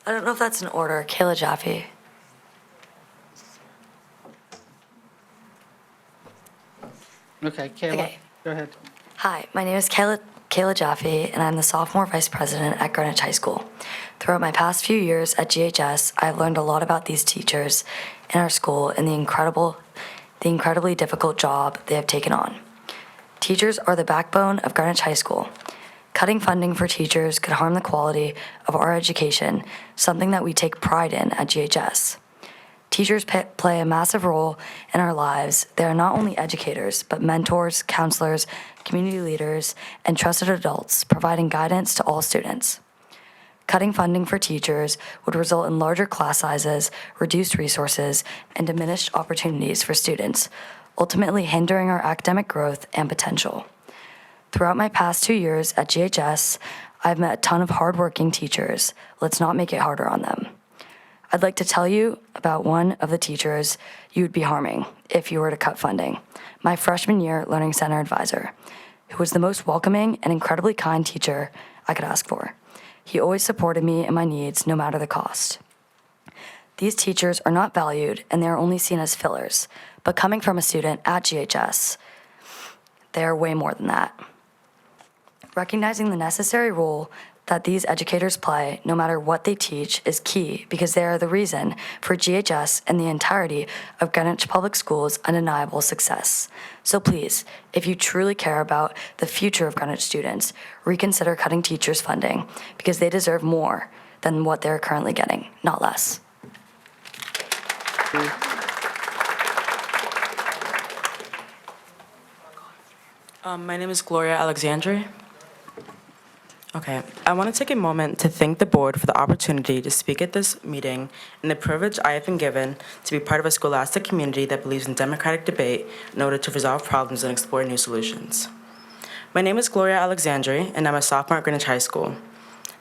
I don't know if that's in order. Kayla Jaffe. Okay, Kayla, Okay. go ahead. Hi, my name is Kayla Jaffe, and I'm the sophomore vice president at Greenwich High School. Throughout my past few years at GHS, I've learned a lot about these teachers in our school and the incredibly difficult job they have taken on. Teachers are the backbone of Greenwich High School. Cutting funding for teachers could harm the quality of our education, something that we take pride in at GHS. Teachers play a massive role in our lives. They are not only educators, but mentors, counselors, community leaders, and trusted adults, providing guidance to all students. Cutting funding for teachers would result in larger class sizes, reduced resources, and diminished opportunities for students, ultimately hindering our academic growth and potential. Throughout my past 2 years at GHS, I've met a ton of hardworking teachers. Let's not make it harder on them. I'd like to tell you about one of the teachers you would be harming if you were to cut funding, my freshman year Learning Center advisor, who was the most welcoming and incredibly kind teacher I could ask for. He always supported me and my needs, no matter the cost. These teachers are not valued and they are only seen as fillers, but coming from a student at GHS, they are way more than that. Recognizing the necessary role that these educators play, no matter what they teach, is key because they are the reason for GHS and the entirety of Greenwich Public Schools' undeniable success. So please, if you truly care about the future of Greenwich students, reconsider cutting teachers' funding because they deserve more than what they're currently getting, not less. My name is Gloria Alexandre. Okay, I want to take a moment to thank the board for the opportunity to speak at this meeting and the privilege I have been given to be part of a scholastic community that believes in democratic debate in order to resolve problems and explore new solutions. My name is Gloria Alexandre, and I'm a sophomore at Greenwich High School.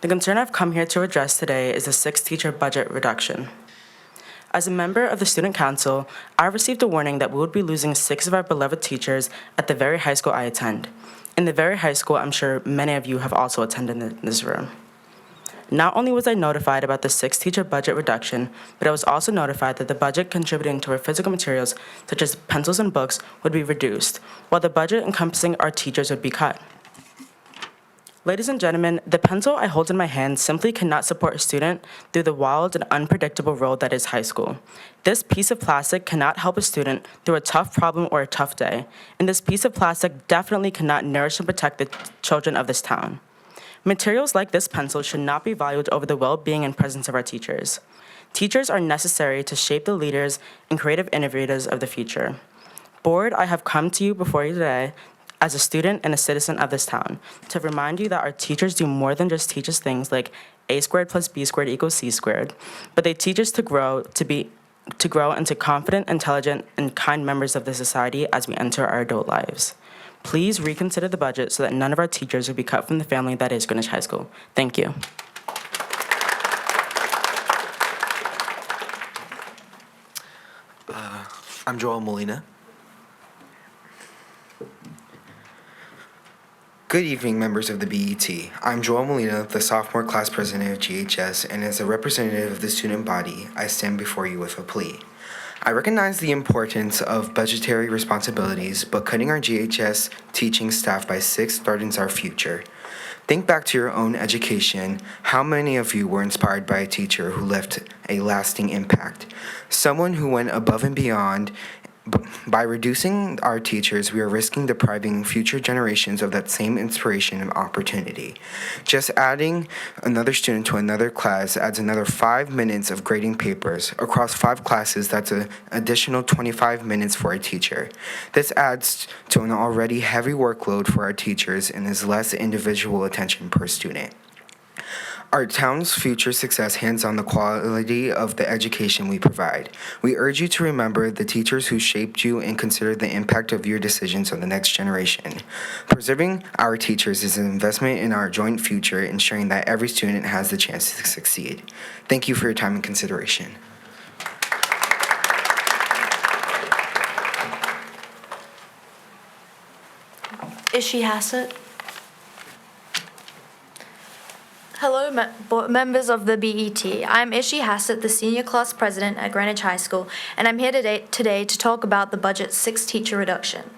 The concern I've come here to address today is the 6th teacher budget reduction. As a member of the Student Council, I received a warning that we would be losing 6 of our beloved teachers at the very high school I attend. In the very high school I'm sure many of you have also attended in this room. Not only was I notified about the 6th teacher budget reduction, but I was also notified that the budget contributing to our physical materials, such as pencils and books, would be reduced, while the budget encompassing our teachers would be cut. Ladies and gentlemen, the pencil I hold in my hand simply cannot support a student through the wild and unpredictable road that is high school. This piece of plastic cannot help a student through a tough problem or a tough day, and this piece of plastic definitely cannot nourish and protect the children of this town. Materials like this pencil should not be valued over the well-being and presence of our teachers. Teachers are necessary to shape the leaders and creative innovators of the future. Board, I have come to you before you today as a student and a citizen of this town to remind you that our teachers do more than just teach us things like A² plus B² equals C², but they teach us to grow into confident, intelligent, and kind members of the society as we enter our adult lives. Please reconsider the budget so that none of our teachers will be cut from the family that is Greenwich High School. Thank you. I'm Joel Molina. Good evening, members of the BET. I'm Joel Molina, the sophomore class president of GHS, and as a representative of the student body, I stand before you with a plea. I recognize the importance of budgetary responsibilities, but cutting our GHS teaching staff by 6 threatens our future. Think back to your own education. How many of you were inspired by a teacher who left a lasting impact? Someone who went above and beyond. By reducing our teachers, we are risking depriving future generations of that same inspiration and opportunity. Just adding another student to another class adds another 5 minutes of grading papers. Across 5 classes, that's an additional 25 minutes for a teacher. This adds to an already heavy workload for our teachers and is less individual attention per student. Our town's future success hangs on the quality of the education we provide. We urge you to remember the teachers who shaped you and consider the impact of your decisions on the next generation. Preserving our teachers is an investment in our joint future, ensuring that every student has the chance to succeed. Thank you for your time and consideration. Ishi Hassett. Hello, members of the BET. I'm Ishi Hassett, the senior class president at Greenwich High School, and I'm here today to talk about the budget's 6 teacher reduction.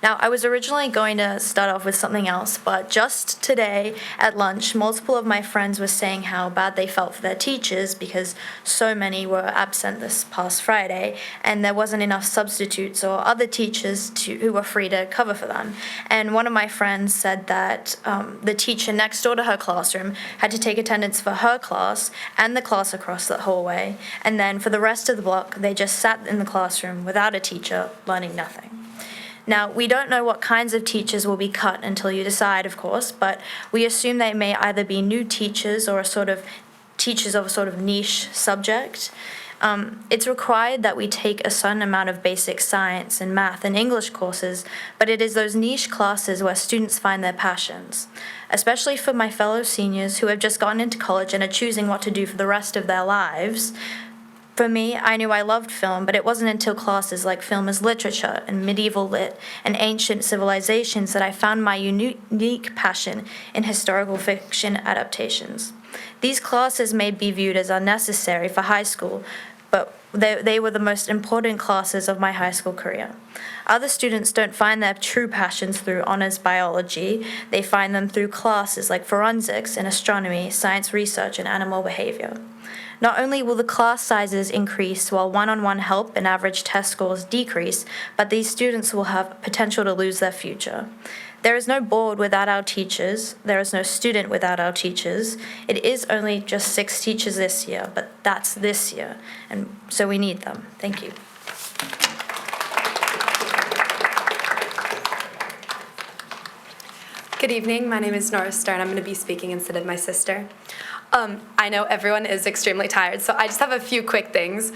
Now, I was originally going to start off with something else, but just today at lunch, multiple of my friends were saying how bad they felt for their teachers because so many were absent this past Friday, and there wasn't enough substitutes or other teachers who were free to cover for them. And one of my friends said that the teacher next door to her classroom had to take attendance for her class and the class across the hallway, and then for the rest of the block, they just sat in the classroom without a teacher, learning nothing. Now, we don't know what kinds of teachers will be cut until you decide, of course, but we assume they may either be new teachers or teachers of a sort of niche subject. It's required that we take a certain amount of basic science and math and English courses, but it is those niche classes where students find their passions. Especially for my fellow seniors who have just gotten into college and are choosing what to do for the rest of their lives. For me, I knew I loved film, but it wasn't until classes like film as literature and medieval lit and ancient civilizations that I found my unique passion in historical fiction adaptations. These classes may be viewed as unnecessary for high school, but they were the most important classes of my high school career. Other students don't find their true passions through honors biology. They find them through classes like forensics and astronomy, science research, and animal behavior. Not only will the class sizes increase while one-on-one help and average test scores decrease, but these students will have potential to lose their future. There is no board without our teachers. There is no student without our teachers. It is only just 6 teachers this year, but that's this year, and so we need them. Thank you. Good evening. My name is Nora Stern. I'm going to be speaking instead of my sister. I know everyone is extremely tired, so I just have a few quick things.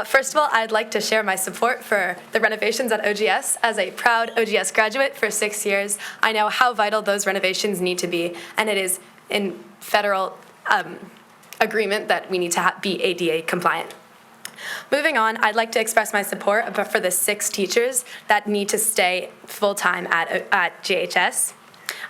First of all, I'd like to share my support for the renovations at OGS. As a proud OGS graduate for 6 years, I know how vital those renovations need to be, and it is in federal agreement that we need to be ADA compliant. Moving on, I'd like to express my support for the 6 teachers that need to stay full-time at GHS.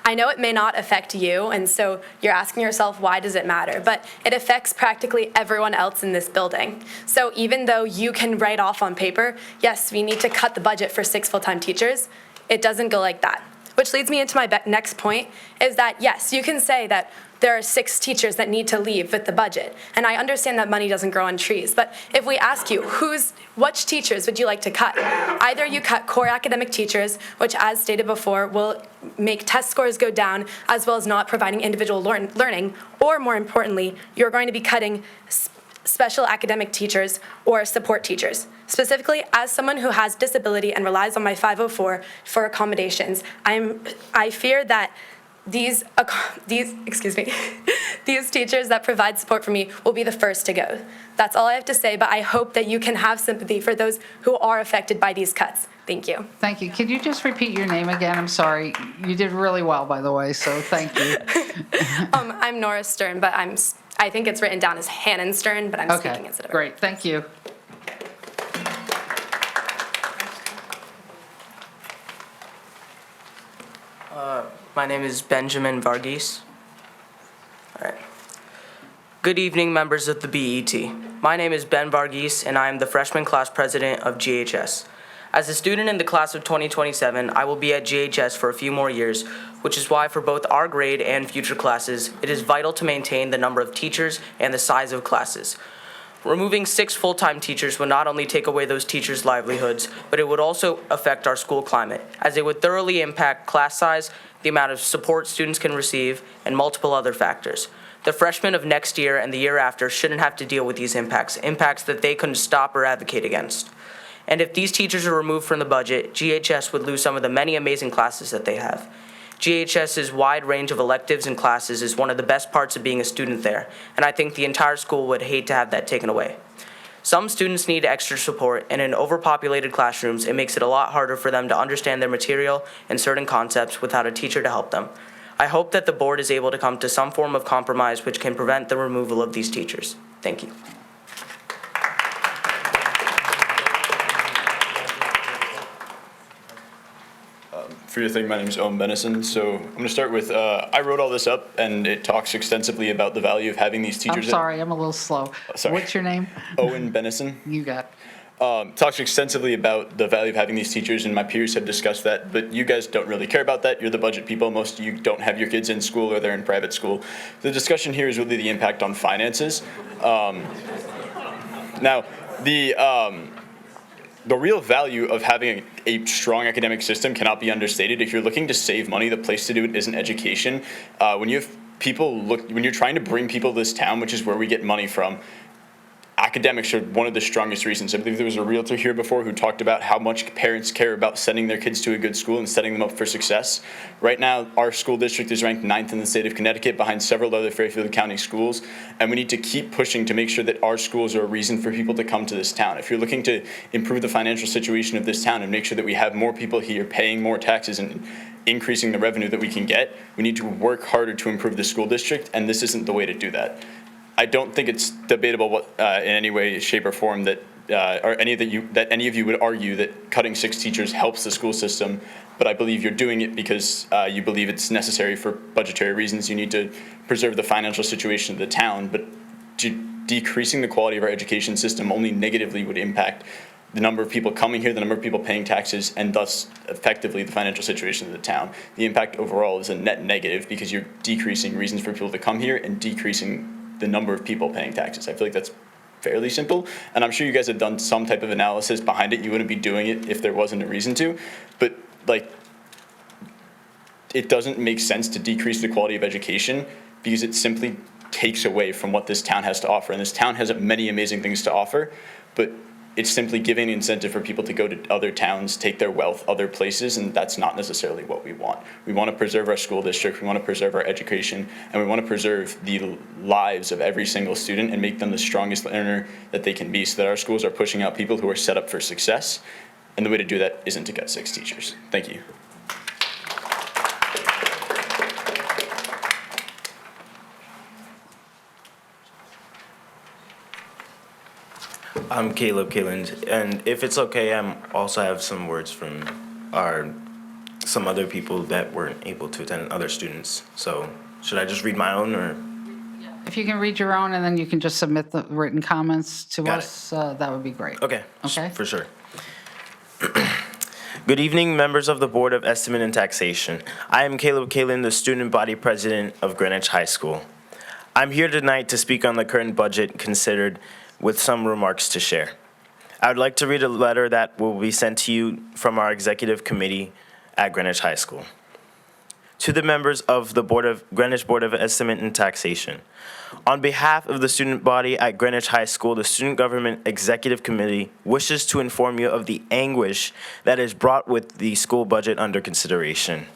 I know it may not affect you, and so you're asking yourself, why does it matter? But it affects practically everyone else in this building. So even though you can write off on paper, yes, we need to cut the budget for 6 full-time teachers, it doesn't go like that. Which leads me into my next point, is that yes, you can say that there are 6 teachers that need to leave with the budget. And I understand that money doesn't grow on trees, but if we ask you, which teachers would you like to cut? Either you cut core academic teachers, which as stated before, will make test scores go down, as well as not providing individual learning, or more importantly, you're going to be cutting special academic teachers or support teachers. Specifically, as someone who has disability and relies on my 504 for accommodations, I fear that these teachers that provide support for me will be the first to go. That's all I have to say, but I hope that you can have sympathy for those who are affected by these cuts. Thank you. Thank you. Could you just repeat your name again? I'm sorry. You did really well, by the way, so thank you. I'm Nora Stern, but I think it's written down as Hannon Stern, but I'm speaking instead of her. Great. Thank you. My name is Benjamin Varghese. All right. Good evening, members of the BET. My name is Ben Varghese, and I am the freshman class president of GHS. As a student in the class of 2027, I will be at GHS for a few more years, which is why for both our grade and future classes, it is vital to maintain the number of teachers and the size of classes. Removing 6 full-time teachers would not only take away those teachers' livelihoods, but it would also affect our school climate, as it would thoroughly impact class size, the amount of support students can receive, and multiple other factors. The freshmen of next year and the year after shouldn't have to deal with these impacts that they couldn't stop or advocate against. And if these teachers are removed from the budget, GHS would lose some of the many amazing classes that they have. GHS's wide range of electives and classes is one of the best parts of being a student there, and I think the entire school would hate to have that taken away. Some students need extra support, and in overpopulated classrooms, it makes it a lot harder for them to understand their material and certain concepts without a teacher to help them. I hope that the board is able to come to some form of compromise which can prevent the removal of these teachers. Thank you. For your thing, my name is Owen Benison. So I'm going to start with, I wrote all this up, and it talks extensively about the value of having these teachers. I'm sorry, I'm a little slow. Sorry. What's your name? Owen Benison. You got Talks extensively about the value of having these teachers, and my peers have discussed that, but you guys don't really care about that. You're the budget people. Most of you don't have your kids in school or they're in private school. The discussion here is really the impact on finances. Now, the real value of having a strong academic system cannot be understated. If you're looking to save money, the place to do it isn't education. When you're trying to bring people to this town, which is where we get money from, academics are one of the strongest reasons. I believe there was a realtor here before who talked about how much parents care about sending their kids to a good school and setting them up for success. Right now, our school district is ranked 9th in the state of Connecticut behind several other Fairfield County schools, and we need to keep pushing to make sure that our schools are a reason for people to come to this town. If you're looking to improve the financial situation of this town and make sure that we have more people here paying more taxes and increasing the revenue that we can get, we need to work harder to improve the school district, and this isn't the way to do that. I don't think it's debatable in any way, shape, or form that any of you would argue that cutting 6 teachers helps the school system, but I believe you're doing it because you believe it's necessary for budgetary reasons. You need to preserve the financial situation of the town, but decreasing the quality of our education system only negatively would impact the number of people coming here, the number of people paying taxes, and thus effectively the financial situation of the town. The impact overall is a net negative because you're decreasing reasons for people to come here and decreasing the number of people paying taxes. I feel like that's fairly simple, and I'm sure you guys have done some type of analysis behind it. You wouldn't be doing it if there wasn't a reason to, but it doesn't make sense to decrease the quality of education because it simply takes away from what this town has to offer, and this town has many amazing things to offer, but it's simply giving an incentive for people to go to other towns, take their wealth other places, and that's not necessarily what we want. We want to preserve our school district, we want to preserve our education, and we want to preserve the lives of every single student and make them the strongest learner that they can be so that our schools are pushing out people who are set up for success, and the way to do that isn't to cut 6 teachers. Thank you. I'm Caleb Kaland, and if it's okay, I also have some words from some other people that weren't able to attend, other students. So should I just read my own, or? If you can read your own and then you can just submit the written comments to Got us, that would be great. Okay. Okay. For sure. Good evening, members of the Board of Estimate and Taxation. I am Caleb Kalin, the student body president of Greenwich High School. I'm here tonight to speak on the current budget considered with some remarks to share. I would like to read a letter that will be sent to you from our executive committee at Greenwich High School. To the members of the Greenwich Board of Estimate and Taxation, on behalf of the student body at Greenwich High School, the Student Government Executive Committee wishes to inform you of the anguish that is brought with the school budget under consideration.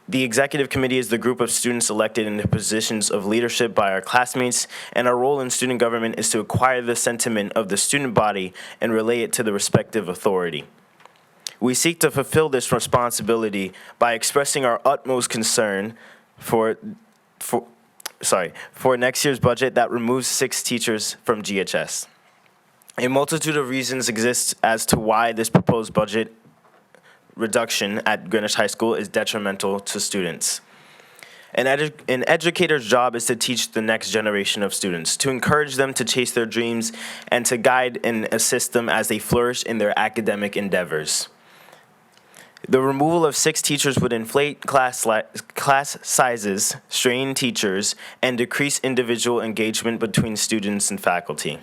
The Executive Committee is the group of students elected into positions of leadership by our classmates, and our role in student government is to acquire the sentiment of the student body and relay it to the respective authority. We seek to fulfill this responsibility by expressing our utmost concern for next year's budget that removes 6 teachers from GHS. A multitude of reasons exist as to why this proposed budget reduction at Greenwich High School is detrimental to students. An educator's job is to teach the next generation of students, to encourage them to chase their dreams, and to guide and assist them as they flourish in their academic endeavors. The removal of 6 teachers would inflate class sizes, strain teachers, and decrease individual engagement between students and faculty.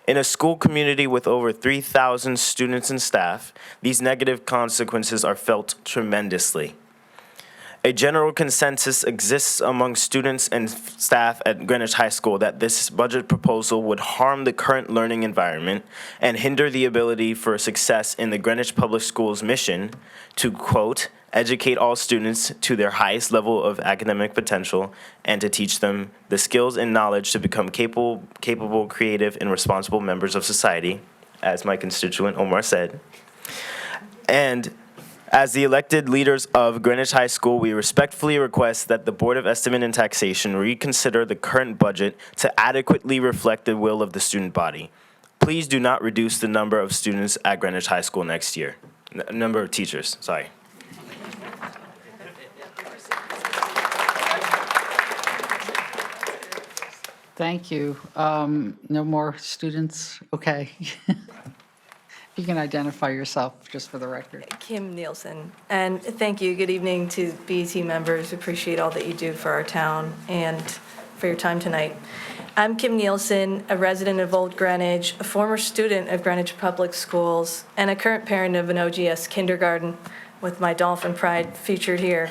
In a school community with over 3,000 students and staff, these negative consequences are felt tremendously. A general consensus exists among students and staff at Greenwich High School that this budget proposal would harm the current learning environment and hinder the ability for success in the Greenwich Public Schools' mission to, quote, educate all students to their highest level of academic potential and to teach them the skills and knowledge to become capable, creative, and responsible members of society, as my constituent Omar said. And as the elected leaders of Greenwich High School, we respectfully request that the Board of Estimate and Taxation reconsider the current budget to adequately reflect the will of the student body. Please do not reduce the number of students at Greenwich High School next year. Number of teachers, sorry. Thank you. No more students? Okay. You can identify yourself just for the record. Kim Nielsen. And thank you. Good evening to BET members. Appreciate all that you do for our town and for your time tonight. I'm Kim Nielsen, a resident of Old Greenwich, a former student of Greenwich Public Schools, and a current parent of an OGS kindergarten, with my Dolphin Pride featured here.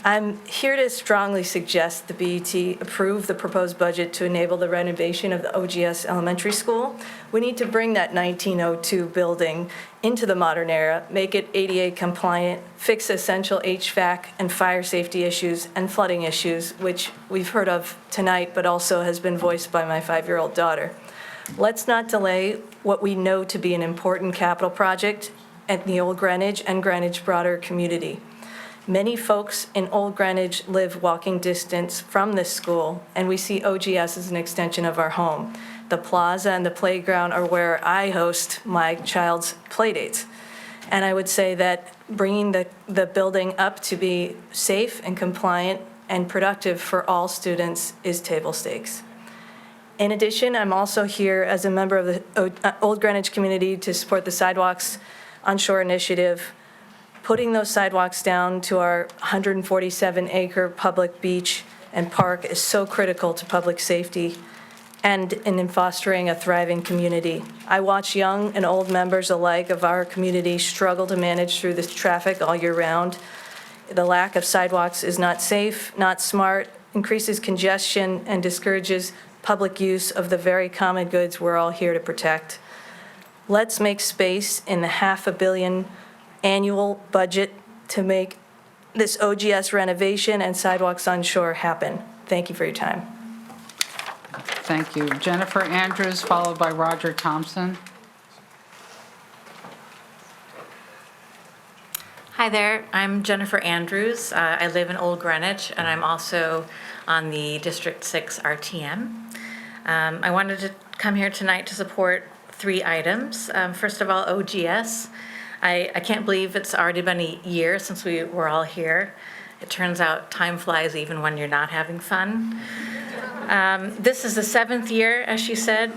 I'm here to strongly suggest the BET approve the proposed budget to enable the renovation of the OGS Elementary School. We need to bring that 1902 building into the modern era, make it ADA compliant, fix essential HVAC and fire safety issues and flooding issues, which we've heard of tonight, but also has been voiced by my 5-year-old daughter. Let's not delay what we know to be an important capital project at the Old Greenwich and Greenwich broader community. Many folks in Old Greenwich live walking distance from this school, and we see OGS as an extension of our home. The plaza and the playground are where I host my child's play dates. And I would say that bringing the building up to be safe and compliant and productive for all students is table stakes. In addition, I'm also here as a member of the Old Greenwich community to support the Sidewalks on Shore initiative. Putting those sidewalks down to our 147-acre public beach and park is so critical to public safety and in fostering a thriving community. I watch young and old members alike of our community struggle to manage through this traffic all year round. The lack of sidewalks is not safe, not smart, increases congestion, and discourages public use of the very common goods we're all here to protect. Let's make space in the $500 million annual budget to make this OGS renovation and Sidewalks on Shore happen. Thank you for your time. Thank you. Jennifer Andrews, followed by Roger Thompson. Hi there, I'm Jennifer Andrews. I live in Old Greenwich, and I'm also on the District 6 RTM. I wanted to come here tonight to support 3 items. First of all, OGS. I can't believe it's already been a year since we were all here. It turns out time flies even when you're not having fun. This is the 7th year, as she said,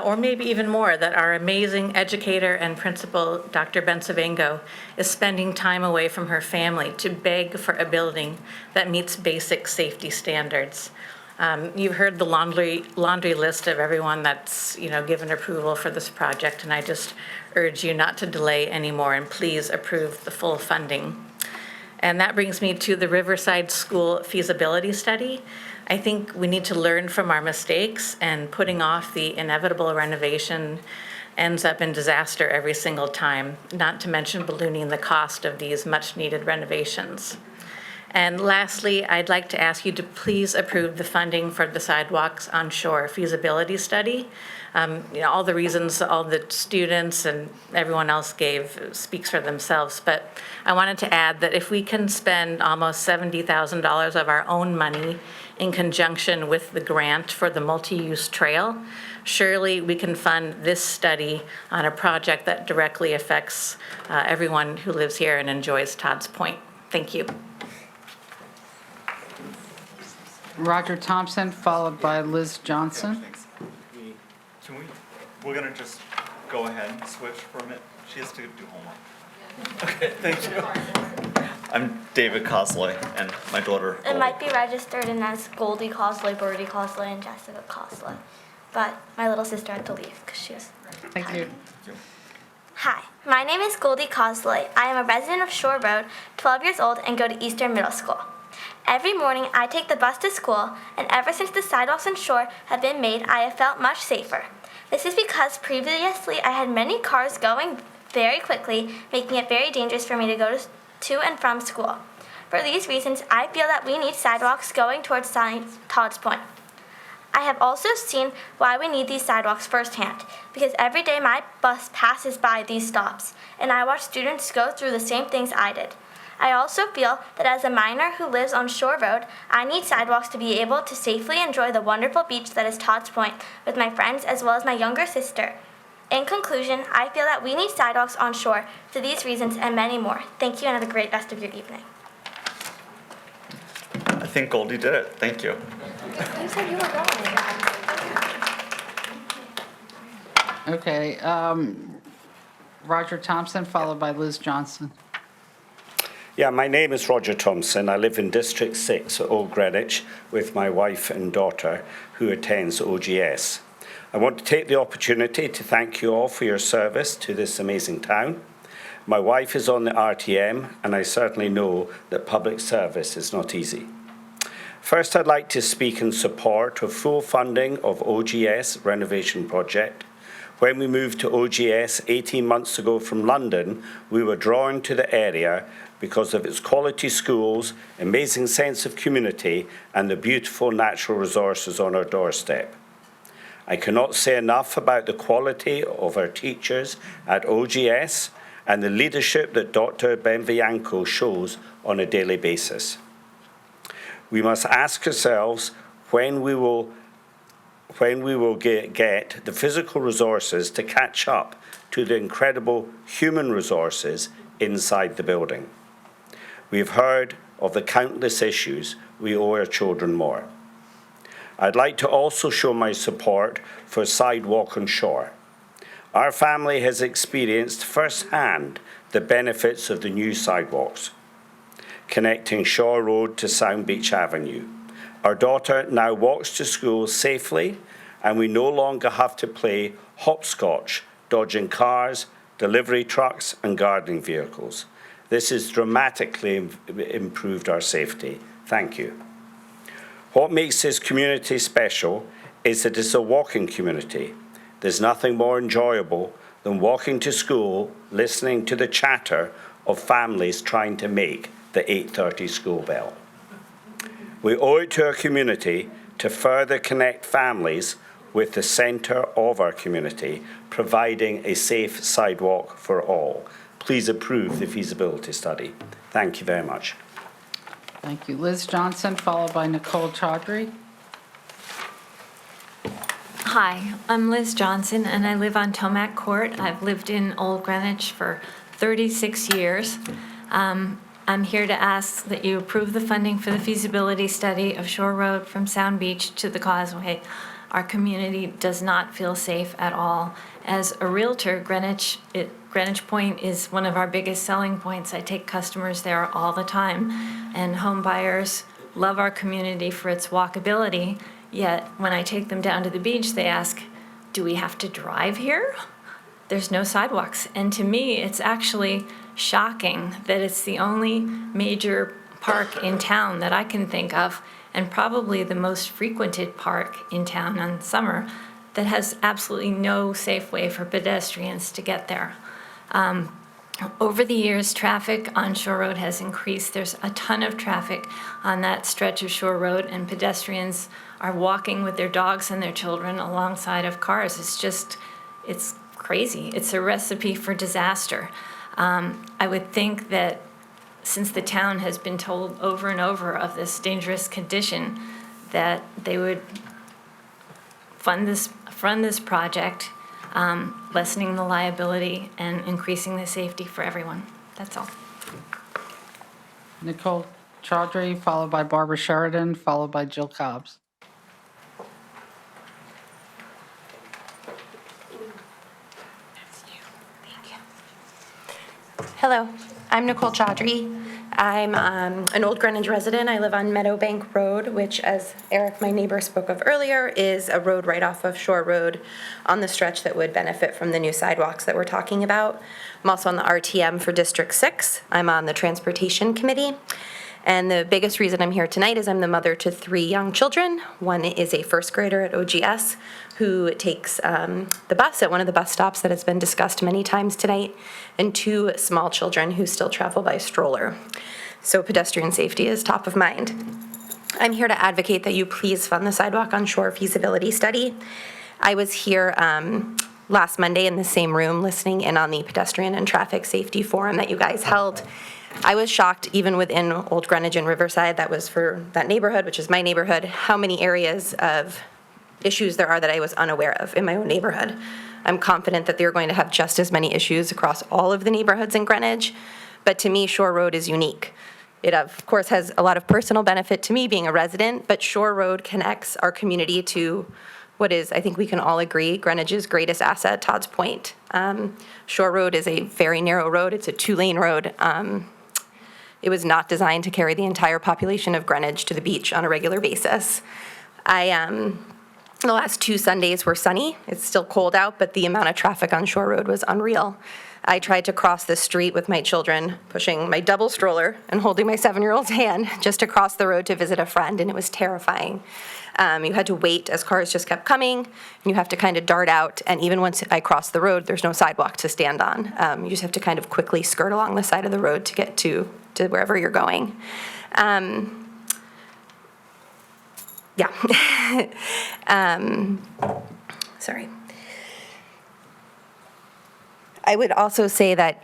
or maybe even more, that our amazing educator and principal, Dr. Bensavengo, is spending time away from her family to beg for a building that meets basic safety standards. You've heard the laundry list of everyone that's, given approval for this project, and I just urge you not to delay anymore, and please approve the full funding. And that brings me to the Riverside School feasibility study. I think we need to learn from our mistakes, and putting off the inevitable renovation ends up in disaster every single time, not to mention ballooning the cost of these much-needed renovations. And lastly, I'd like to ask you to please approve the funding for the Sidewalks on Shore feasibility study. All the reasons all the students and everyone else gave speaks for themselves, but I wanted to add that if we can spend almost $70,000 of our own money in conjunction with the grant for the multi-use trail, surely we can fund this study on a project that directly affects everyone who lives here and enjoys Todd's Point. Thank you. Roger Thompson, followed by Liz Johnson. We're gonna just go ahead and switch for a minute. She has to do homework. Okay, thank you. I'm David Cosley, and my daughter. It might be registered in as Goldie Cosley, Birdie Cosley, and Jessica Cosley. But my little sister had to leave because she was Thank you. Hi, my name is Goldie Cosley. I am a resident of Shore Road, 12 years old, and go to Eastern Middle School. Every morning I take the bus to school, and ever since the sidewalks on Shore have been made, I have felt much safer. This is because previously I had many cars going very quickly, making it very dangerous for me to go to and from school. For these reasons, I feel that we need sidewalks going towards Todd's Point. I have also seen why we need these sidewalks firsthand, because every day my bus passes by these stops, and I watch students go through the same things I did. I also feel that as a minor who lives on Shore Road, I need sidewalks to be able to safely enjoy the wonderful beach that is Todd's Point with my friends as well as my younger sister. In conclusion, I feel that we need sidewalks on shore for these reasons and many more. Thank you and have a great rest of your evening. I think Goldie did it. Thank you. You said you were going. Okay, Roger Thompson, followed by Liz Johnson. Yeah, my name is Roger Thompson. I live in District 6 at Old Greenwich with my wife and daughter who attends OGS. I want to take the opportunity to thank you all for your service to this amazing town. My wife is on the RTM, and I certainly know that public service is not easy. First, I'd like to speak in support of full funding of OGS renovation project. When we moved to OGS 18 months ago from London, we were drawn to the area because of its quality schools, amazing sense of community, and the beautiful natural resources on our doorstep. I cannot say enough about the quality of our teachers at OGS and the leadership that Dr. Bensavengo shows on a daily basis. We must ask ourselves when we will get the physical resources to catch up to the incredible human resources inside the building. We've heard of the countless issues. We owe our children more. I'd like to also show my support for Sidewalk on Shore. Our family has experienced firsthand the benefits of the new sidewalks, connecting Shore Road to Sound Beach Avenue. Our daughter now walks to school safely, and we no longer have to play hopscotch, dodging cars, delivery trucks, and gardening vehicles. This has dramatically improved our safety. Thank you. What makes this community special is that it's a walking community. There's nothing more enjoyable than walking to school, listening to the chatter of families trying to make the 8:30 school bell. We owe it to our community to further connect families with the centre of our community, providing a safe sidewalk for all. Please approve the feasibility study. Thank you very much. Thank you. Liz Johnson, followed by Nicole Chaudhry. Hi, I'm Liz Johnson, and I live on Tomac Court. I've lived in Old Greenwich for 36 years. I'm here to ask that you approve the funding for the feasibility study of Shore Road from Sound Beach to the Causeway. Our community does not feel safe at all. As a realtor, Greenwich Point is one of our biggest selling points. I take customers there all the time, and home buyers love our community for its walkability. Yet, when I take them down to the beach, they ask, do we have to drive here? There's no sidewalks. And to me, it's actually shocking that it's the only major park in town that I can think of, and probably the most frequented park in town on summer, that has absolutely no safe way for pedestrians to get there. Over the years, traffic on Shore Road has increased. There's a ton of traffic on that stretch of Shore Road, and pedestrians are walking with their dogs and their children alongside of cars. It's crazy. It's a recipe for disaster. I would think that since the town has been told over and over of this dangerous condition, that they would fund this project, lessening the liability and increasing the safety for everyone. That's all. Nicole Chaudhry, followed by Barbara Sheridan, followed by Jill Cobbs. Hello, I'm Nicole Chaudhry. I'm an Old Greenwich resident. I live on Meadowbank Road, which, as Eric, my neighbor, spoke of earlier, is a road right off of Shore Road on the stretch that would benefit from the new sidewalks that we're talking about. I'm also on the RTM for District 6. I'm on the Transportation Committee. And the biggest reason I'm here tonight is I'm the mother to 3 young children. One is a first grader at OGS who takes the bus at one of the bus stops that has been discussed many times tonight, and 2 small children who still travel by stroller. So pedestrian safety is top of mind. I'm here to advocate that you please fund the Sidewalk on Shore feasibility study. I was here last Monday in the same room listening in on the pedestrian and traffic safety forum that you guys held. I was shocked, even within Old Greenwich and Riverside, that was for that neighborhood, which is my neighborhood, how many areas of issues there are that I was unaware of in my own neighborhood. I'm confident that they're going to have just as many issues across all of the neighborhoods in Greenwich, but to me, Shore Road is unique. It, of course, has a lot of personal benefit to me being a resident, but Shore Road connects our community to what is, I think we can all agree, Greenwich's greatest asset, Todd's Point. Shore Road is a very narrow road. It's a 2-lane road. It was not designed to carry the entire population of Greenwich to the beach on a regular basis. The last 2 Sundays were sunny. It's still cold out, but the amount of traffic on Shore Road was unreal. I tried to cross the street with my children, pushing my double stroller and holding my 7-year-old's hand just to cross the road to visit a friend, and it was terrifying. You had to wait as cars just kept coming, and you have to kind of dart out, and even once I crossed the road, there's no sidewalk to stand on. You just have to kind of quickly skirt along the side of the road to get to wherever you're going. Sorry. I would also say that,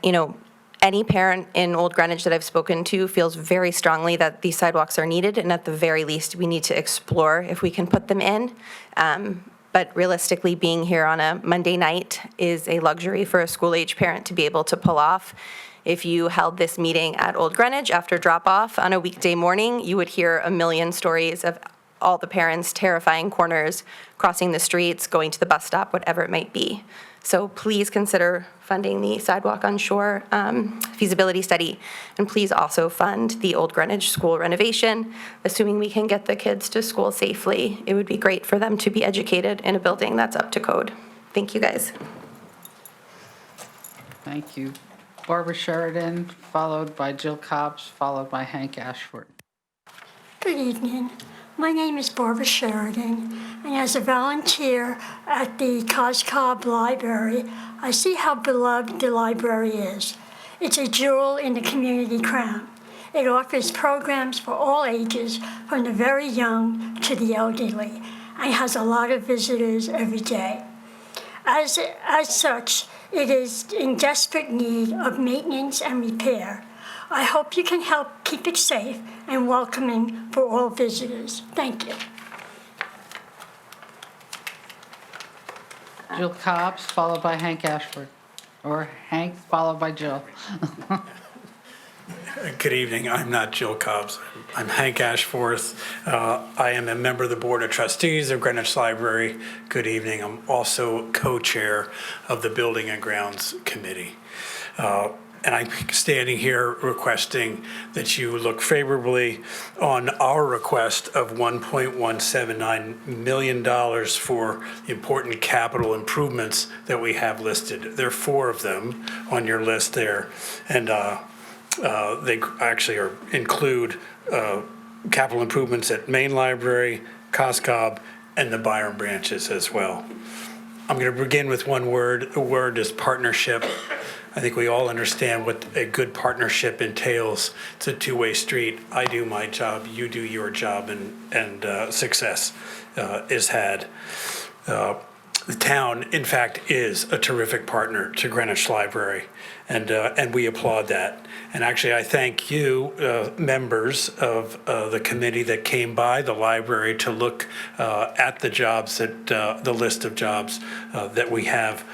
any parent in Old Greenwich that I've spoken to feels very strongly that these sidewalks are needed, and at the very least, we need to explore if we can put them in. But realistically, being here on a Monday night is a luxury for a school-age parent to be able to pull off. If you held this meeting at Old Greenwich after drop-off on a weekday morning, you would hear a million stories of all the parents terrifying corners, crossing the streets, going to the bus stop, whatever it might be. So please consider funding the Sidewalk on Shore feasibility study, and please also fund the Old Greenwich school renovation. Assuming we can get the kids to school safely, it would be great for them to be educated in a building that's up to code. Thank you, guys. Thank you. Barbara Sheridan, followed by Jill Cobbs, followed by Hank Ashford. Good evening. My name is Barbara Sheridan, and as a volunteer at the Cos-Cob Library, I see how beloved the library is. It's a jewel in the community crown. It offers programs for all ages, from the very young to the elderly, and has a lot of visitors every day. As such, it is in desperate need of maintenance and repair. I hope you can help keep it safe and welcoming for all visitors. Thank you. Jill Cobbs, followed by Hank Ashford. Or Hank, followed by Jill. Good evening. I'm not Jill Cobbs. I'm Hank Ashforth. I am a member of the Board of Trustees of Greenwich Library. Good evening. I'm also co-chair of the Building and Grounds Committee. And I'm standing here requesting that you look favorably on our request of $1.179 million for important capital improvements that we have listed. There are 4 of them on your list there. And they actually include capital improvements at Main Library, Coscob, and the Byram branches as well. I'm going to begin with one word. The word is partnership. I think we all understand what a good partnership entails. It's a two-way street. I do my job, you do your job, and success is had. The town, in fact, is a terrific partner to Greenwich Library, and we applaud that. And actually, I thank you, members of the committee that came by the library to look at the jobs, the list of jobs that we have.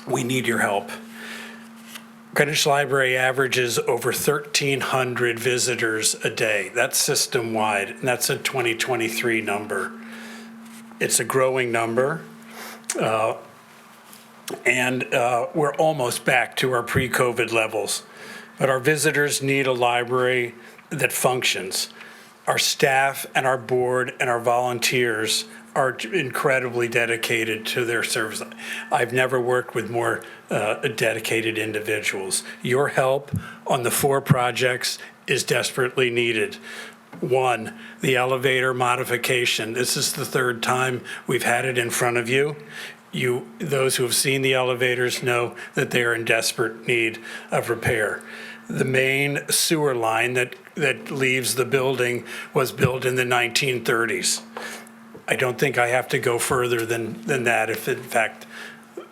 We need your help. Greenwich Library averages over 1,300 visitors a day. That's system-wide, and that's a 2023 number. It's a growing number, and we're almost back to our pre-COVID levels. But our visitors need a library that functions. Our staff and our board and our volunteers are incredibly dedicated to their service. I've never worked with more dedicated individuals. Your help on the 4 projects is desperately needed. 1, the elevator modification. This is the 3rd time we've had it in front of you. Those who have seen the elevators know that they are in desperate need of repair. The main sewer line that leaves the building was built in the 1930s. I don't think I have to go further than that if in fact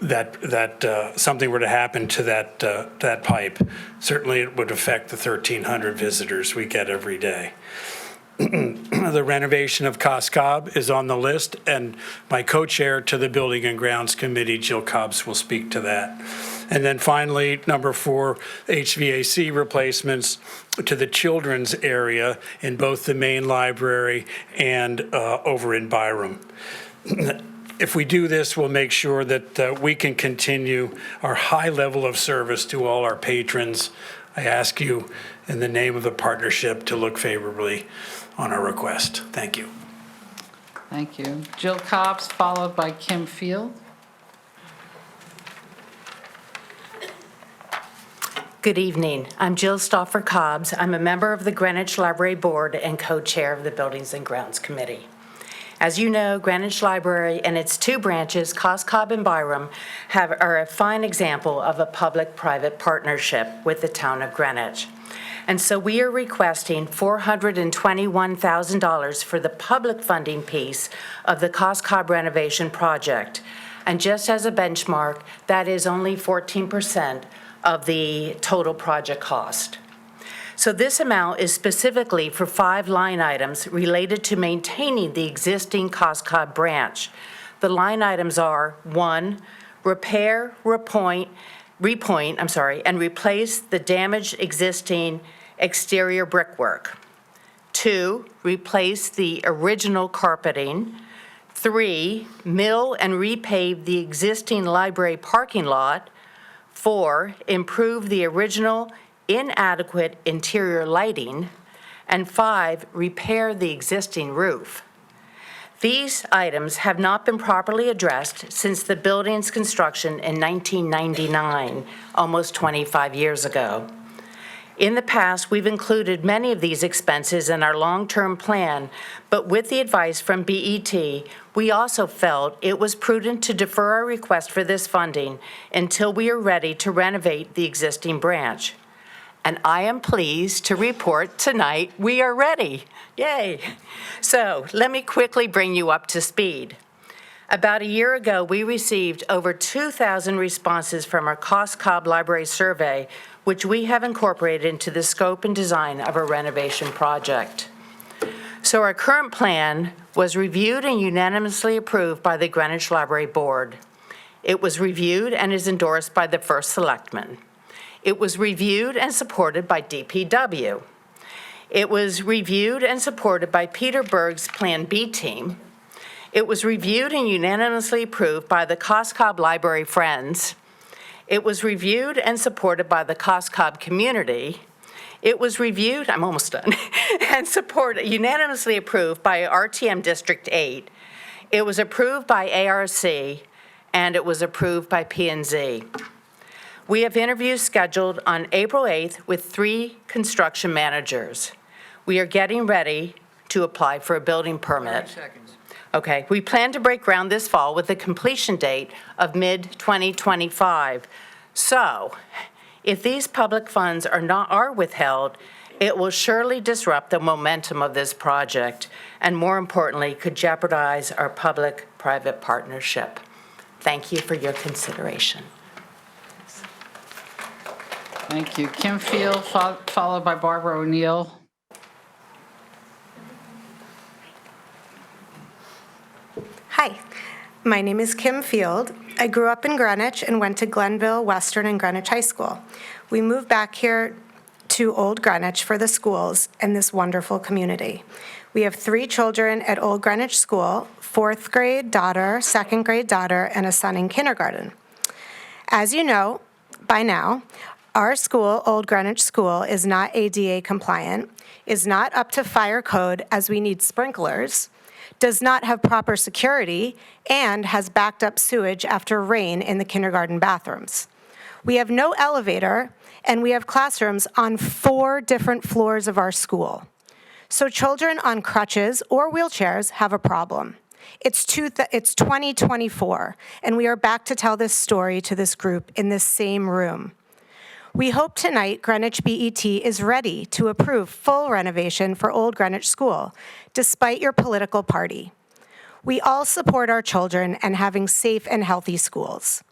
that something were to happen to that pipe. Certainly it would affect the 1,300 visitors we get every day. The renovation of Coscob is on the list, and my co-chair to the Building and Grounds Committee, Jill Cobbs, will speak to that. And then finally, number 4, HVAC replacements to the children's area in both the main library and over in Byram. If we do this, we'll make sure that we can continue our high level of service to all our patrons. I ask you, in the name of the partnership, to look favorably on our request. Thank you. Thank you. Jill Cobbs, followed by Kim Field. Good evening. I'm Jill Stauffer Cobbs. I'm a member of the Greenwich Library Board and co-chair of the Buildings and Grounds Committee. As you know, Greenwich Library and its 2 branches, Coscob and Byram, are a fine example of a public-private partnership with the town of Greenwich. And so we are requesting $421,000 for the public funding piece of the Coscob renovation project. And just as a benchmark, that is only 14% of the total project cost. So this amount is specifically for 5 line items related to maintaining the existing Coscob branch. The line items are 1, repair, repoint, and replace the damaged existing exterior brickwork. 2, replace the original carpeting. 3, mill and repave the existing library parking lot. 4, improve the original inadequate interior lighting. And 5, repair the existing roof. These items have not been properly addressed since the building's construction in 1999, almost 25 years ago. In the past, we've included many of these expenses in our long-term plan, but with the advice from BET, we also felt it was prudent to defer our request for this funding until we are ready to renovate the existing branch. And I am pleased to report tonight we are ready. Yay! So let me quickly bring you up to speed. About a year ago, we received over 2,000 responses from our Coscob Library survey, which we have incorporated into the scope and design of our renovation project. So our current plan was reviewed and unanimously approved by the Greenwich Library Board. It was reviewed and is endorsed by the First Selectman. It was reviewed and supported by DPW. It was reviewed and supported by Peter Berg's Plan B team. It was reviewed and unanimously approved by the Coscob Library Friends. It was reviewed and supported by the Coscob community. It was reviewed, I'm almost done, and unanimously approved by RTM District 8. It was approved by ARC, and it was approved by P&Z. We have interviews scheduled on April 8th with 3 construction managers. We are getting ready to apply for a building permit. 30 seconds. Okay, we plan to break ground this fall with a completion date of mid-2025. So, if these public funds are withheld, it will surely disrupt the momentum of this project, and more importantly, could jeopardize our public-private partnership. Thank you for your consideration. Thank you. Kim Field, followed by Barbara O'Neill. Hi, my name is Kim Field. I grew up in Greenwich and went to Glenville, Western, and Greenwich High School. We moved back here to Old Greenwich for the schools and this wonderful community. We have 3 children at Old Greenwich School, 4th grade daughter, 2nd grade daughter, and a son in kindergarten. As you know by now, our school, Old Greenwich School, is not ADA compliant, is not up to fire code as we need sprinklers, does not have proper security, and has backed up sewage after rain in the kindergarten bathrooms. We have no elevator, and we have classrooms on 4 different floors of our school. So children on crutches or wheelchairs have a problem. It's 2024, and we are back to tell this story to this group in this same room. We hope tonight Greenwich BET is ready to approve full renovation for Old Greenwich School, despite your political party. We all support our children and having safe and healthy schools.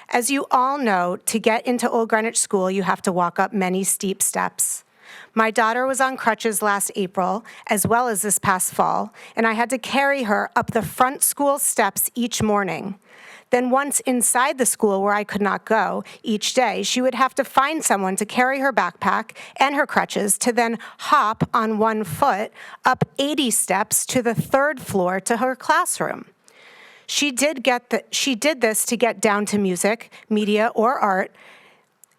As you all know, to get into Old Greenwich School, you have to walk up many steep steps. My daughter was on crutches last April, as well as this past fall, and I had to carry her up the front school steps each morning. Then once inside the school where I could not go each day, she would have to find someone to carry her backpack and her crutches to then hop on one foot up 80 steps to the 3rd floor to her classroom. She did this to get down to music, media, or art,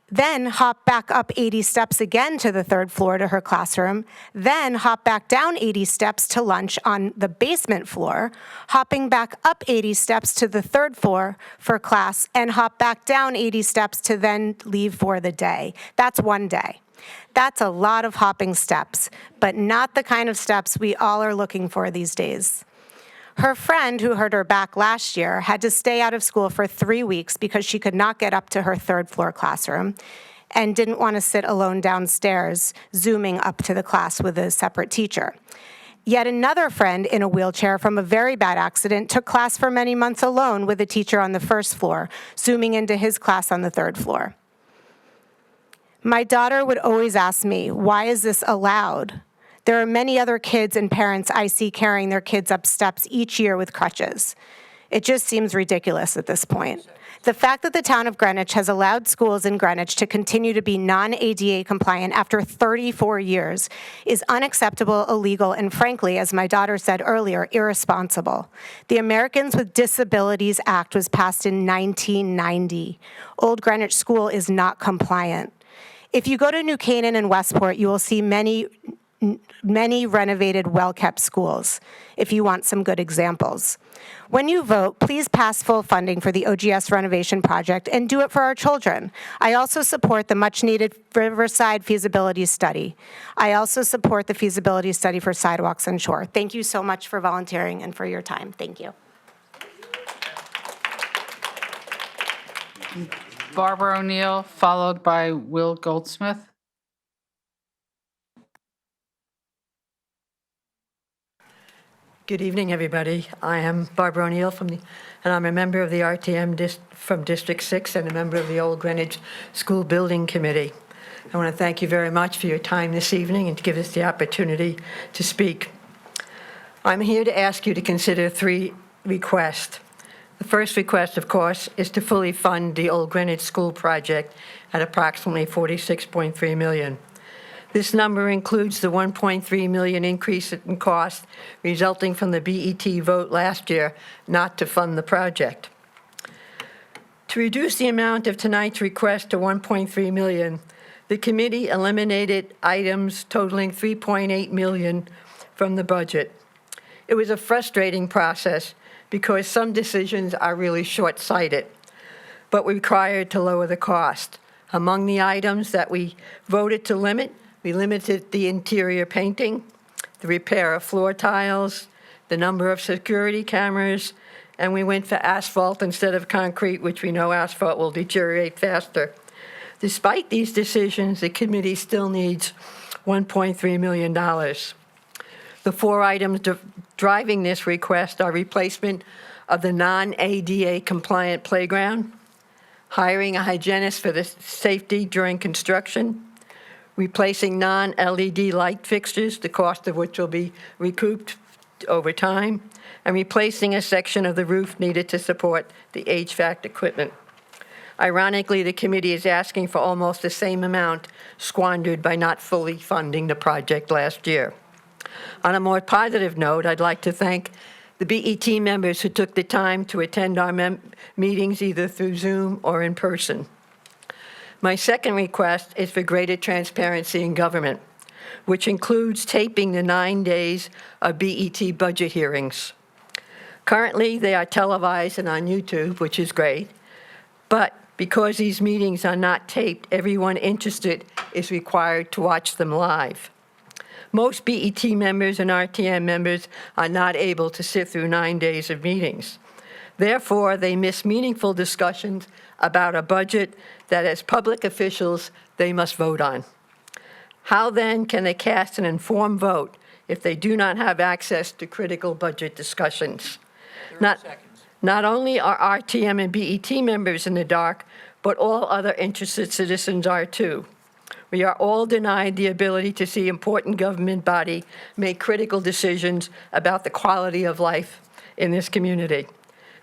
then hop back up 80 steps again to the 3rd floor to her classroom, then hop back down 80 steps to lunch on the basement floor, hopping back up 80 steps to the 3rd floor for class, and hop back down 80 steps to then leave for the day. That's one day. That's a lot of hopping steps, but not the kind of steps we all are looking for these days. Her friend, who hurt her back last year, had to stay out of school for 3 weeks because she could not get up to her 3rd floor classroom and didn't want to sit alone downstairs, Zooming up to the class with a separate teacher. Yet another friend in a wheelchair from a very bad accident took class for many months alone with a teacher on the 1st floor, Zooming into his class on the 3rd floor. My daughter would always ask me, why is this allowed? There are many other kids and parents I see carrying their kids up steps each year with crutches. It just seems ridiculous at this point. The fact that the town of Greenwich has allowed schools in Greenwich to continue to be non-ADA compliant after 34 years is unacceptable, illegal, and frankly, as my daughter said earlier, irresponsible. The Americans with Disabilities Act was passed in 1990. Old Greenwich School is not compliant. If you go to New Canaan and Westport, you will see many renovated, well-kept schools, if you want some good examples. When you vote, please pass full funding for the OGS renovation project and do it for our children. I also support the much-needed Riverside feasibility study. I also support the feasibility study for sidewalks on shore. Thank you so much for volunteering and for your time. Thank you. Barbara O'Neill, followed by Will Goldsmith. Good evening, everybody. I am Barbara O'Neill and I'm a member of the RTM from District 6 and a member of the Old Greenwich School Building Committee. I want to thank you very much for your time this evening and to give us the opportunity to speak. I'm here to ask you to consider 3 requests. The first request, of course, is to fully fund the Old Greenwich School project at approximately $46.3 million. This number includes the $1.3 million increase in cost resulting from the BET vote last year not to fund the project. To reduce the amount of tonight's request to $1.3 million, the committee eliminated items totaling $3.8 million from the budget. It was a frustrating process because some decisions are really short-sighted, but required to lower the cost. Among the items that we voted to limit, we limited the interior painting, the repair of floor tiles, the number of security cameras, and we went for asphalt instead of concrete, which we know asphalt will deteriorate faster. Despite these decisions, the committee still needs $1.3 million. The 4 items driving this request are replacement of the non-ADA compliant playground, hiring a hygienist for the safety during construction, replacing non-LED light fixtures, the cost of which will be recouped over time, and replacing a section of the roof needed to support the HVAC equipment. Ironically, the committee is asking for almost the same amount squandered by not fully funding the project last year. On a more positive note, I'd like to thank the BET members who took the time to attend our meetings either through Zoom or in person. My second request is for greater transparency in government, which includes taping the 9 days of BET budget hearings. Currently, they are televised and on YouTube, which is great, but because these meetings are not taped, everyone interested is required to watch them live. Most BET members and RTM members are not able to sit through 9 days of meetings. Therefore, they miss meaningful discussions about a budget that as public officials they must vote on. How then can they cast an informed vote if they do not have access to critical budget discussions? Not only are RTM and BET members in the dark, but all other interested citizens are too. We are all denied the ability to see important government body make critical decisions about the quality of life in this community.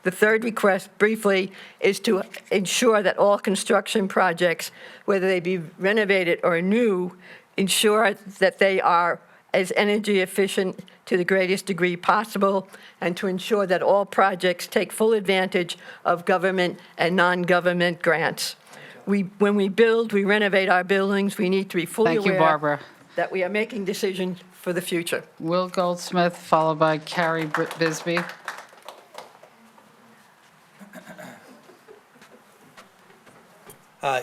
The third request, briefly, is to ensure that all construction projects, whether they be renovated or new, ensure that they are as energy efficient to the greatest degree possible, and to ensure that all projects take full advantage of government and non-government grants. When we build, we renovate our buildings, we need to be fully Thank you, aware Barbara. that we are making decisions for the future. Will Goldsmith, followed by Carrie Bisbee.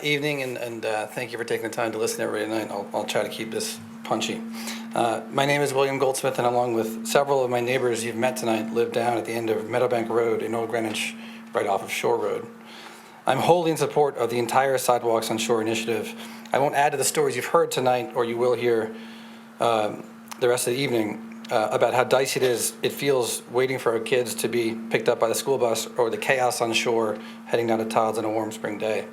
Evening, and thank you for taking the time to listen to everybody tonight. I'll try to keep this punchy. My name is William Goldsmith, and along with several of my neighbors you've met tonight, live down at the end of Meadowbank Road in Old Greenwich, right off of Shore Road. I'm wholly in support of the entire Sidewalks on Shore initiative. I won't add to the stories you've heard tonight, or you will hear the rest of the evening, about how dicey it feels waiting for our kids to be picked up by the school bus, or the chaos on shore heading down to Todd's on a warm spring day.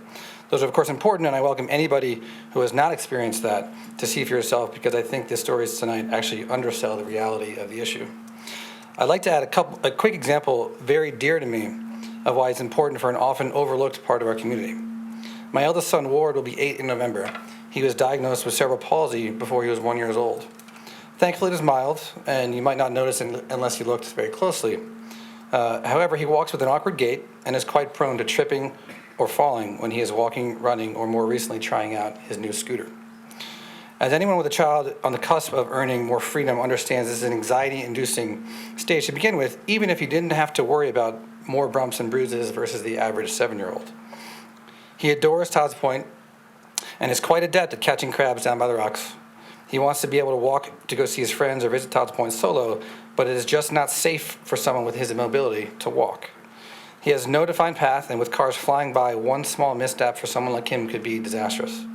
Those are, of course, important, and I welcome anybody who has not experienced that to see for yourself, because I think the stories tonight actually undersell the reality of the issue. I'd like to add a quick example very dear to me of why it's important for an often overlooked part of our community. My eldest son, Ward, will be 8 in November. He was diagnosed with cerebral palsy before he was 1 year old. Thankfully, it is mild, and you might not notice unless you looked very closely. However, he walks with an awkward gait and is quite prone to tripping or falling when he is walking, running, or more recently trying out his new scooter. As anyone with a child on the cusp of earning more freedom understands, this is an anxiety-inducing stage to begin with, even if you didn't have to worry about more bumps and bruises versus the average 7-year-old. He adores Todd's Point and is quite adept at catching crabs down by the rocks. He wants to be able to walk to go see his friends or visit Todd's Point solo, but it is just not safe for someone with his immobility to walk. He has no defined path, and with cars flying by, one small misstep for someone like him could be disastrous.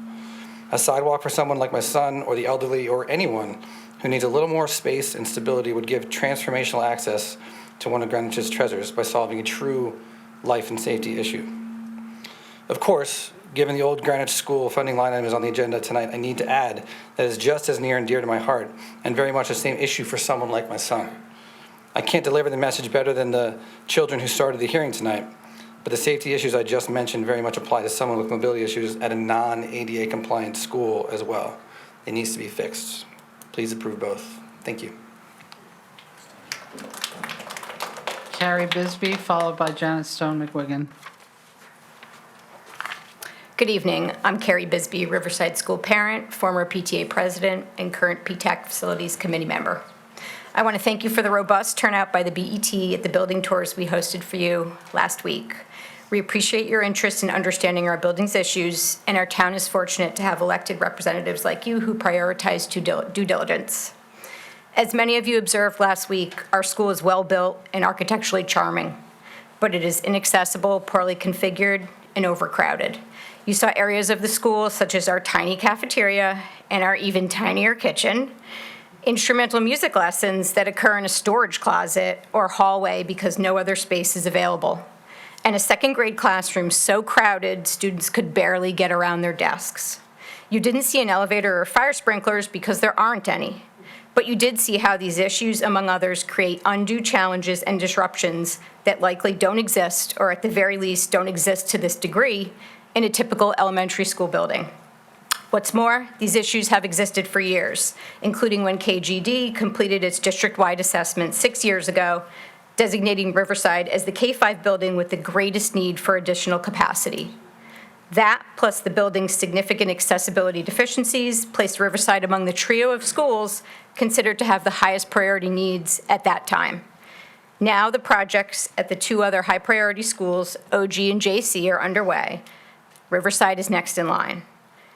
A sidewalk for someone like my son or the elderly or anyone who needs a little more space and stability would give transformational access to one of Greenwich's treasures by solving a true life and safety issue. Of course, given the Old Greenwich School funding line item is on the agenda tonight, I need to add that it's just as near and dear to my heart and very much the same issue for someone like my son. I can't deliver the message better than the children who started the hearing tonight, but the safety issues I just mentioned very much apply to someone with mobility issues at a non-ADA compliant school as well. It needs to be fixed. Please approve both. Thank you. Carrie Bisbee, followed by Janet Stone McWiggin. Good evening. I'm Carrie Bisbee, Riverside School parent, former PTA president, and current PTAC Facilities Committee member. I want to thank you for the robust turnout by the BET at the building tours we hosted for you last week. We appreciate your interest in understanding our building's issues, and our town is fortunate to have elected representatives like you who prioritize due diligence. As many of you observed last week, our school is well-built and architecturally charming, but it is inaccessible, poorly configured, and overcrowded. You saw areas of the school, such as our tiny cafeteria and our even tinier kitchen, instrumental music lessons that occur in a storage closet or hallway because no other space is available, and a second-grade classroom so crowded students could barely get around their desks. You didn't see an elevator or fire sprinklers because there aren't any, but you did see how these issues, among others, create undue challenges and disruptions that likely don't exist, or at the very least don't exist to this degree, in a typical elementary school building. What's more, these issues have existed for years, including when KGD completed its district-wide assessment 6 years ago, designating Riverside as the K-5 building with the greatest need for additional capacity. That, plus the building's significant accessibility deficiencies, placed Riverside among the trio of schools considered to have the highest priority needs at that time. Now the projects at the two other high-priority schools, OG and JC, are underway. Riverside is next in line.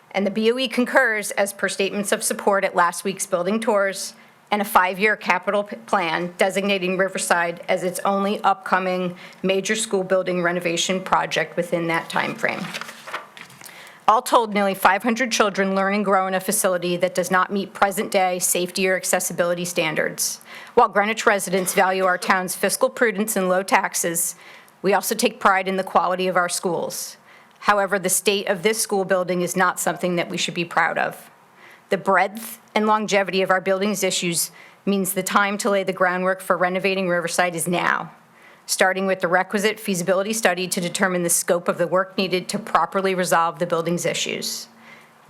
And the BOE concurs, as per statements of support at last week's building tours, and a 5-year capital plan designating Riverside as its only upcoming major school building renovation project within that time frame. All told, nearly 500 children learn and grow in a facility that does not meet present-day safety or accessibility standards. While Greenwich residents value our town's fiscal prudence and low taxes, we also take pride in the quality of our schools. However, the state of this school building is not something that we should be proud of. The breadth and longevity of our building's issues means the time to lay the groundwork for renovating Riverside is now, starting with the requisite feasibility study to determine the scope of the work needed to properly resolve the building's issues.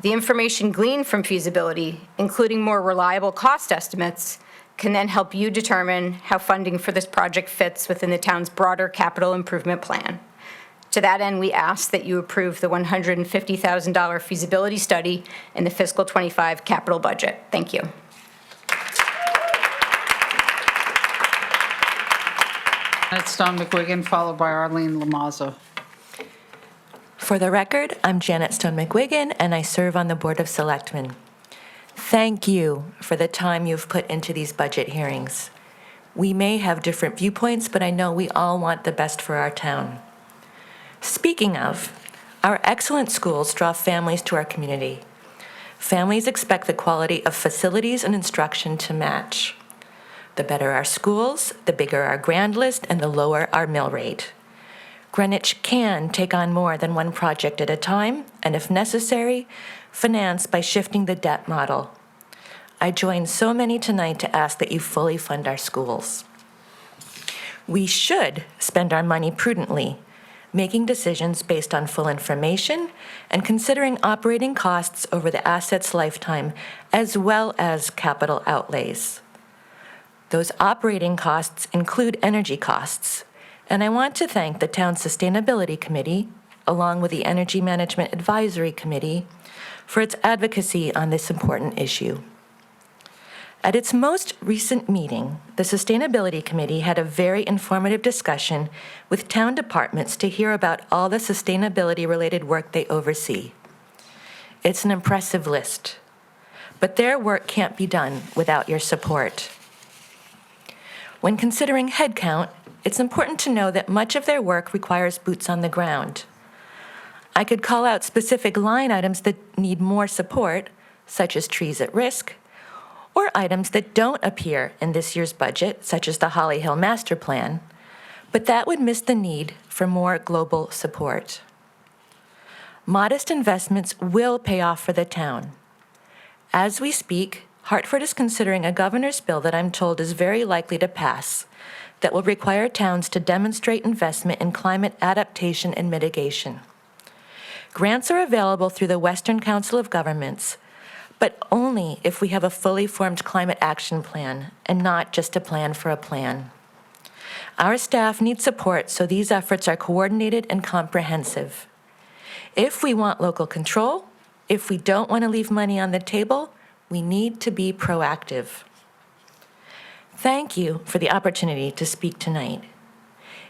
The information gleaned from feasibility, including more reliable cost estimates, can then help you determine how funding for this project fits within the town's broader capital improvement plan. To that end, we ask that you approve the $150,000 feasibility study in the fiscal '25 capital budget. Thank you. Janet Stone McWiggin, followed by Arlene Lamazza. For the record, I'm Janet Stone McWiggin, and I serve on the Board of Selectmen. Thank you for the time you've put into these budget hearings. We may have different viewpoints, but I know we all want the best for our town. Speaking of, our excellent schools draw families to our community. Families expect the quality of facilities and instruction to match. The better our schools, the bigger our grand list, and the lower our mill rate. Greenwich can take on more than one project at a time, and if necessary, finance by shifting the debt model. I join so many tonight to ask that you fully fund our schools. We should spend our money prudently, making decisions based on full information and considering operating costs over the asset's lifetime, as well as capital outlays. Those operating costs include energy costs, and I want to thank the Town Sustainability Committee, along with the Energy Management Advisory Committee, for its advocacy on this important issue. At its most recent meeting, the Sustainability Committee had a very informative discussion with town departments to hear about all the sustainability-related work they oversee. It's an impressive list, but their work can't be done without your support. When considering headcount, it's important to know that much of their work requires boots on the ground. I could call out specific line items that need more support, such as trees at risk, or items that don't appear in this year's budget, such as the Holly Hill Master Plan, but that would miss the need for more global support. Modest investments will pay off for the town. As we speak, Hartford is considering a governor's bill that I'm told is very likely to pass that will require towns to demonstrate investment in climate adaptation and mitigation. Grants are available through the Western Council of Governments, but only if we have a fully formed climate action plan and not just a plan for a plan. Our staff needs support so these efforts are coordinated and comprehensive. If we want local control, if we don't want to leave money on the table, we need to be proactive. Thank you for the opportunity to speak tonight.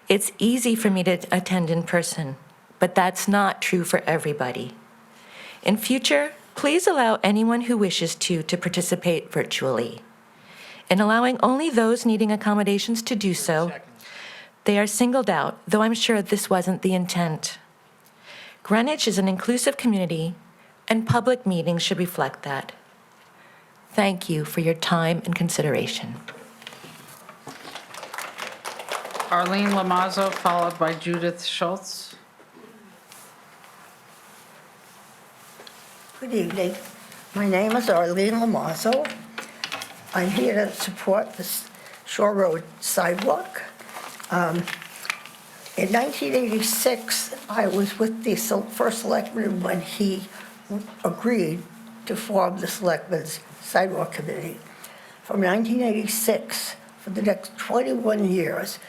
It's easy for me to attend in person, but that's not true for everybody. In future, please allow anyone who wishes to participate virtually. In allowing only those needing accommodations to do so, they are singled out, though I'm sure this wasn't the intent. Greenwich is an inclusive community, and public meetings should reflect that. Thank you for your time and consideration. Arlene Lamazzo, followed by Judith Schultz. Good evening. My name is Arlene Lamazzo. I'm here to support the Shore Road sidewalk. In 1986, I was with the first selectman when he agreed to form the Selectmen's Sidewalk Committee. From 1986, for the next 21 years,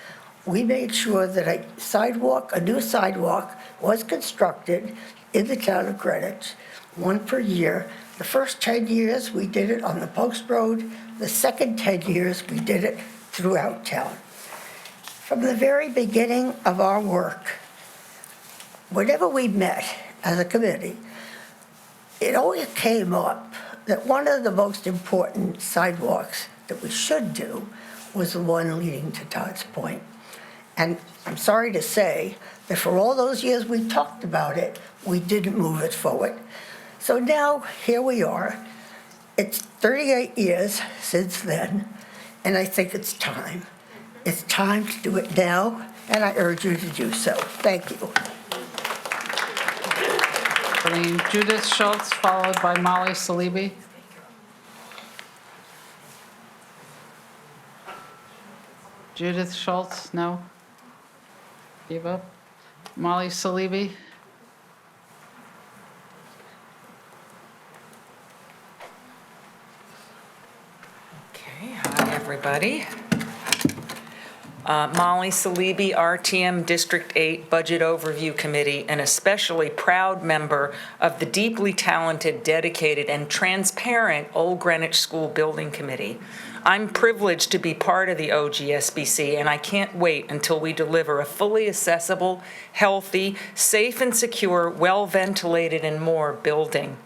we made sure that a new sidewalk was constructed in the town of Greenwich, one per year. The first 10 years, we did it on the post road. The second 10 years, we did it throughout town. From the very beginning of our work, whenever we met as a committee, it always came up that one of the most important sidewalks that we should do was the one leading to Todd's Point. And I'm sorry to say that for all those years we talked about it, we didn't move it forward. So now, here we are. It's 38 years since then, and I think it's time. It's time to do it now, and I urge you to do so. Thank you. Arlene, Judith Schultz, followed by Molly Salibi. Judith Schultz, no? Gave up. Molly Salibi. Okay, hi, everybody. Molly Salibi, RTM District 8 Budget Overview Committee, and especially proud member of the deeply talented, dedicated, and transparent Old Greenwich School Building Committee. I'm privileged to be part of the OGSBC, and I can't wait until we deliver a fully accessible, healthy, safe and secure, well-ventilated, and more building.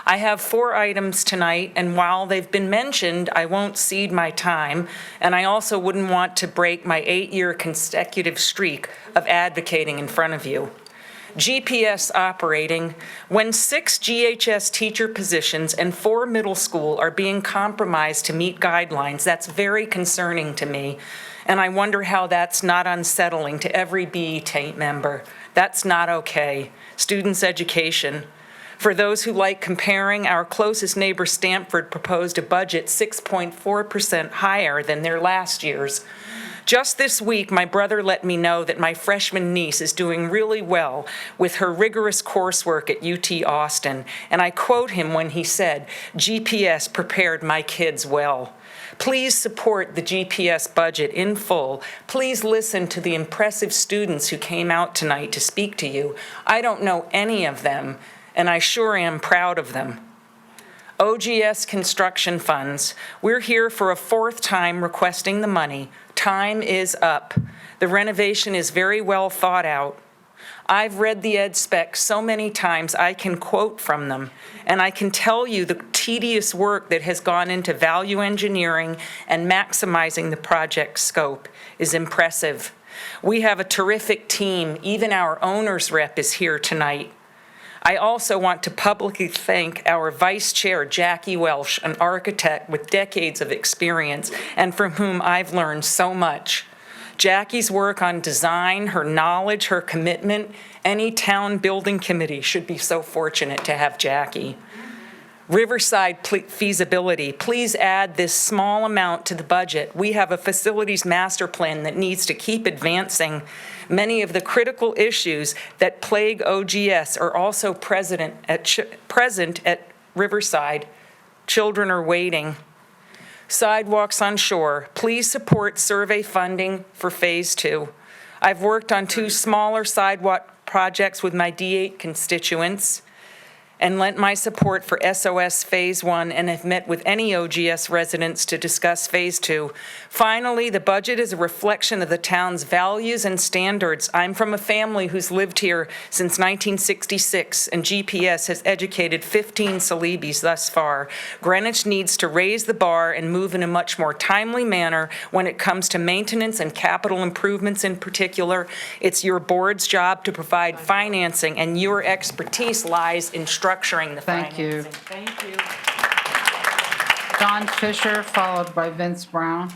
I have 4 items tonight, and while they've been mentioned, I won't cede my time, and I also wouldn't want to break my 8-year consecutive streak of advocating in front of you. GPS operating, when 6 GHS teacher positions and 4 middle school are being compromised to meet guidelines, that's very concerning to me, and I wonder how that's not unsettling to every BET member. That's not okay. Students' education. For those who like comparing, our closest neighbor Stamford proposed a budget 6.4% higher than their last year's. Just this week, my brother let me know that my freshman niece is doing really well with her rigorous coursework at UT Austin, and I quote him when he said, "GPS prepared my kids well." Please support the GPS budget in full. Please listen to the impressive students who came out tonight to speak to you. I don't know any of them, and I sure am proud of them. OGS construction funds. We're here for a 4th time requesting the money. Time is up. The renovation is very well thought out. I've read the ed specs so many times I can quote from them, and I can tell you the tedious work that has gone into value engineering and maximizing the project scope is impressive. We have a terrific team. Even our owner's rep is here tonight. I also want to publicly thank our Vice Chair, Jackie Welsh, an architect with decades of experience and from whom I've learned so much. Jackie's work on design, her knowledge, her commitment, any town building committee should be so fortunate to have Jackie. Riverside feasibility, please add this small amount to the budget. We have a facilities master plan that needs to keep advancing. Many of the critical issues that plague OGS are also present at Riverside. Children are waiting. Sidewalks on shore, please support survey funding for Phase 2. I've worked on 2 smaller sidewalk projects with my D8 constituents and lent my support for SOS Phase 1 and have met with any OGS residents to discuss Phase 2. Finally, the budget is a reflection of the town's values and standards. I'm from a family who's lived here since 1966, and GPS has educated 15 Celebes thus far. Greenwich needs to raise the bar and move in a much more timely manner when it comes to maintenance and capital improvements in particular. It's your board's job to provide financing, and your expertise lies in structuring the financing. Thank you. John Fisher, followed by Vince Brown.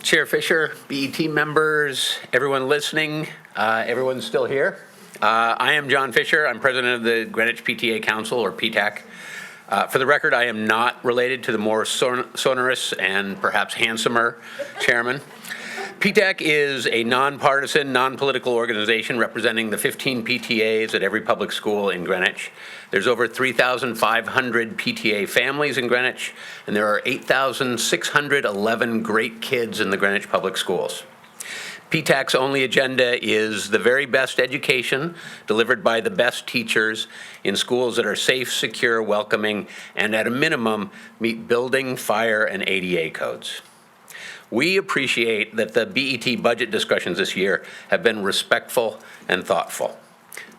Chair Fisher, BET members, everyone listening, everyone's still here. I am John Fisher. I'm president of the Greenwich PTA Council, or PTAC. For the record, I am not related to the more sonorous and perhaps handsomer chairman. PTAC is a nonpartisan, non-political organization representing the 15 PTAs at every public school in Greenwich. There's over 3,500 PTA families in Greenwich, and there are 8,611 great kids in the Greenwich Public Schools. PTAC's only agenda is the very best education delivered by the best teachers in schools that are safe, secure, welcoming, and at a minimum, meet building, fire, and ADA codes. We appreciate that the BET budget discussions this year have been respectful and thoughtful.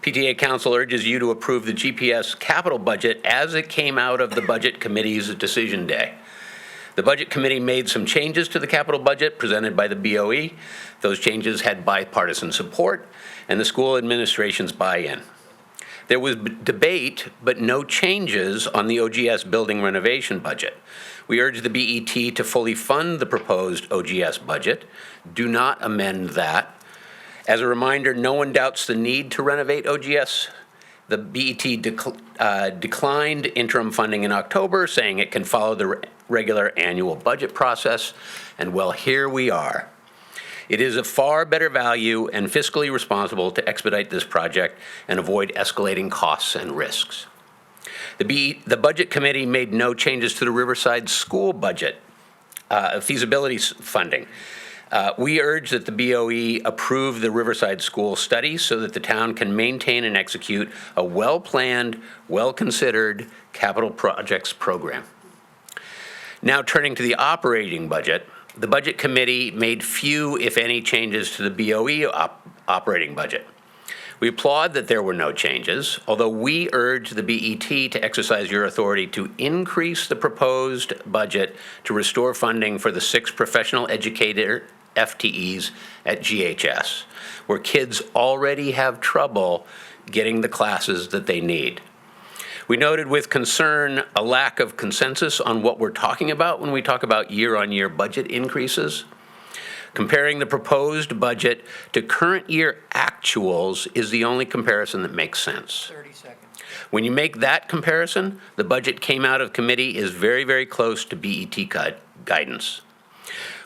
PTA Council urges you to approve the GPS capital budget as it came out of the Budget Committee's decision day. The Budget Committee made some changes to the capital budget presented by the BOE. Those changes had bipartisan support and the school administration's buy-in. There was debate, but no changes on the OGS building renovation budget. We urge the BET to fully fund the proposed OGS budget. Do not amend that. As a reminder, no one doubts the need to renovate OGS. The BET declined interim funding in October, saying it can follow the regular annual budget process, and well, here we are. It is a far better value and fiscally responsible to expedite this project and avoid escalating costs and risks. The Budget Committee made no changes to the Riverside School budget feasibility funding. We urge that the BOE approve the Riverside School study so that the town can maintain and execute a well-planned, well-considered capital projects program. Now turning to the operating budget, the Budget Committee made few, if any, changes to the BOE operating budget. We applaud that there were no changes, although we urge the BET to exercise your authority to increase the proposed budget to restore funding for the 6 professional educator FTEs at GHS, where kids already have trouble getting the classes that they need. We noted with concern a lack of consensus on what we're talking about when we talk about year-on-year budget increases. Comparing the proposed budget to current year actuals is the only comparison that makes sense. 30 seconds. When you make that comparison, the budget came out of committee is very, very close to BET guidance.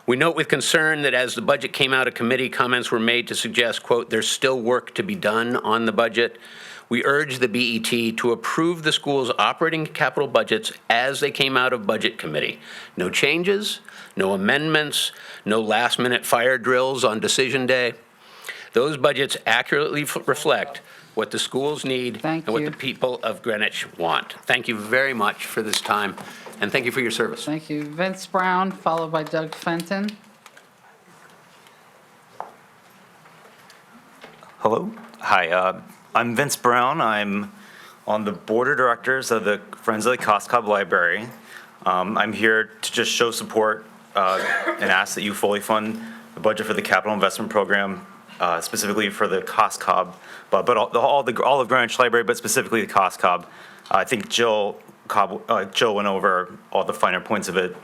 We note with concern that as the budget came out of committee, comments were made to suggest, quote, there's still work to be done on the budget. We urge the BET to approve the school's operating capital budgets as they came out of Budget Committee. No changes, no amendments, no last-minute fire drills on decision day. Those budgets accurately reflect what the schools need and what the people of Greenwich want. Thank you very much for this time, and thank you for your service. Thank you. Vince Brown, followed by Doug Fenton. Hello. Hi. I'm Vince Brown. I'm on the board of directors of the Friends of the Cos Cob Library. I'm here to just show support and ask that you fully fund the budget for the capital investment program, specifically for the Cos Cob, but all of Greenwich Library, but specifically the Cos Cob. I think Jill Jill went over all the finer points of it.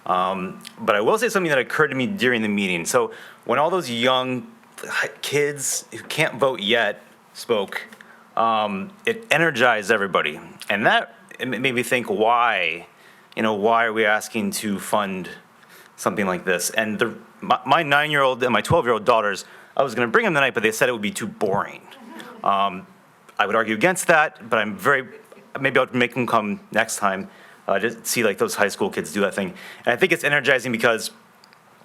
But I will say something that occurred to me during the meeting. So when all those young kids who can't vote yet spoke, it energized everybody. And that it made me think, why are we asking to fund something like this? And my 9-year-old and my 12-year-old daughters, I was going to bring them tonight, but they said it would be too boring. I would argue against that, but maybe I'll make them come next time to see like those high school kids do that thing. And I think it's energizing because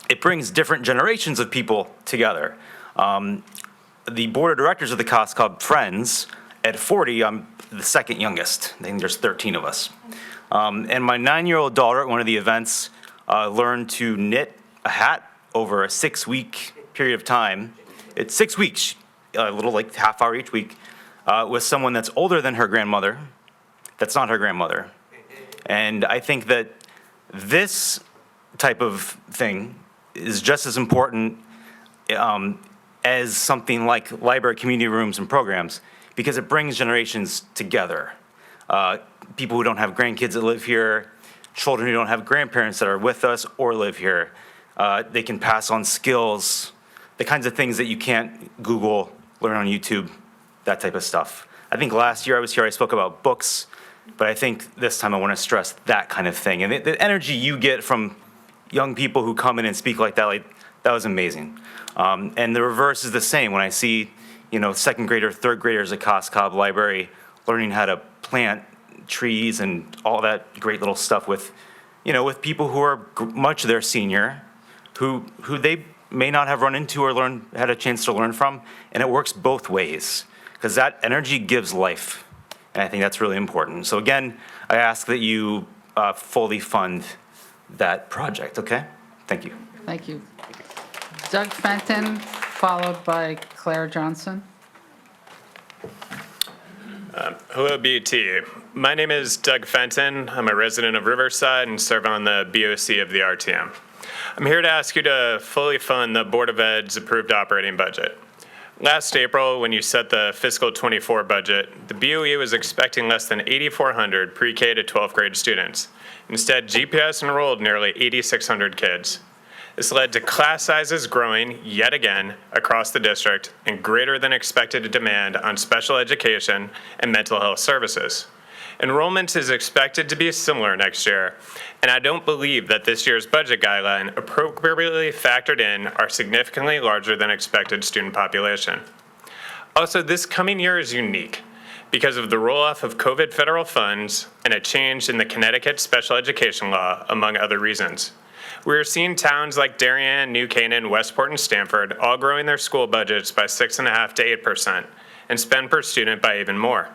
it brings different generations of people together. The board of directors of the Cos Cob Friends, at 40, I'm the second youngest. I think there's 13 of us. And my 9-year-old daughter at one of the events learned to knit a hat over a 6-week period of time. It's 6 weeks, a little like half hour each week, with someone that's older than her grandmother, that's not her grandmother. And I think that this type of thing is just as important as something like library community rooms and programs, because it brings generations together. People who don't have grandkids that live here, children who don't have grandparents that are with us or live here. They can pass on skills, the kinds of things that you can't Google, learn on YouTube, that type of stuff. I think last year I was here, I spoke about books, but I think this time I want to stress that kind of thing. And the energy you get from young people who come in and speak like that was amazing. And the reverse is the same. When I see, second grader, third graders at Cos Cob Library learning how to plant trees and all that great little stuff with people who are much their senior, who they may not have run into or had a chance to learn from. And it works both ways, because that energy gives life. And I think that's really important. So again, I ask that you fully fund that project, okay? Thank you. Thank you. Doug Fenton, followed by Claire Johnson. Hello, BET. My name is Doug Fenton. I'm a resident of Riverside and serve on the BOC of the RTM. I'm here to ask you to fully fund the Board of Ed's approved operating budget. Last April, when you set the fiscal 24 budget, the BOE was expecting less than 8,400 pre-K to 12th grade students. Instead, GPS enrolled nearly 8,600 kids. This led to class sizes growing yet again across the district and greater than expected demand on special education and mental health services. Enrollment is expected to be similar next year, and I don't believe that this year's budget guideline appropriately factored in our significantly larger than expected student population. Also, this coming year is unique because of the roll-off of COVID federal funds and a change in the Connecticut special education law, among other reasons. We're seeing towns like Darien, New Canaan, Westport, and Stamford all growing their school budgets by 6.5% to 8% and spend per student by even more.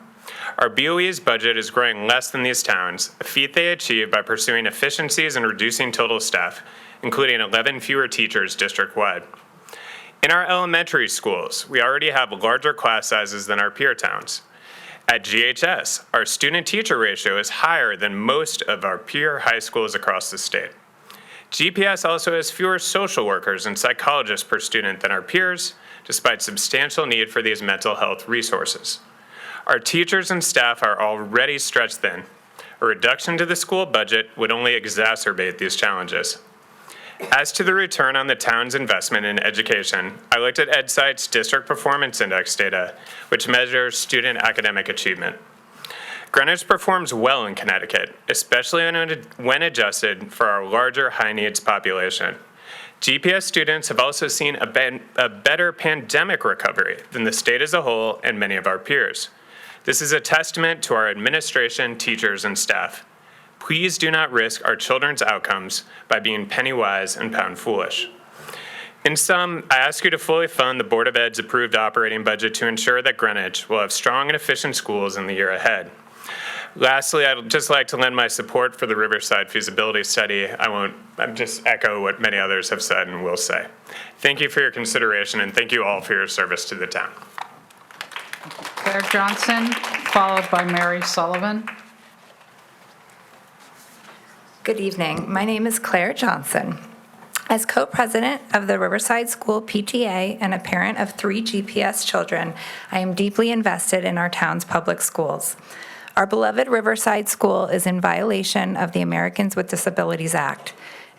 Our BOE's budget is growing less than these towns, a feat they achieved by pursuing efficiencies and reducing total staff, including 11 fewer teachers district-wide. In our elementary schools, we already have larger class sizes than our peer towns. At GHS, our student-teacher ratio is higher than most of our peer high schools across the state. GPS also has fewer social workers and psychologists per student than our peers, despite substantial need for these mental health resources. Our teachers and staff are already stretched thin. A reduction to the school budget would only exacerbate these challenges. As to the return on the town's investment in education, I looked at EdSite's District Performance Index data, which measures student academic achievement. Greenwich performs well in Connecticut, especially when adjusted for our larger high-needs population. GPS students have also seen a better pandemic recovery than the state as a whole and many of our peers. This is a testament to our administration, teachers, and staff. Please do not risk our children's outcomes by being penny wise and pound foolish. In sum, I ask you to fully fund the Board of Ed's approved operating budget to ensure that Greenwich will have strong and efficient schools in the year ahead. Lastly, I'd just like to lend my support for the Riverside feasibility study. I'll just echo what many others have said and will say. Thank you for your consideration, and thank you all for your service to the town. Claire Johnson, followed by Mary Sullivan. Good evening. My name is Claire Johnson. As co-president of the Riverside School PTA and a parent of 3 GPS children, I am deeply invested in our town's public schools. Our beloved Riverside School is in violation of the Americans with Disabilities Act.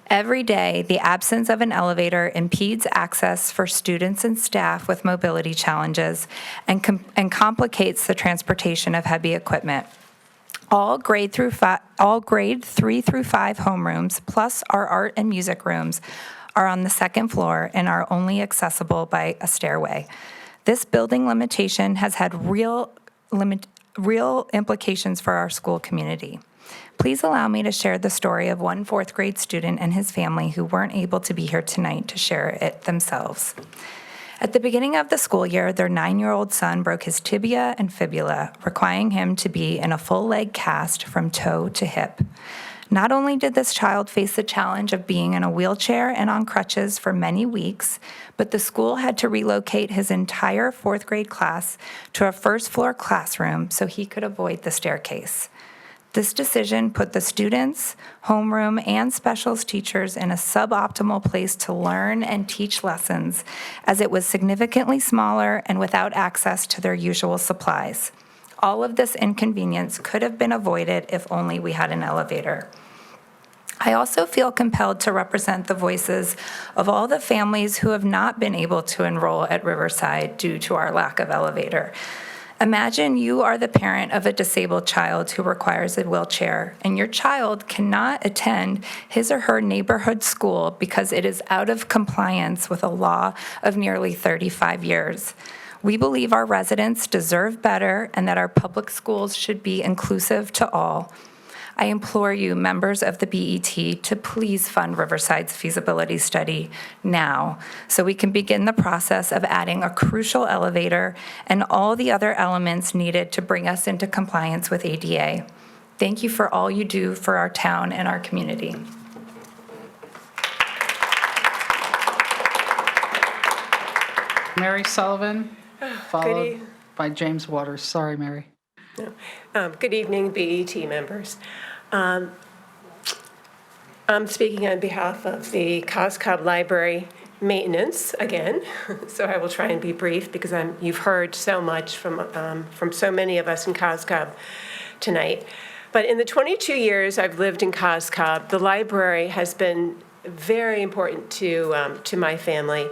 Every day, the absence of an elevator impedes access for students and staff with mobility challenges and complicates the transportation of heavy equipment. All grade 3 through 5 homerooms, plus our art and music rooms, are on the second floor and are only accessible by a stairway. This building limitation has had real implications for our school community. Please allow me to share the story of one fourth grade student and his family who weren't able to be here tonight to share it themselves. At the beginning of the school year, their 9-year-old son broke his tibia and fibula, requiring him to be in a full leg cast from toe to hip. Not only did this child face the challenge of being in a wheelchair and on crutches for many weeks, but the school had to relocate his entire fourth grade class to a first floor classroom so he could avoid the staircase. This decision put the students, homeroom, and specials teachers in a suboptimal place to learn and teach lessons, as it was significantly smaller and without access to their usual supplies. All of this inconvenience could have been avoided if only we had an elevator. I also feel compelled to represent the voices of all the families who have not been able to enroll at Riverside due to our lack of elevator. Imagine you are the parent of a disabled child who requires a wheelchair, and your child cannot attend his or her neighborhood school because it is out of compliance with a law of nearly 35 years. We believe our residents deserve better and that our public schools should be inclusive to all. I implore you, members of the BET, to please fund Riverside's feasibility study now so we can begin the process of adding a crucial elevator and all the other elements needed to bring us into compliance with ADA. Thank you for all you do for our town and our community. Mary Sullivan, followed by James Waters. Sorry, Mary. Good evening, BET members. I'm speaking on behalf of the Cos Cob Library maintenance again, so I will try and be brief because you've heard so much from so many of us in Cos Cob tonight. But in the 22 years I've lived in Cos Cob, the library has been very important to my family.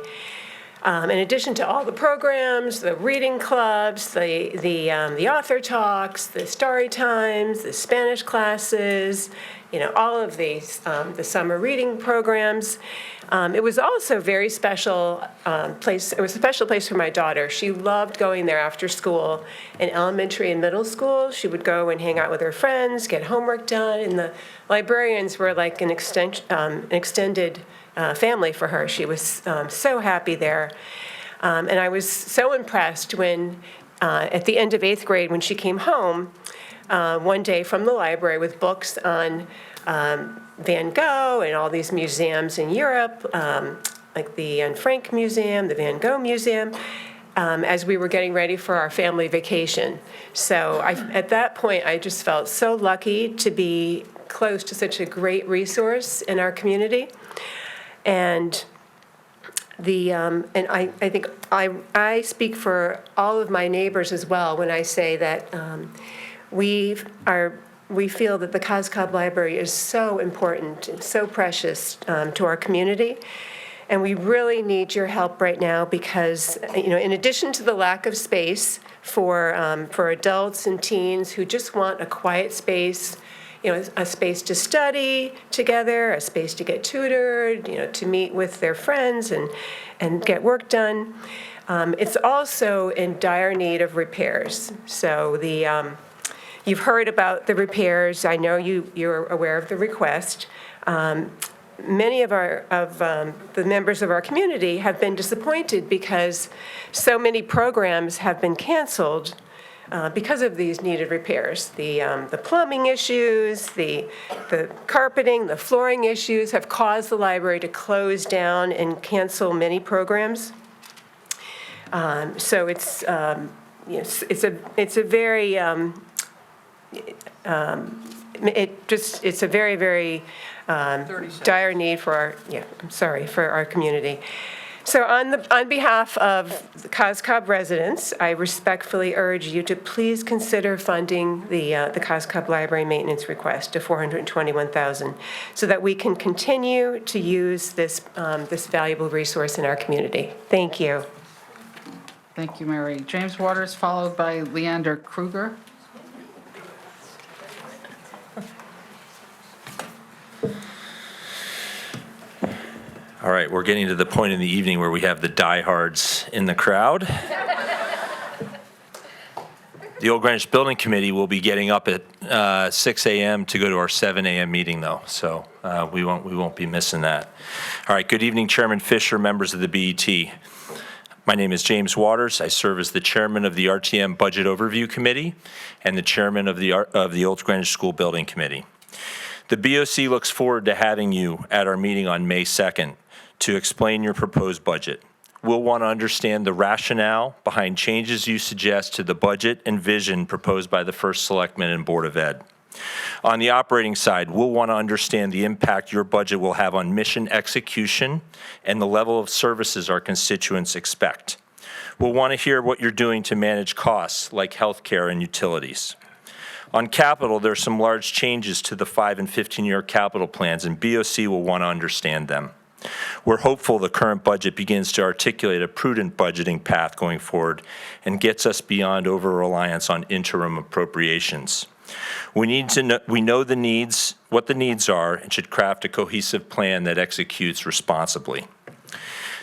In addition to all the programs, the reading clubs, the author talks, the story times, the Spanish classes, all of these, the summer reading programs. It was also a very special place. It was a special place for my daughter. She loved going there after school. In elementary and middle school, she would go and hang out with her friends, get homework done, and the librarians were like an extended family for her. She was so happy there. And I was so impressed when, at the end of 8th grade, when she came home one day from the library with books on Van Gogh and all these museums in Europe, like the Anne Frank Museum, the Van Gogh Museum, as we were getting ready for our family vacation. So at that point, I just felt so lucky to be close to such a great resource in our community. And I think I speak for all of my neighbors as well when I say that we feel that the Cos Cob Library is so important and so precious to our community. And we really need your help right now because, in addition to the lack of space for adults and teens who just want a quiet space, a space to study together, a space to get tutored, to meet with their friends and get work done. It's also in dire need of repairs. So you've heard about the repairs. I know you're aware of the request. Many of the members of our community have been disappointed because so many programs have been canceled because of these needed repairs. The plumbing issues, the carpeting, the flooring issues have caused the library to close down and cancel many programs. So it's a very it's a very, very dire need for our community. So on behalf of the COSCOB residents, I respectfully urge you to please consider funding the COSCOB library maintenance request to $421,000 so that we can continue to use this valuable resource in our community. Thank you. Thank you, Mary. James Waters, followed by Leander Kruger. All right, we're getting to the point in the evening where we have the diehards in the crowd. The Old Greenwich Building Committee will be getting up at 6 a.m. to go to our 7 a.m. meeting, though, so we won't be missing that. All right, good evening, Chairman Fisher, members of the BET. My name is James Waters. I serve as the chairman of the RTM Budget Overview Committee and the chairman of the Old Greenwich School Building Committee. The BOC looks forward to having you at our meeting on May 2nd to explain your proposed budget. We'll want to understand the rationale behind changes you suggest to the budget and vision proposed by the First Selectman and Board of Ed. On the operating side, we'll want to understand the impact your budget will have on mission execution and the level of services our constituents expect. We'll want to hear what you're doing to manage costs like healthcare and utilities. On capital, there are some large changes to the 5- and 15-year capital plans, and BOC will want to understand them. We're hopeful the current budget begins to articulate a prudent budgeting path going forward and gets us beyond over-reliance on interim appropriations. We know the needs, what the needs are, and should craft a cohesive plan that executes responsibly.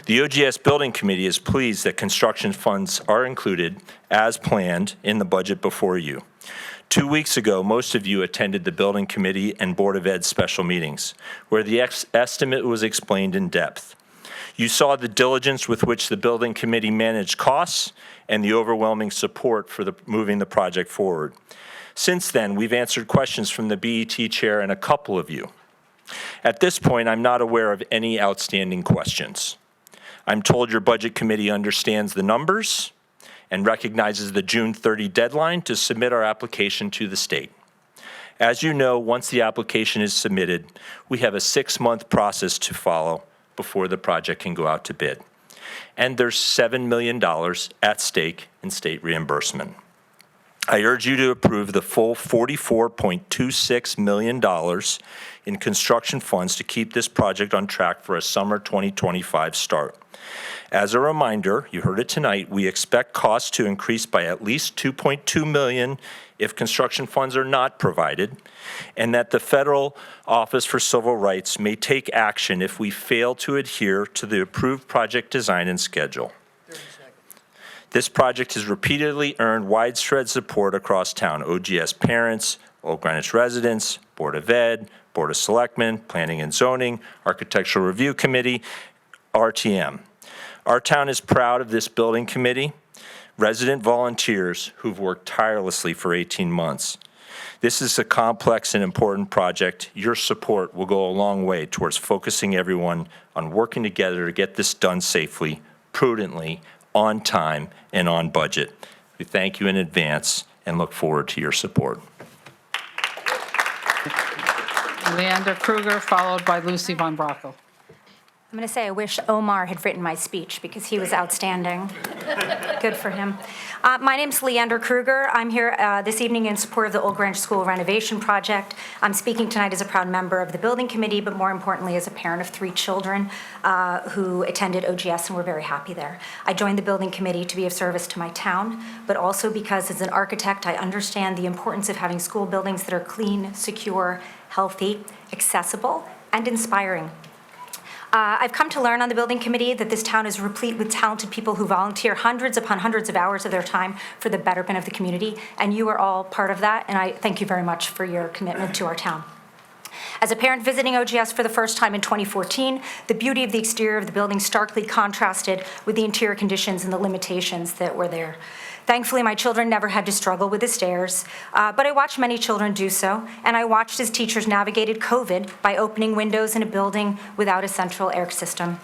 The OGS Building Committee is pleased that construction funds are included as planned in the budget before you. 2 weeks ago, most of you attended the Building Committee and Board of Ed special meetings, where the estimate was explained in depth. You saw the diligence with which the Building Committee managed costs and the overwhelming support for moving the project forward. Since then, we've answered questions from the BET chair and a couple of you. At this point, I'm not aware of any outstanding questions. I'm told your Budget Committee understands the numbers and recognizes the June 30 deadline to submit our application to the state. As you know, once the application is submitted, we have a 6-month process to follow before the project can go out to bid. And there's $7 million at stake in state reimbursement. I urge you to approve the full $44.26 million in construction funds to keep this project on track for a summer 2025 start. As a reminder, you heard it tonight, we expect costs to increase by at least $2.2 million if construction funds are not provided, and that the Federal Office for Civil Rights may take action if we fail to adhere to the approved project design and schedule. This project has repeatedly earned widespread support across town. OGS parents, Old Greenwich residents, Board of Ed, Board of Selectmen, Planning and Zoning, Architectural Review Committee, RTM. Our town is proud of this building committee, resident volunteers who've worked tirelessly for 18 months. This is a complex and important project. Your support will go a long way towards focusing everyone on working together to get this done safely, prudently, on time, and on budget. We thank you in advance and look forward to your support. Leander Kruger, followed by Lucy Von Brockel. I'm going to say I wish Omar had written my speech because he was outstanding. Good for him. My name's Leander Kruger. I'm here this evening in support of the Old Greenwich School renovation project. I'm speaking tonight as a proud member of the building committee, but more importantly as a parent of 3 children who attended OGS and were very happy there. I joined the building committee to be of service to my town, but also because as an architect, I understand the importance of having school buildings that are clean, secure, healthy, accessible, and inspiring. I've come to learn on the building committee that this town is replete with talented people who volunteer hundreds upon hundreds of hours of their time for the betterment of the community, and you are all part of that, and I thank you very much for your commitment to our town. As a parent visiting OGS for the first time in 2014, the beauty of the exterior of the building starkly contrasted with the interior conditions and the limitations that were there. Thankfully, my children never had to struggle with the stairs, but I watched many children do so, and I watched as teachers navigated COVID by opening windows in a building without a central air system.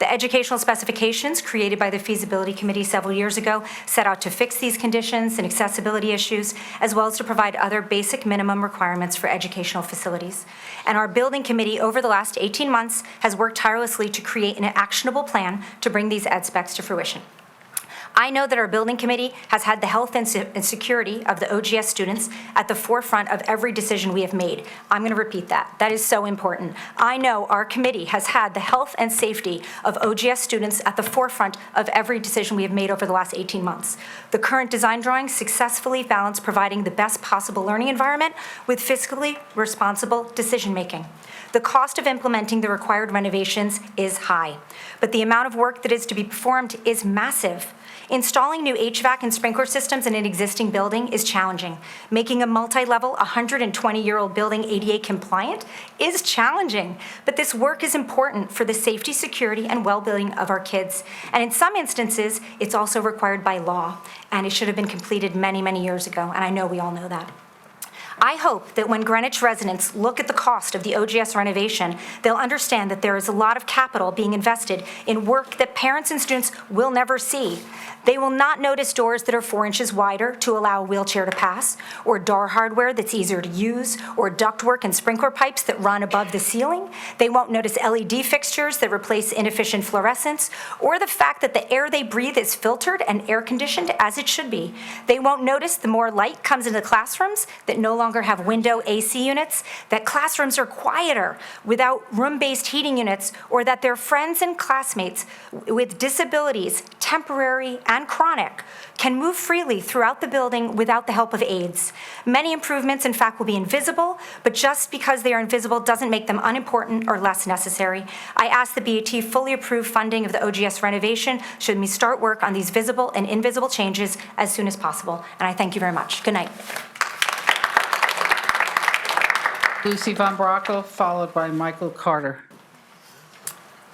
The educational specifications created by the feasibility committee several years ago set out to fix these conditions and accessibility issues, as well as to provide other basic minimum requirements for educational facilities. And our building committee over the last 18 months has worked tirelessly to create an actionable plan to bring these ed specs to fruition. I know that our building committee has had the health and security of the OGS students at the forefront of every decision we have made. I'm going to repeat that. That is so important. I know our committee has had the health and safety of OGS students at the forefront of every decision we have made over the last 18 months. The current design drawings successfully balance providing the best possible learning environment with fiscally responsible decision-making. The cost of implementing the required renovations is high, but the amount of work that is to be performed is massive. Installing new HVAC and sprinkler systems in an existing building is challenging. Making a multi-level, 120-year-old building ADA compliant is challenging, but this work is important for the safety, security, and well-being of our kids. And in some instances, it's also required by law, and it should have been completed many, many years ago, and I know we all know that. I hope that when Greenwich residents look at the cost of the OGS renovation, they'll understand that there is a lot of capital being invested in work that parents and students will never see. They will not notice doors that are 4 inches wider to allow a wheelchair to pass, or door hardware that's easier to use, or ductwork and sprinkler pipes that run above the ceiling. They won't notice LED fixtures that replace inefficient fluorescents, or the fact that the air they breathe is filtered and air conditioned as it should be. They won't notice the more light comes into classrooms that no longer have window AC units, that classrooms are quieter without room-based heating units, or that their friends and classmates with disabilities, temporary and chronic, can move freely throughout the building without the help of aides. Many improvements, in fact, will be invisible, but just because they are invisible doesn't make them unimportant or less necessary. I ask the BET fully approve funding of the OGS renovation should we start work on these visible and invisible changes as soon as possible. And I thank you very much. Good night. Lucy Von Brockel, followed by Michael Carter.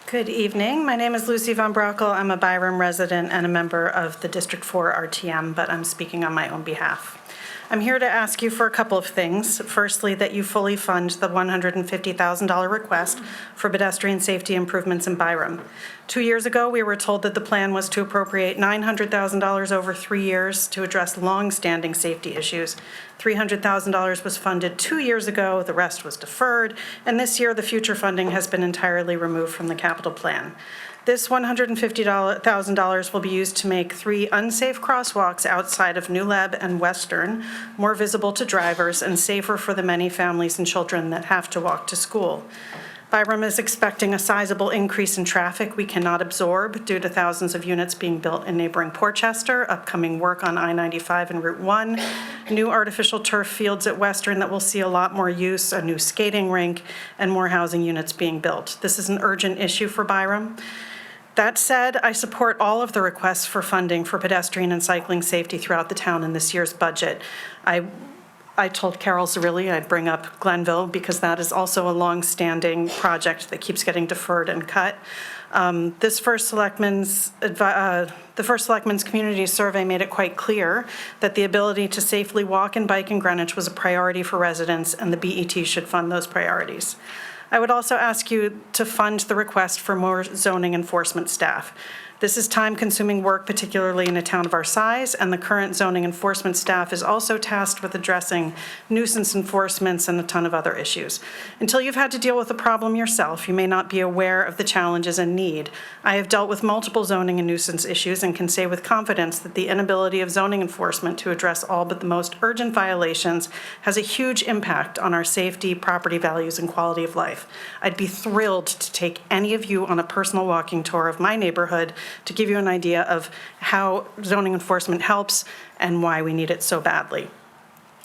Good evening. My name is Lucy Von Brockel. I'm a Byram resident and a member of the District 4 RTM, but I'm speaking on my own behalf. I'm here to ask you for a couple of things. Firstly, that you fully fund the $150,000 request for pedestrian safety improvements in Byram. 2 years ago, we were told that the plan was to appropriate $900,000 over 3 years to address long-standing safety issues. $300,000 was funded 2 years ago, the rest was deferred, and this year the future funding has been entirely removed from the capital plan. This $150,000 will be used to make 3 unsafe crosswalks outside of New Leb and Western more visible to drivers and safer for the many families and children that have to walk to school. Byram is expecting a sizable increase in traffic we cannot absorb due to thousands of units being built in neighboring Portchester, upcoming work on I-95 and Route 1, new artificial turf fields at Western that will see a lot more use, a new skating rink, and more housing units being built. This is an urgent issue for Byram. That said, I support all of the requests for funding for pedestrian and cycling safety throughout the town in this year's budget. I told Carol Zarilli I'd bring up Glenville because that is also a long-standing project that keeps getting deferred and cut. The First Selectmen's Community Survey made it quite clear that the ability to safely walk and bike in Greenwich was a priority for residents, and the BET should fund those priorities. I would also ask you to fund the request for more zoning enforcement staff. This is time-consuming work, particularly in a town of our size, and the current zoning enforcement staff is also tasked with addressing nuisance enforcements and a ton of other issues. Until you've had to deal with the problem yourself, you may not be aware of the challenges and need. I have dealt with multiple zoning and nuisance issues and can say with confidence that the inability of zoning enforcement to address all but the most urgent violations has a huge impact on our safety, property values, and quality of life. I'd be thrilled to take any of you on a personal walking tour of my neighborhood to give you an idea of how zoning enforcement helps and why we need it so badly.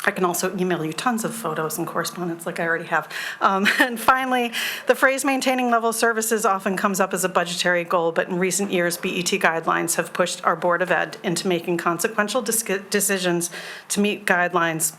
I can also email you tons of photos and correspondence like I already have. And finally, the phrase maintaining level services often comes up as a budgetary goal, but in recent years, BET guidelines have pushed our Board of Ed into making consequential decisions to meet guidelines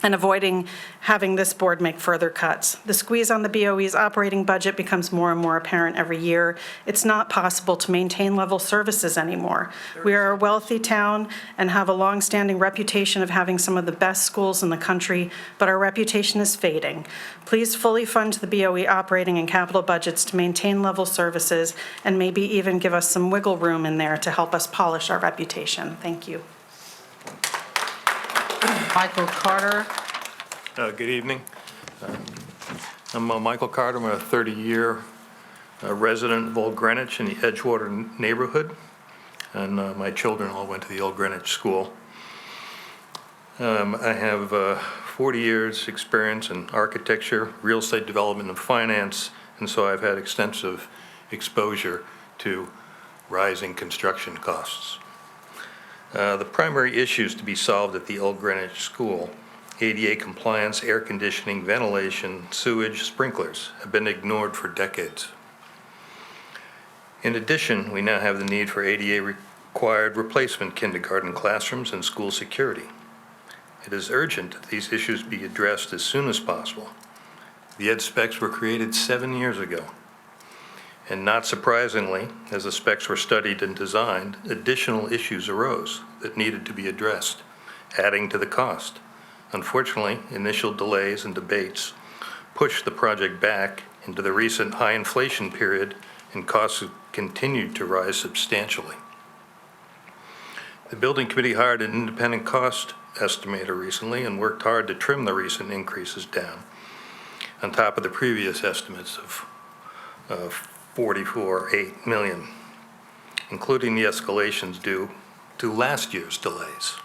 and avoiding having this board make further cuts. The squeeze on the BOE's operating budget becomes more and more apparent every year. It's not possible to maintain level services anymore. We are a wealthy town and have a long-standing reputation of having some of the best schools in the country, but our reputation is fading. Please fully fund the BOE operating and capital budgets to maintain level services and maybe even give us some wiggle room in there to help us polish our reputation. Thank you. Michael Carter. Good evening. I'm Michael Carter. I'm a 30-year resident of Old Greenwich in the Edgewater neighborhood, and my children all went to the Old Greenwich School. I have 40 years experience in architecture, real estate development, and finance, and so I've had extensive exposure to rising construction costs. The primary issues to be solved at the Old Greenwich School, ADA compliance, air conditioning, ventilation, sewage, sprinklers, have been ignored for decades. In addition, we now have the need for ADA-required replacement kindergarten classrooms and school security. It is urgent that these issues be addressed as soon as possible. The ed specs were created 7 years ago. And not surprisingly, as the specs were studied and designed, additional issues arose that needed to be addressed, adding to the cost. Unfortunately, initial delays and debates pushed the project back into the recent high inflation period, and costs have continued to rise substantially. The building committee hired an independent cost estimator recently and worked hard to trim the recent increases down, on top of the previous estimates of $44.8 million, including the escalations due to last year's delays.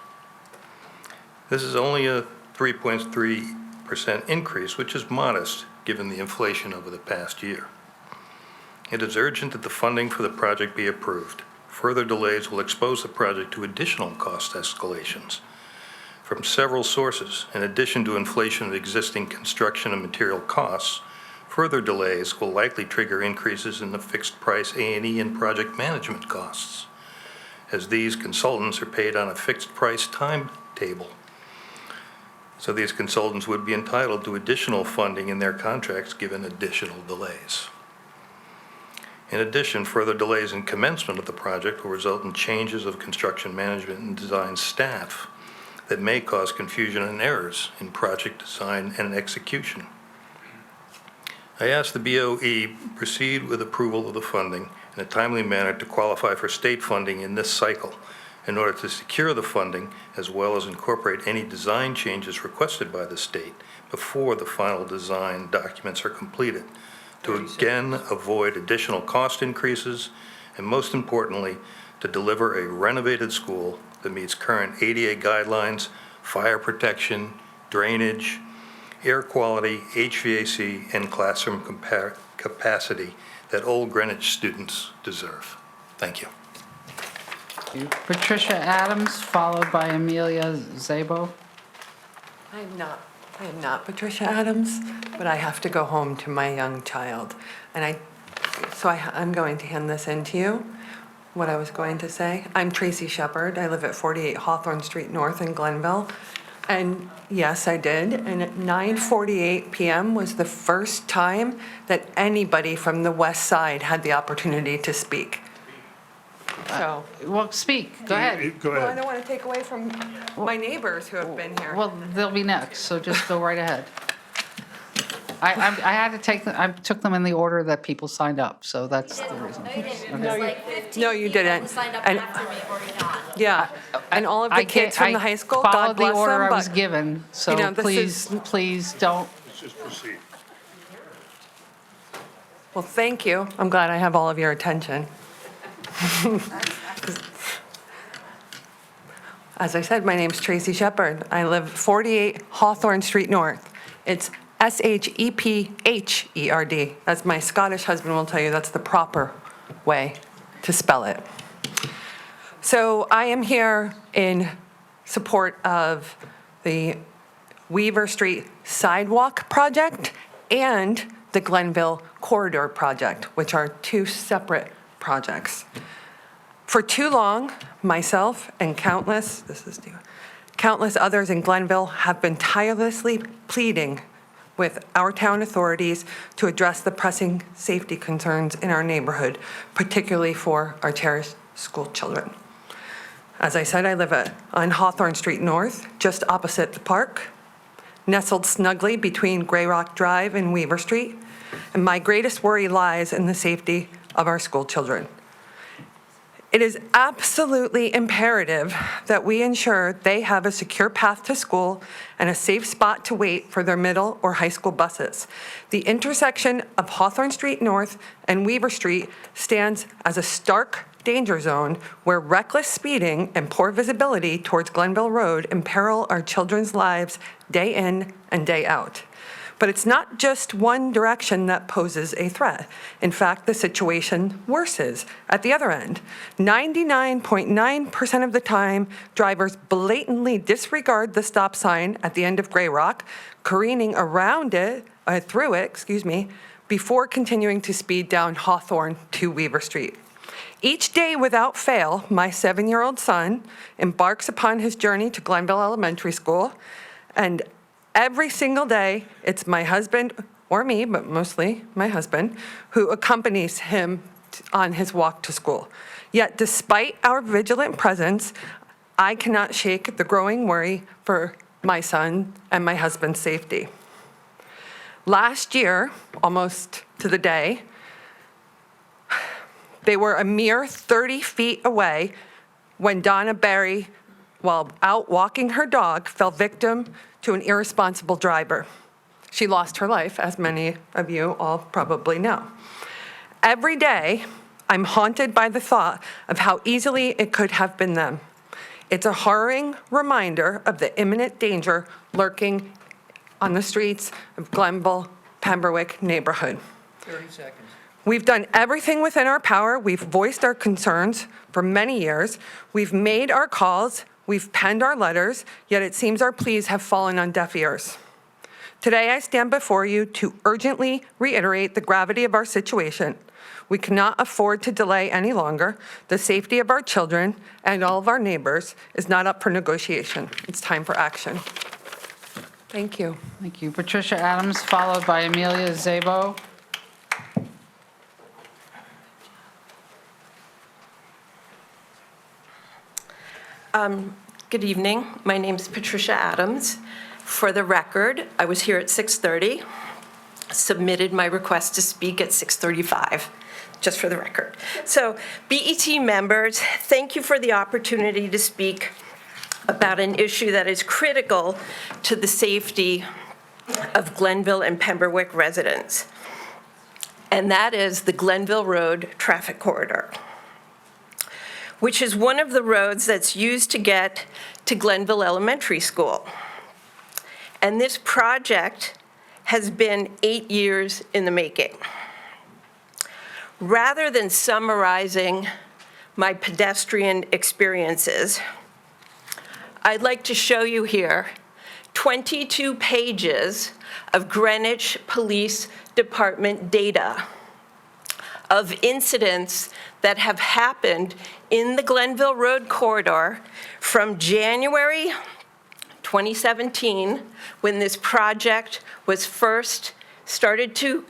This is only a 3.3% increase, which is modest given the inflation over the past year. It is urgent that the funding for the project be approved. Further delays will expose the project to additional cost escalations from several sources. In addition to inflation of existing construction and material costs, further delays will likely trigger increases in the fixed price A&E and project management costs, as these consultants are paid on a fixed price timetable. So these consultants would be entitled to additional funding in their contracts given additional delays. In addition, further delays in commencement of the project will result in changes of construction management and design staff that may cause confusion and errors in project design and execution. I ask the BOE proceed with approval of the funding in a timely manner to qualify for state funding in this cycle in order to secure the funding as well as incorporate any design changes requested by the state before the final design documents are completed, to again avoid additional cost increases, and most importantly, to deliver a renovated school that meets current ADA guidelines, fire protection, drainage, air quality, HVAC, and classroom capacity that Old Greenwich students deserve. Thank you. Patricia Adams, followed by Amelia Szabo. I am not Patricia Adams, but I have to go home to my young child. And I'm going to hand this in to you, what I was going to say. I'm Tracy Shepard. I live at 48 Hawthorne Street North in Glenville. And yes, I did. And at 9:48 p.m. was the first time that anybody from the west side had the opportunity to speak. So, well, speak. Go ahead. Well, I don't want to take away from my neighbors who have been here. Well, they'll be next, so just go right ahead. I had to take them, I took them in the order that people signed up, so that's the reason. No, you didn't. Signed up after me or not. Yeah, and all of the kids from the high school, God bless them. I followed the order I was but, given, so please don't. Let's just proceed. Well, thank you. I'm glad I have all of your attention. As I said, my name's Tracy Shepard. I live 48 Hawthorne Street North. It's S-H-E-P-H-E-R-D. As my Scottish husband will tell you, that's the proper way to spell it. So I am here in support of the Weaver Street Sidewalk Project and the Glenville Corridor Project, which are two separate projects. For too long, myself and countless countless others in Glenville have been tirelessly pleading with our town authorities to address the pressing safety concerns in our neighborhood, particularly for our cherished school children. As I said, I live on Hawthorne Street North, just opposite the park, nestled snugly between Gray Rock Drive and Weaver Street, and my greatest worry lies in the safety of our school children. It is absolutely imperative that we ensure they have a secure path to school and a safe spot to wait for their middle or high school buses. The intersection of Hawthorne Street North and Weaver Street stands as a stark danger zone where reckless speeding and poor visibility towards Glenville Road imperil our children's lives day in and day out. But it's not just one direction that poses a threat. In fact, the situation worsens at the other end. 99.9% of the time, drivers blatantly disregard the stop sign at the end of Gray Rock, careening through it, before continuing to speed down Hawthorne to Weaver Street. Each day without fail, my 7-year-old son embarks upon his journey to Glenville Elementary School, and every single day, it's my husband, or me, but mostly my husband, who accompanies him on his walk to school. Yet despite our vigilant presence, I cannot shake the growing worry for my son and my husband's safety. Last year, almost to the day, they were a mere 30 feet away when Donna Berry, while out walking her dog, fell victim to an irresponsible driver. She lost her life, as many of you all probably know. Every day, I'm haunted by the thought of how easily it could have been them. It's a harrowing reminder of the imminent danger lurking on the streets of Glenville, Pembroke neighborhood. 30 seconds. We've done everything within our power. We've voiced our concerns for many years. We've made our calls. We've penned our letters, yet it seems our pleas have fallen on deaf ears. Today, I stand before you to urgently reiterate the gravity of our situation. We cannot afford to delay any longer. The safety of our children and all of our neighbors is not up for negotiation. It's time for action. Thank you. Thank you. Patricia Adams, followed by Amelia Szabo. Good evening. My name is Patricia Adams. For the record, I was here at 6:30, submitted my request to speak at 6:35, just for the record. So, BET members, thank you for the opportunity to speak about an issue that is critical to the safety of Glenville and Pembroke residents, and that is the Glenville Road traffic corridor, which is one of the roads that's used to get to Glenville Elementary School. And this project has been 8 years in the making. Rather than summarizing my pedestrian experiences, I'd like to show you here 22 pages of Greenwich Police Department data of incidents that have happened in the Glenville Road corridor from January 2017, when this project was first started to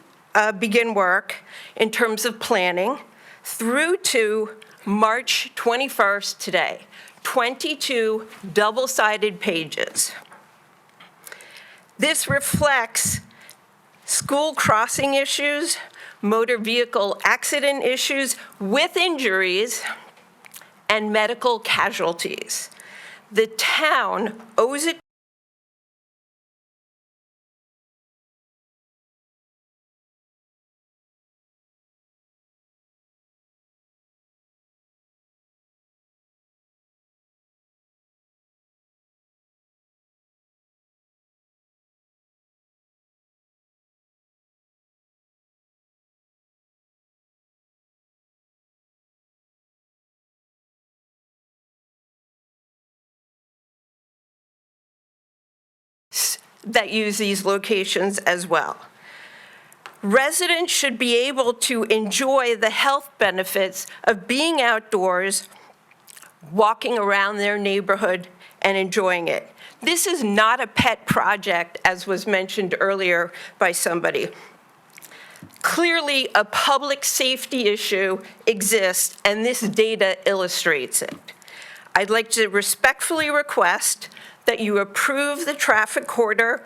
begin work in terms of planning, through to March 21st today. 22 double-sided pages. This reflects school crossing issues, motor vehicle accident issues with injuries, and medical casualties. The town owes it that use these locations as well. Residents should be able to enjoy the health benefits of being outdoors, walking around their neighborhood and enjoying it. This is not a pet project, as was mentioned earlier by somebody. Clearly, a public safety issue exists, and this data illustrates it. I'd like to respectfully request that you approve the traffic corridor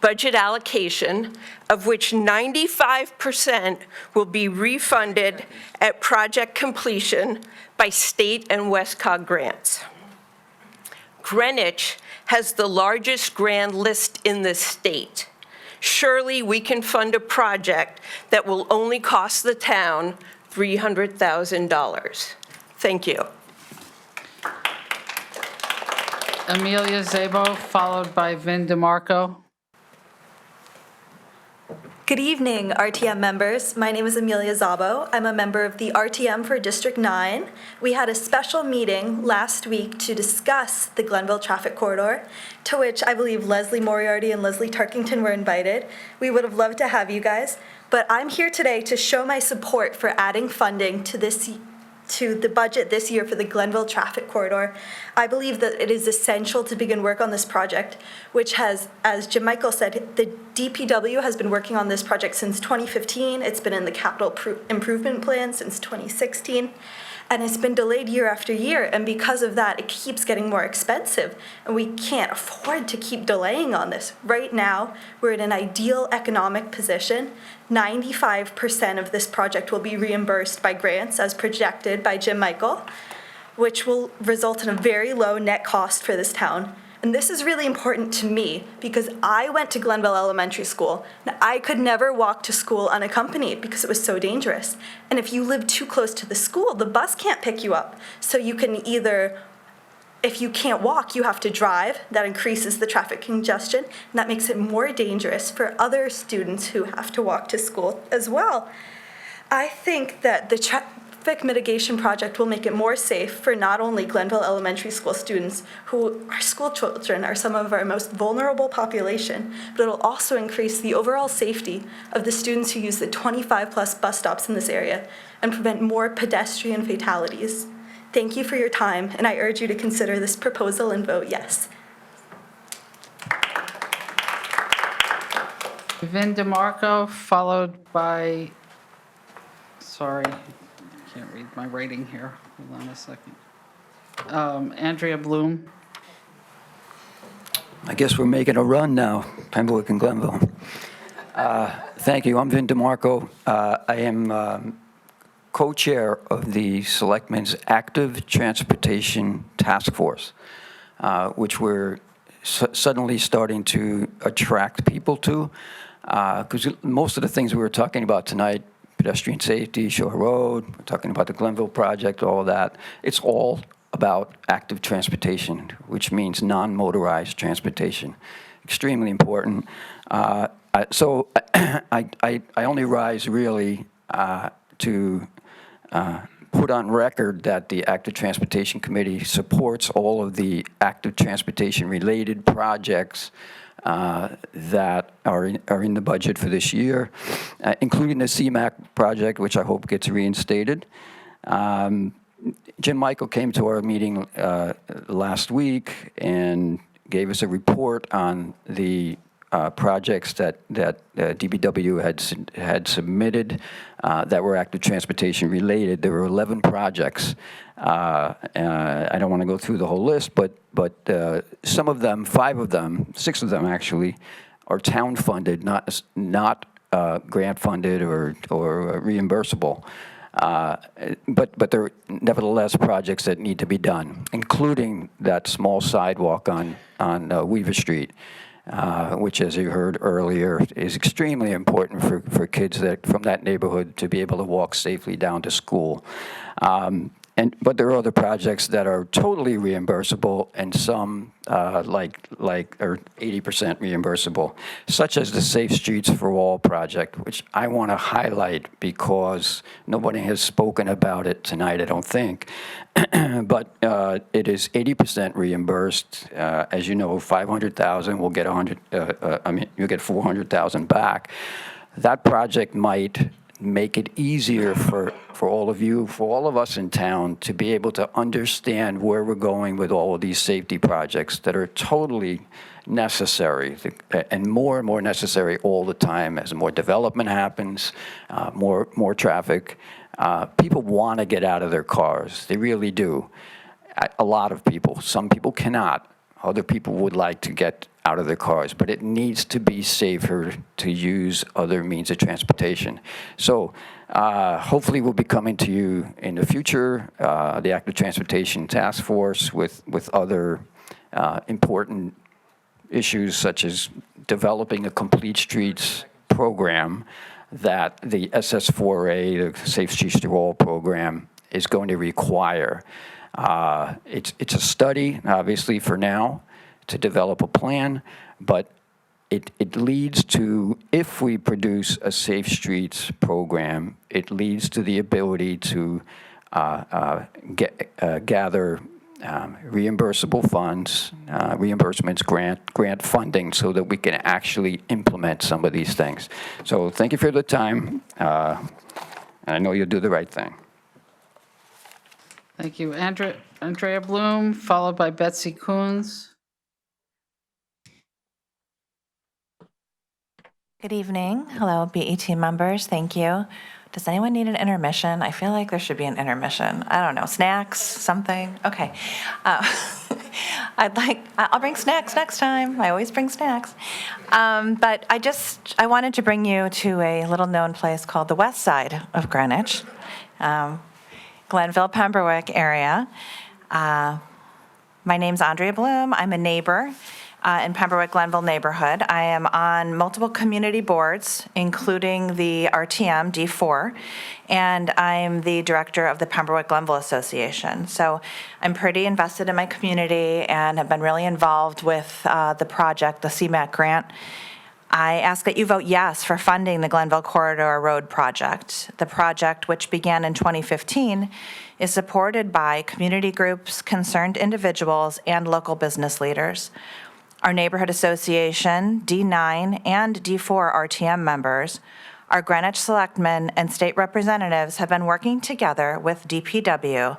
budget allocation, of which 95% will be refunded at project completion by state and WestCog grants. Greenwich has the largest grant list in the state. Surely we can fund a project that will only cost the town $300,000. Thank you. Amelia Zabo, followed by Vin DeMarco. Good evening, RTM members. My name is Amelia Zabo. I'm a member of the RTM for District 9. We had a special meeting last week to discuss the Glenville traffic corridor, to which I believe Leslie Moriarty and Leslie Tarkington were invited. We would have loved to have you guys, but I'm here today to show my support for adding funding to the budget this year for the Glenville traffic corridor. I believe that it is essential to begin work on this project, which has, as Jim Michael said, the DPW has been working on this project since 2015. It's been in the capital improvement plan since 2016, and it's been delayed year after year, and because of that, it keeps getting more expensive, and we can't afford to keep delaying on this. Right now, we're in an ideal economic position. 95% of this project will be reimbursed by grants as projected by Jim Michael, which will result in a very low net cost for this town. And this is really important to me because I went to Glenville Elementary School and I could never walk to school unaccompanied because it was so dangerous. And if you live too close to the school, the bus can't pick you up. So you can either, if you can't walk, you have to drive. That increases the traffic congestion, and that makes it more dangerous for other students who have to walk to school as well. I think that the traffic mitigation project will make it more safe for not only Glenville Elementary School students, who are school children, are some of our most vulnerable population, but it'll also increase the overall safety of the students who use the 25-plus bus stops in this area and prevent more pedestrian fatalities. Thank you for your time, and I urge you to consider this proposal and vote yes. Vin DeMarco, followed by, sorry, I can't read my writing here. Hold on a second. Andrea Bloom. I guess we're making a run now, Pembroke and Glenville. Thank you. I'm Vin DeMarco. I am co-chair of the Selectmen's Active Transportation Task Force, which we're suddenly starting to attract people to, because most of the things we were talking about tonight, pedestrian safety, Shore Road, we're talking about the Glenville project, all of that, it's all about active transportation, which means non-motorized transportation. Extremely important. So I only rise really to put on record that the Active Transportation Committee supports all of the active transportation related projects that are in the budget for this year, including the CMAQ project, which I hope gets reinstated. Jim Michael came to our meeting last week and gave us a report on the projects that DPW had submitted that were active transportation related. There were 11 projects. I don't want to go through the whole list, but some of them, 5 of them, 6 of them actually, are town funded, not grant funded or reimbursable. But they're nevertheless projects that need to be done, including that small sidewalk on Weaver Street, which, as you heard earlier, is extremely important for kids from that neighborhood to be able to walk safely down to school. But there are other projects that are totally reimbursable, and some like are 80% reimbursable, such as the Safe Streets for All project, which I want to highlight because nobody has spoken about it tonight, I don't think. But it is 80% reimbursed. As you know, 500,000 will get 100. You'll get 400,000 back. That project might make it easier for all of you, for all of us in town, to be able to understand where we're going with all of these safety projects that are totally necessary and more necessary all the time as more development happens, more traffic. People want to get out of their cars. They really do. A lot of people. Some people cannot. Other people would like to get out of their cars, but it needs to be safer to use other means of transportation. So hopefully we'll be coming to you in the future, the Active Transportation Task Force, with other important issues such as developing a complete streets program that the SS4A, the Safe Streets to All program, is going to require. It's a study, obviously, for now, to develop a plan, but it leads to, if we produce a Safe Streets program, it leads to the ability to gather reimbursable funds, reimbursements, grant funding, so that we can actually implement some of these things. So thank you for the time, and I know you'll do the right thing. Thank you. Andrea Bloom, followed by Betsy Coons. Good evening. Hello, BET members. Thank you. Does anyone need an intermission? I feel like there should be an intermission. I don't know, snacks, something? Okay. I'll bring snacks next time. I always bring snacks. But I wanted to bring you to a little-known place called the West Side of Greenwich, Glenville, Pembroke area. My name's Andrea Bloom. I'm a neighbor in Pembroke Glenville neighborhood. I am on multiple community boards, including the RTM D4, and I'm the director of the Pembroke Glenville Association. So I'm pretty invested in my community and have been really involved with the project, the CMAQ grant. I ask that you vote yes for funding the Glenville Corridor Road project. The project, which began in 2015, is supported by community groups, concerned individuals, and local business leaders. Our neighborhood association, D9 and D4 RTM members, our Greenwich selectmen and state representatives have been working together with DPW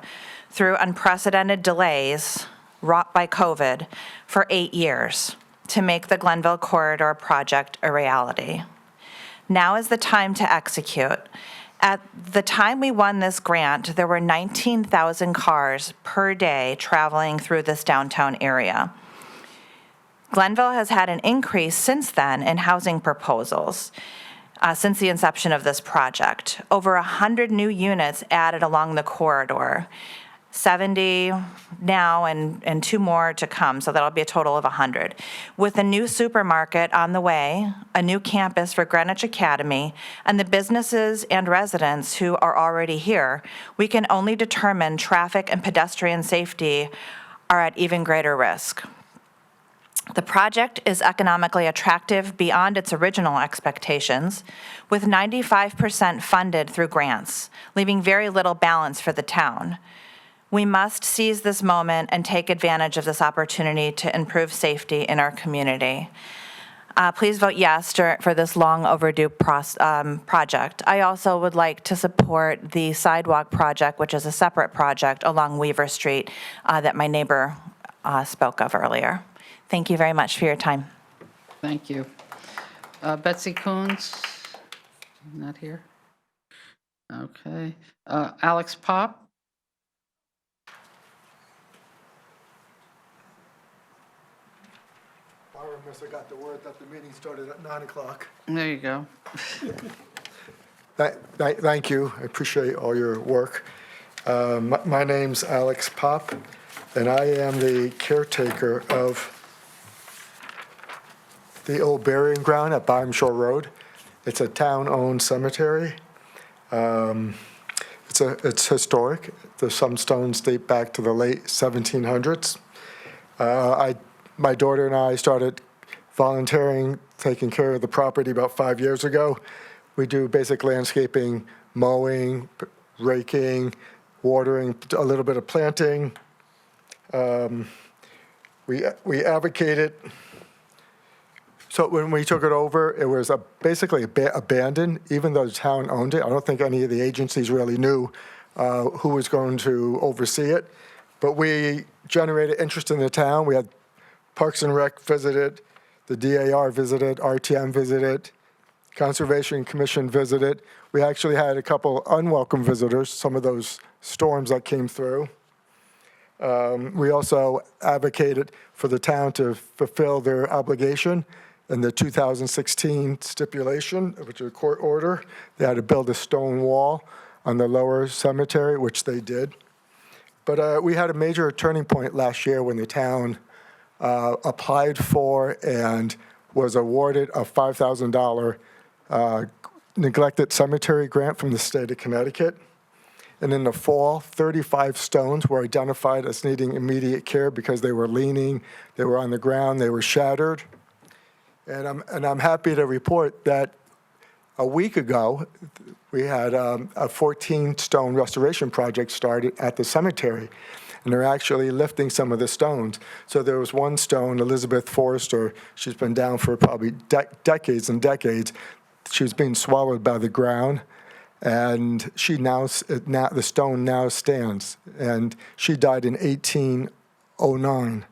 through unprecedented delays wrought by COVID for 8 years to make the Glenville Corridor project a reality. Now is the time to execute. At the time we won this grant, there were 19,000 cars per day traveling through this downtown area. Glenville has had an increase since then in housing proposals since the inception of this project. Over 100 new units added along the corridor, 70 now and 2 more to come, so that'll be a total of 100. With a new supermarket on the way, a new campus for Greenwich Academy, and the businesses and residents who are already here, we can only determine traffic and pedestrian safety are at even greater risk. The project is economically attractive beyond its original expectations, with 95% funded through grants, leaving very little balance for the town. We must seize this moment and take advantage of this opportunity to improve safety in our community. Please vote yes for this long overdue project. I also would like to support the sidewalk project, which is a separate project along Weaver Street that my neighbor spoke of earlier. Thank you very much for your time. Thank you. Betsy Coons, not here. Okay. Alex Pop. I must have got the word that the meeting started at 9 o'clock. There you go. Thank you. I appreciate all your work. My name's Alex Pop, and I am the caretaker of the old burying ground at Byram Shore Road. It's a town-owned cemetery. It's historic. Some stones date back to the late 1700s. My daughter and I started volunteering, taking care of the property about 5 years ago. We do basic landscaping, mowing, raking, watering, a little bit of planting. We advocated So when we took it over, it was basically abandoned, even though the town owned it. I don't think any of the agencies really knew who was going to oversee it. But we generated interest in the town. We had Parks and Rec visited, the DAR visited, RTM visited, Conservation Commission visited. We actually had a couple unwelcome visitors, some of those storms that came through. We also advocated for the town to fulfill their obligation in the 2016 stipulation, which is a court order. They had to build a stone wall on the lower cemetery, which they did. But we had a major turning point last year when the town applied for and was awarded a $5,000 neglected cemetery grant from the state of Connecticut. And in the fall, 35 stones were identified as needing immediate care because they were leaning, they were on the ground, they were shattered. And I'm happy to report that a week ago, we had a 14-stone restoration project started at the cemetery, and they're actually lifting some of the stones. So there was one stone, Elizabeth Forrester, she's been down for probably decades and decades. She was being swallowed by the ground, and the stone now stands, and she died in 1809.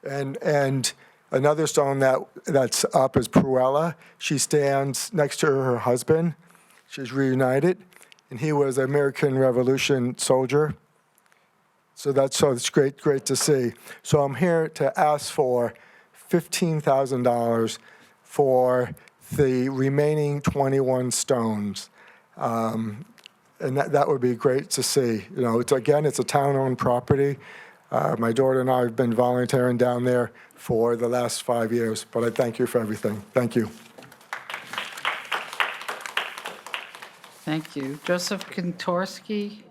And another stone that's up is Pruella. She stands next to her husband. She's reunited, and he was an American Revolution soldier. So it's great to see. So I'm here to ask for $15,000 for the remaining 21 stones. And that would be great to see. You know, it's a town-owned property. My daughter and I have been volunteering down there for the last 5 years, but I thank you for everything. Thank you. Thank you. Joseph Kontorski,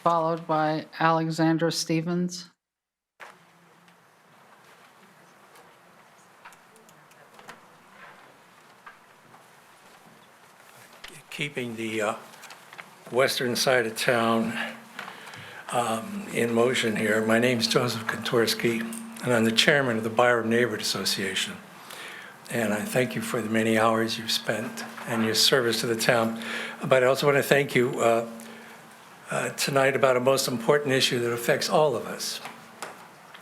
followed by Alexandra Stevens. Keeping the western side of town in motion here. My name's Joseph Kontorski, and I'm the chairman of the Byram Neighborhood Association. And I thank you for the many hours you've spent and your service to the town. But I also want to thank you tonight about a most important issue that affects all of us,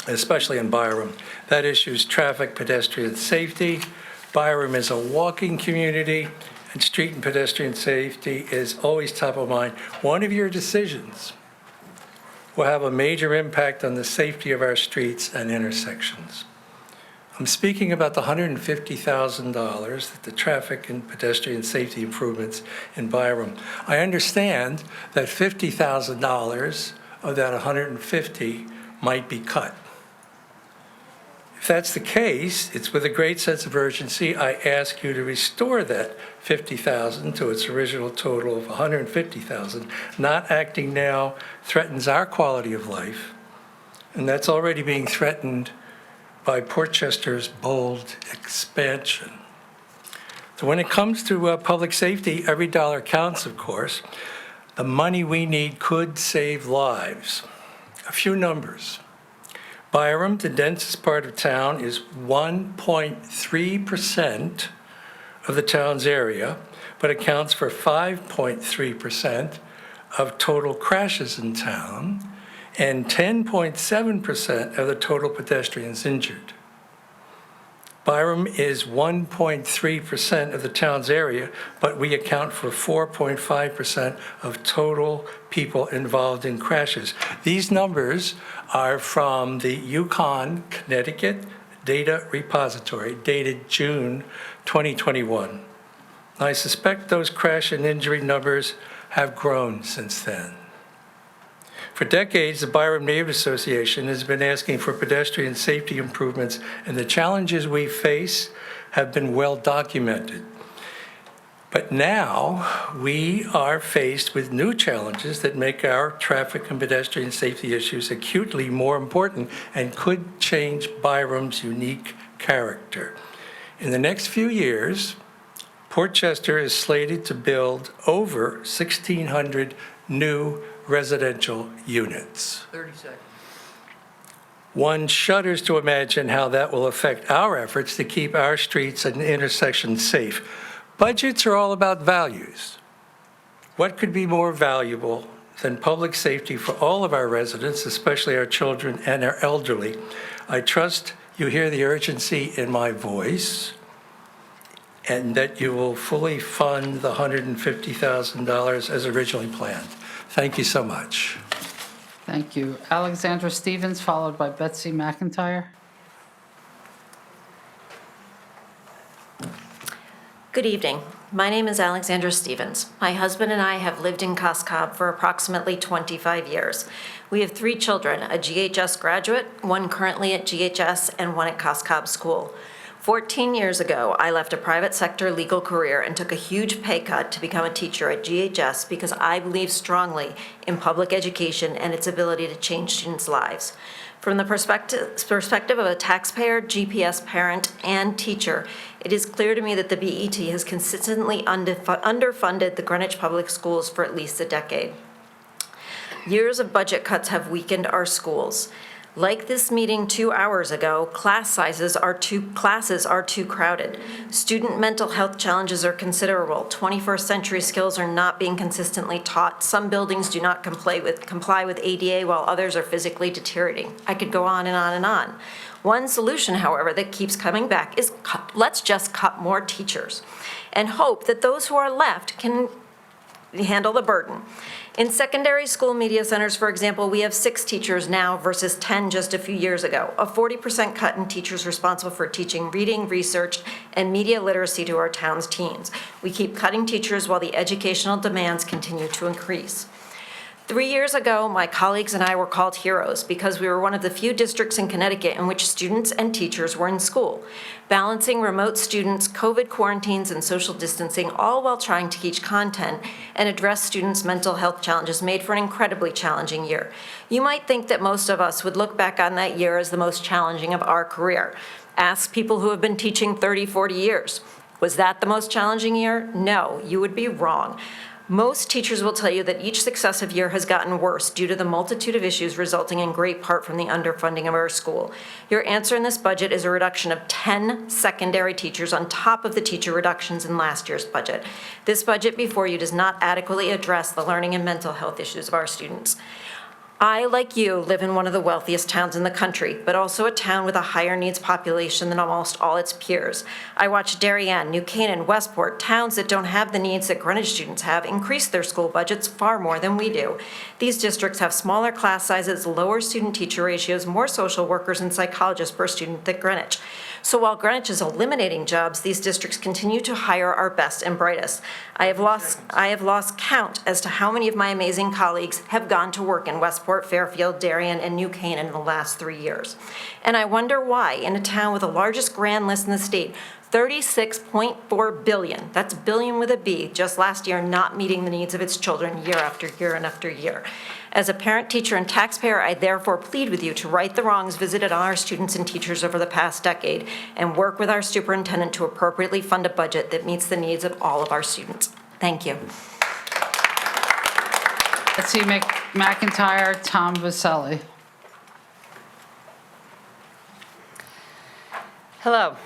especially in Byram. That issue is traffic pedestrian safety. Byram is a walking community, and street and pedestrian safety is always top of mind. One of your decisions will have a major impact on the safety of our streets and intersections. I'm speaking about the $150,000 that the traffic and pedestrian safety improvements in Byram. I understand that $50,000 of that $150,000 might be cut. If that's the case, it's with a great sense of urgency, I ask you to restore that $50,000 to its original total of $150,000. Not acting now threatens our quality of life, and that's already being threatened by Portchester's bold expansion. So when it comes to public safety, every dollar counts, of course. The money we need could save lives. A few numbers. Byram, the densest part of town, is 1.3% of the town's area, but accounts for 5.3% of total crashes in town and 10.7% of the total pedestrians injured. Byram is 1.3% of the town's area, but we account for 4.5% of total people involved in crashes. These numbers are from the Yukon, Connecticut Data Repository, dated June 2021. I suspect those crash and injury numbers have grown since then. For decades, the Byram Neighborhood Association has been asking for pedestrian safety improvements, and the challenges we face have been well documented. But now we are faced with new challenges that make our traffic and pedestrian safety issues acutely more important and could change Byram's unique character. In the next few years, Portchester is slated to build over 1,600 new residential units. 30 seconds. One shudders to imagine how that will affect our efforts to keep our streets and intersections safe. Budgets are all about values. What could be more valuable than public safety for all of our residents, especially our children and our elderly? I trust you hear the urgency in my voice and that you will fully fund the $150,000 as originally planned. Thank you so much. Thank you. Alexandra Stevens, followed by Betsy McIntyre. Good evening. My name is Alexandra Stevens. My husband and I have lived in Cos Cob for approximately 25 years. We have 3 children, a GHS graduate, one currently at GHS, and one at Cos Cob School. 14 years ago, I left a private sector legal career and took a huge pay cut to become a teacher at GHS because I believe strongly in public education and its ability to change students' lives. From the perspective of a taxpayer, GPS parent, and teacher, it is clear to me that the BET has consistently underfunded the Greenwich Public Schools for at least a decade. Years of budget cuts have weakened our schools. Like this meeting 2 hours ago, classes are too crowded. Student mental health challenges are considerable. 21st century skills are not being consistently taught. Some buildings do not comply with ADA while others are physically deteriorating. I could go on and on and on. One solution, however, that keeps coming back is let's just cut more teachers and hope that those who are left can handle the burden. In secondary school media centers, for example, we have 6 teachers now versus 10 just a few years ago, a 40% cut in teachers responsible for teaching reading, research, and media literacy to our town's teens. We keep cutting teachers while the educational demands continue to increase. 3 years ago, my colleagues and I were called heroes because we were one of the few districts in Connecticut in which students and teachers were in school, balancing remote students, COVID quarantines, and social distancing, all while trying to teach content and address students' mental health challenges made for an incredibly challenging year. You might think that most of us would look back on that year as the most challenging of our career. Ask people who have been teaching 30, 40 years. Was that the most challenging year? No, you would be wrong. Most teachers will tell you that each successive year has gotten worse due to the multitude of issues resulting in great part from the underfunding of our school. Your answer in this budget is a reduction of 10 secondary teachers on top of the teacher reductions in last year's budget. This budget before you does not adequately address the learning and mental health issues of our students. I, like you, live in one of the wealthiest towns in the country, but also a town with a higher needs population than almost all its peers. I watch Darien, New Canaan, Westport, towns that don't have the needs that Greenwich students have, increase their school budgets far more than we do. These districts have smaller class sizes, lower student-teacher ratios, more social workers and psychologists per student than Greenwich. So while Greenwich is eliminating jobs, these districts continue to hire our best and brightest. I have lost count as to how many of my amazing colleagues have gone to work in Westport, Fairfield, Darien, and New Canaan in the last 3 years. And I wonder why, in a town with the largest grand list in the state, $36.4 billion, that's billion with a B, just last year, not meeting the needs of its children year after year and after year. As a parent, teacher, and taxpayer, I therefore plead with you to right the wrongs visited on our students and teachers over the past decade and work with our superintendent to appropriately fund a budget that meets the needs of all of our students. Thank you. Betsy McIntyre, Tom Vaselli. Hello.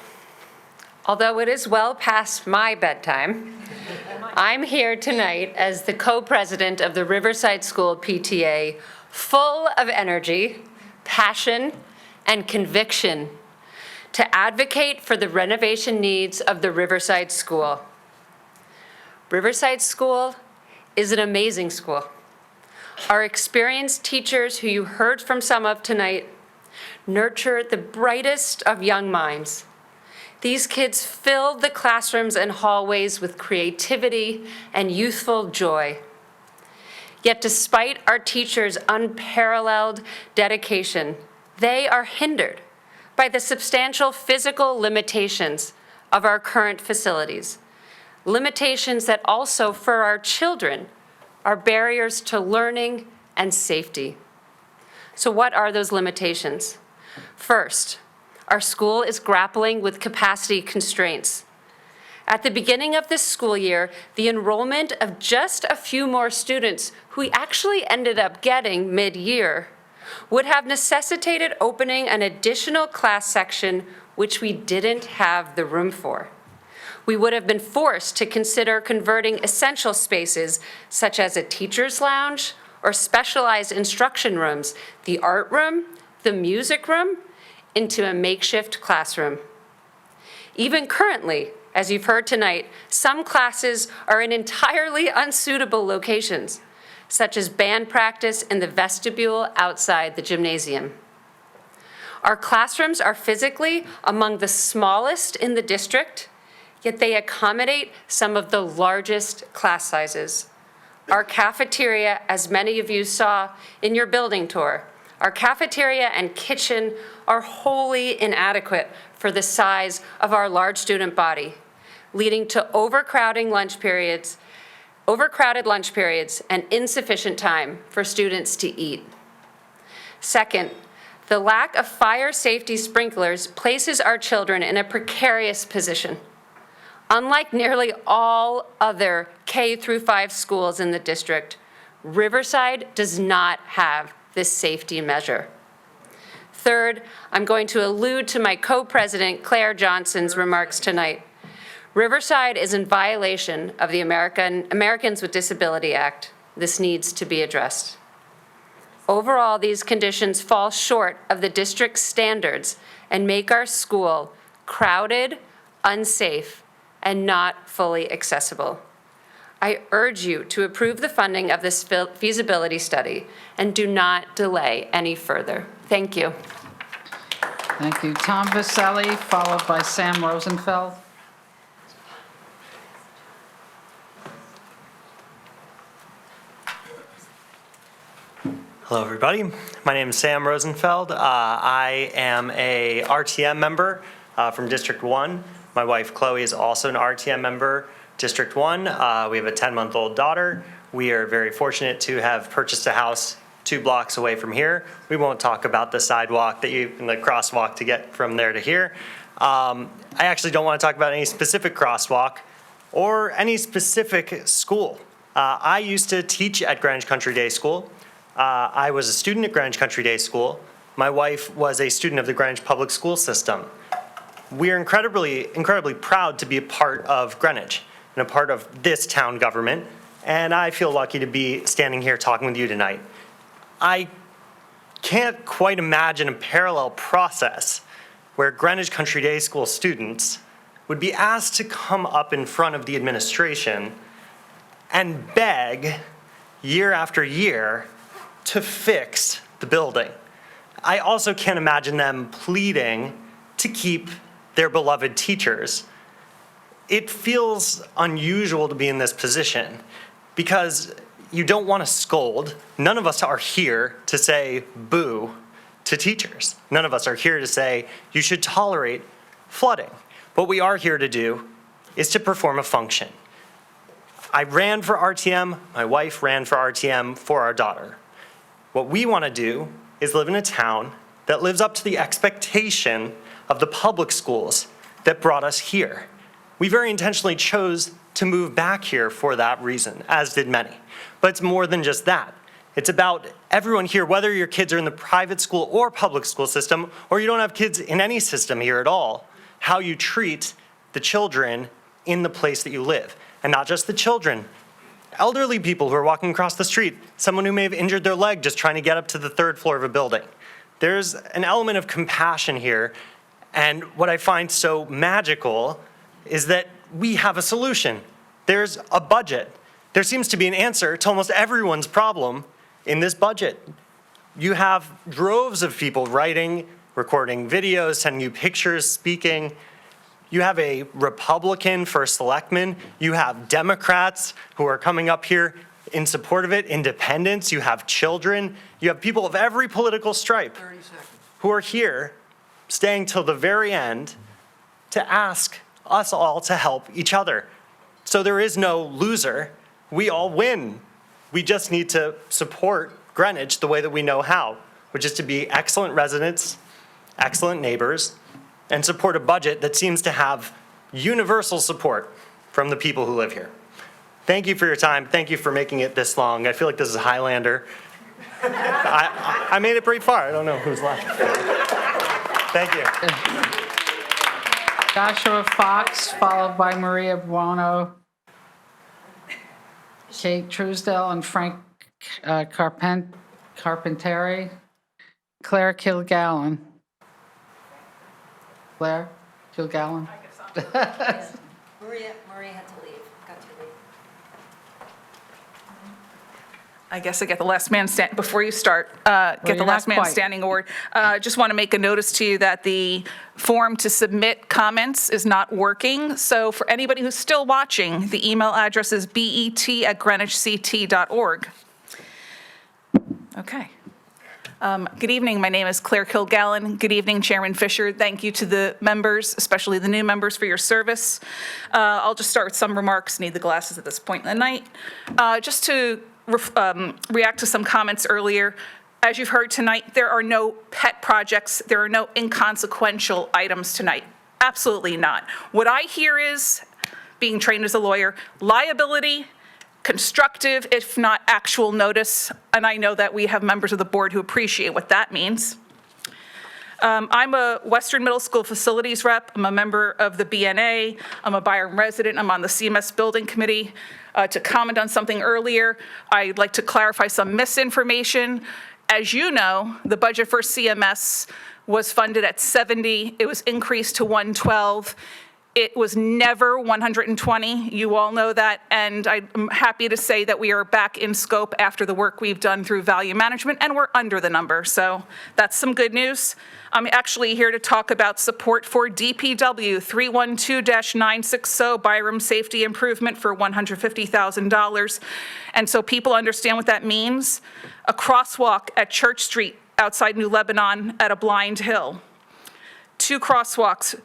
Although it is well past my bedtime, I'm here tonight as the co-president of the Riverside School PTA, full of energy, passion, and conviction to advocate for the renovation needs of the Riverside School. Riverside School is an amazing school. Our experienced teachers, who you heard from some of tonight, nurture the brightest of young minds. These kids filled the classrooms and hallways with creativity and youthful joy. Yet despite our teachers' unparalleled dedication, they are hindered by the substantial physical limitations of our current facilities. Limitations that also, for our children, are barriers to learning and safety. So what are those limitations? First, our school is grappling with capacity constraints. At the beginning of this school year, the enrollment of just a few more students who we actually ended up getting mid-year would have necessitated opening an additional class section which we didn't have the room for. We would have been forced to consider converting essential spaces such as a teacher's lounge or specialized instruction rooms, the art room, the music room, into a makeshift classroom. Even currently, as you've heard tonight, some classes are in entirely unsuitable locations, such as band practice in the vestibule outside the gymnasium. Our classrooms are physically among the smallest in the district, yet they accommodate some of the largest class sizes. Our cafeteria, as many of you saw in your building tour, our cafeteria and kitchen are wholly inadequate for the size of our large student body, leading to overcrowded lunch periods, and insufficient time for students to eat. Second, the lack of fire safety sprinklers places our children in a precarious position. Unlike nearly all other K-5 schools in the district, Riverside does not have this safety measure. Third, I'm going to allude to my co-president Claire Johnson's remarks tonight. Riverside is in violation of the Americans with Disability Act. This needs to be addressed. Overall, these conditions fall short of the district's standards and make our school crowded, unsafe, and not fully accessible. I urge you to approve the funding of this feasibility study and do not delay any further. Thank you. Thank you. Tom Vaselli, followed by Sam Rosenfeld. Hello, everybody. My name is Sam Rosenfeld. I am a RTM member from District 1. My wife, Chloe, is also an RTM member, District 1. We have a 10-month-old daughter. We are very fortunate to have purchased a house 2 blocks away from here. We won't talk about the sidewalk and the crosswalk to get from there to here. I actually don't want to talk about any specific crosswalk or any specific school. I used to teach at Greenwich Country Day School. I was a student at Greenwich Country Day School. My wife was a student of the Greenwich Public School System. We are incredibly proud to be a part of Greenwich and a part of this town government, and I feel lucky to be standing here talking with you tonight. I can't quite imagine a parallel process where Greenwich Country Day School students would be asked to come up in front of the administration and beg year after year to fix the building. I also can't imagine them pleading to keep their beloved teachers. It feels unusual to be in this position because you don't want to scold. None of us are here to say boo to teachers. None of us are here to say you should tolerate flooding. What we are here to do is to perform a function. I ran for RTM, my wife ran for RTM for our daughter. What we want to do is live in a town that lives up to the expectation of the public schools that brought us here. We very intentionally chose to move back here for that reason, as did many. But it's more than just that. It's about everyone here, whether your kids are in the private school or public school system, or you don't have kids in any system here at all, how you treat the children in the place that you live. And not just the children, elderly people who are walking across the street, someone who may have injured their leg just trying to get up to the 3rd floor of a building. There's an element of compassion here, and what I find so magical is that we have a solution. There's a budget. There seems to be an answer to almost everyone's problem in this budget. You have droves of people writing, recording videos, sending you pictures, speaking. You have a Republican first selectman. You have Democrats who are coming up here in support of it, independents. You have children. You have people of every political stripe who are here staying till the very end to ask us all to help each other. So there is no loser. We all win. We just need to support Greenwich the way that we know how, which is to be excellent residents, excellent neighbors, and support a budget that seems to have universal support from the people who live here. Thank you for your time. Thank you for making it this long. I feel like this is Highlander. I made it pretty far. I don't know who's left. Thank you. Joshua Fox, followed by Maria Buono, Kate Truesdale, and Frank Carpenteri. Claire Kilgallen. Claire Kilgallen. Marie had to leave, got to leave. I guess I get the last man before you start, get the you're last not man quite. standing award. Just want to make a notice to you that the form to submit comments is not working. So for anybody who's still watching, the email address is bet@greenwichct.org. Okay. Good evening. My name is Claire Kilgallen. Good evening, Chairman Fisher. Thank you to the members, especially the new members, for your service. I'll just start with some remarks. Need the glasses at this point in the night. Just to react to some comments earlier. As you've heard tonight, there are no pet projects. There are no inconsequential items tonight. Absolutely not. What I hear is, being trained as a lawyer, liability, constructive, if not actual notice, and I know that we have members of the board who appreciate what that means. I'm a Western Middle School facilities rep. I'm a member of the BNA. I'm a Byram resident. I'm on the CMS Building Committee. To comment on something earlier, I'd like to clarify some misinformation. As you know, the budget for CMS was funded at 70. It was increased to 112. It was never 120. You all know that. And I'm happy to say that we are back in scope after the work we've done through value management, and we're under the number. So that's some good news. I'm actually here to talk about support for DPW 312-960 Byram Safety Improvement for $150,000. And so people understand what that means. A crosswalk at Church Street outside New Lebanon at a blind hill. 2 crosswalks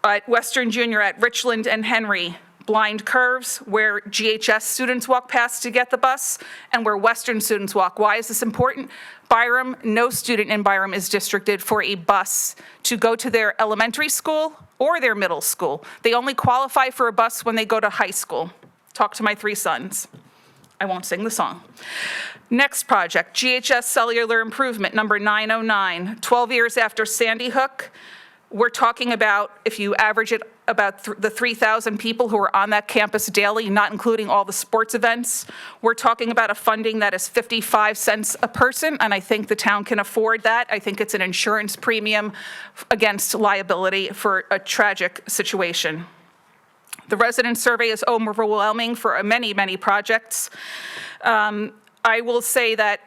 at Western Junior at Richland and Henry, blind curves where GHS students walk past to get the bus and where Western students walk. Why is this important? Byram, no student in Byram is districted for a bus to go to their elementary school or their middle school. They only qualify for a bus when they go to high school. Talk to my 3 sons. I won't sing the song. Next project, GHS Cellular Improvement, number 909. 12 years after Sandy Hook, we're talking about, if you average it, about the 3,000 people who are on that campus daily, not including all the sports events. We're talking about a funding that is 55 cents a person, and I think the town can afford that. I think it's an insurance premium against liability for a tragic situation. The resident survey is overwhelming for many, many projects. I will say that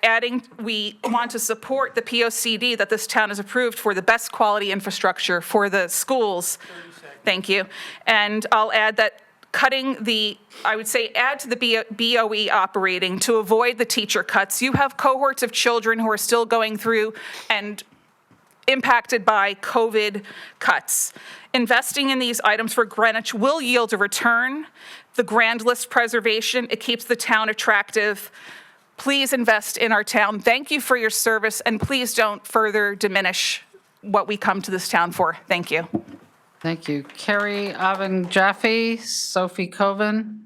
we want to support the POCD that this town has approved for the best quality infrastructure for the schools. Thank you. And I'll add that add to the BOE operating to avoid the teacher cuts. You have cohorts of children who are still going through and impacted by COVID cuts. Investing in these items for Greenwich will yield a return. The grand list preservation, it keeps the town attractive. Please invest in our town. Thank you for your service, and please don't further diminish what we come to this town for. Thank you. Thank you. Carrie Avan Jaffe, Sophie Coven.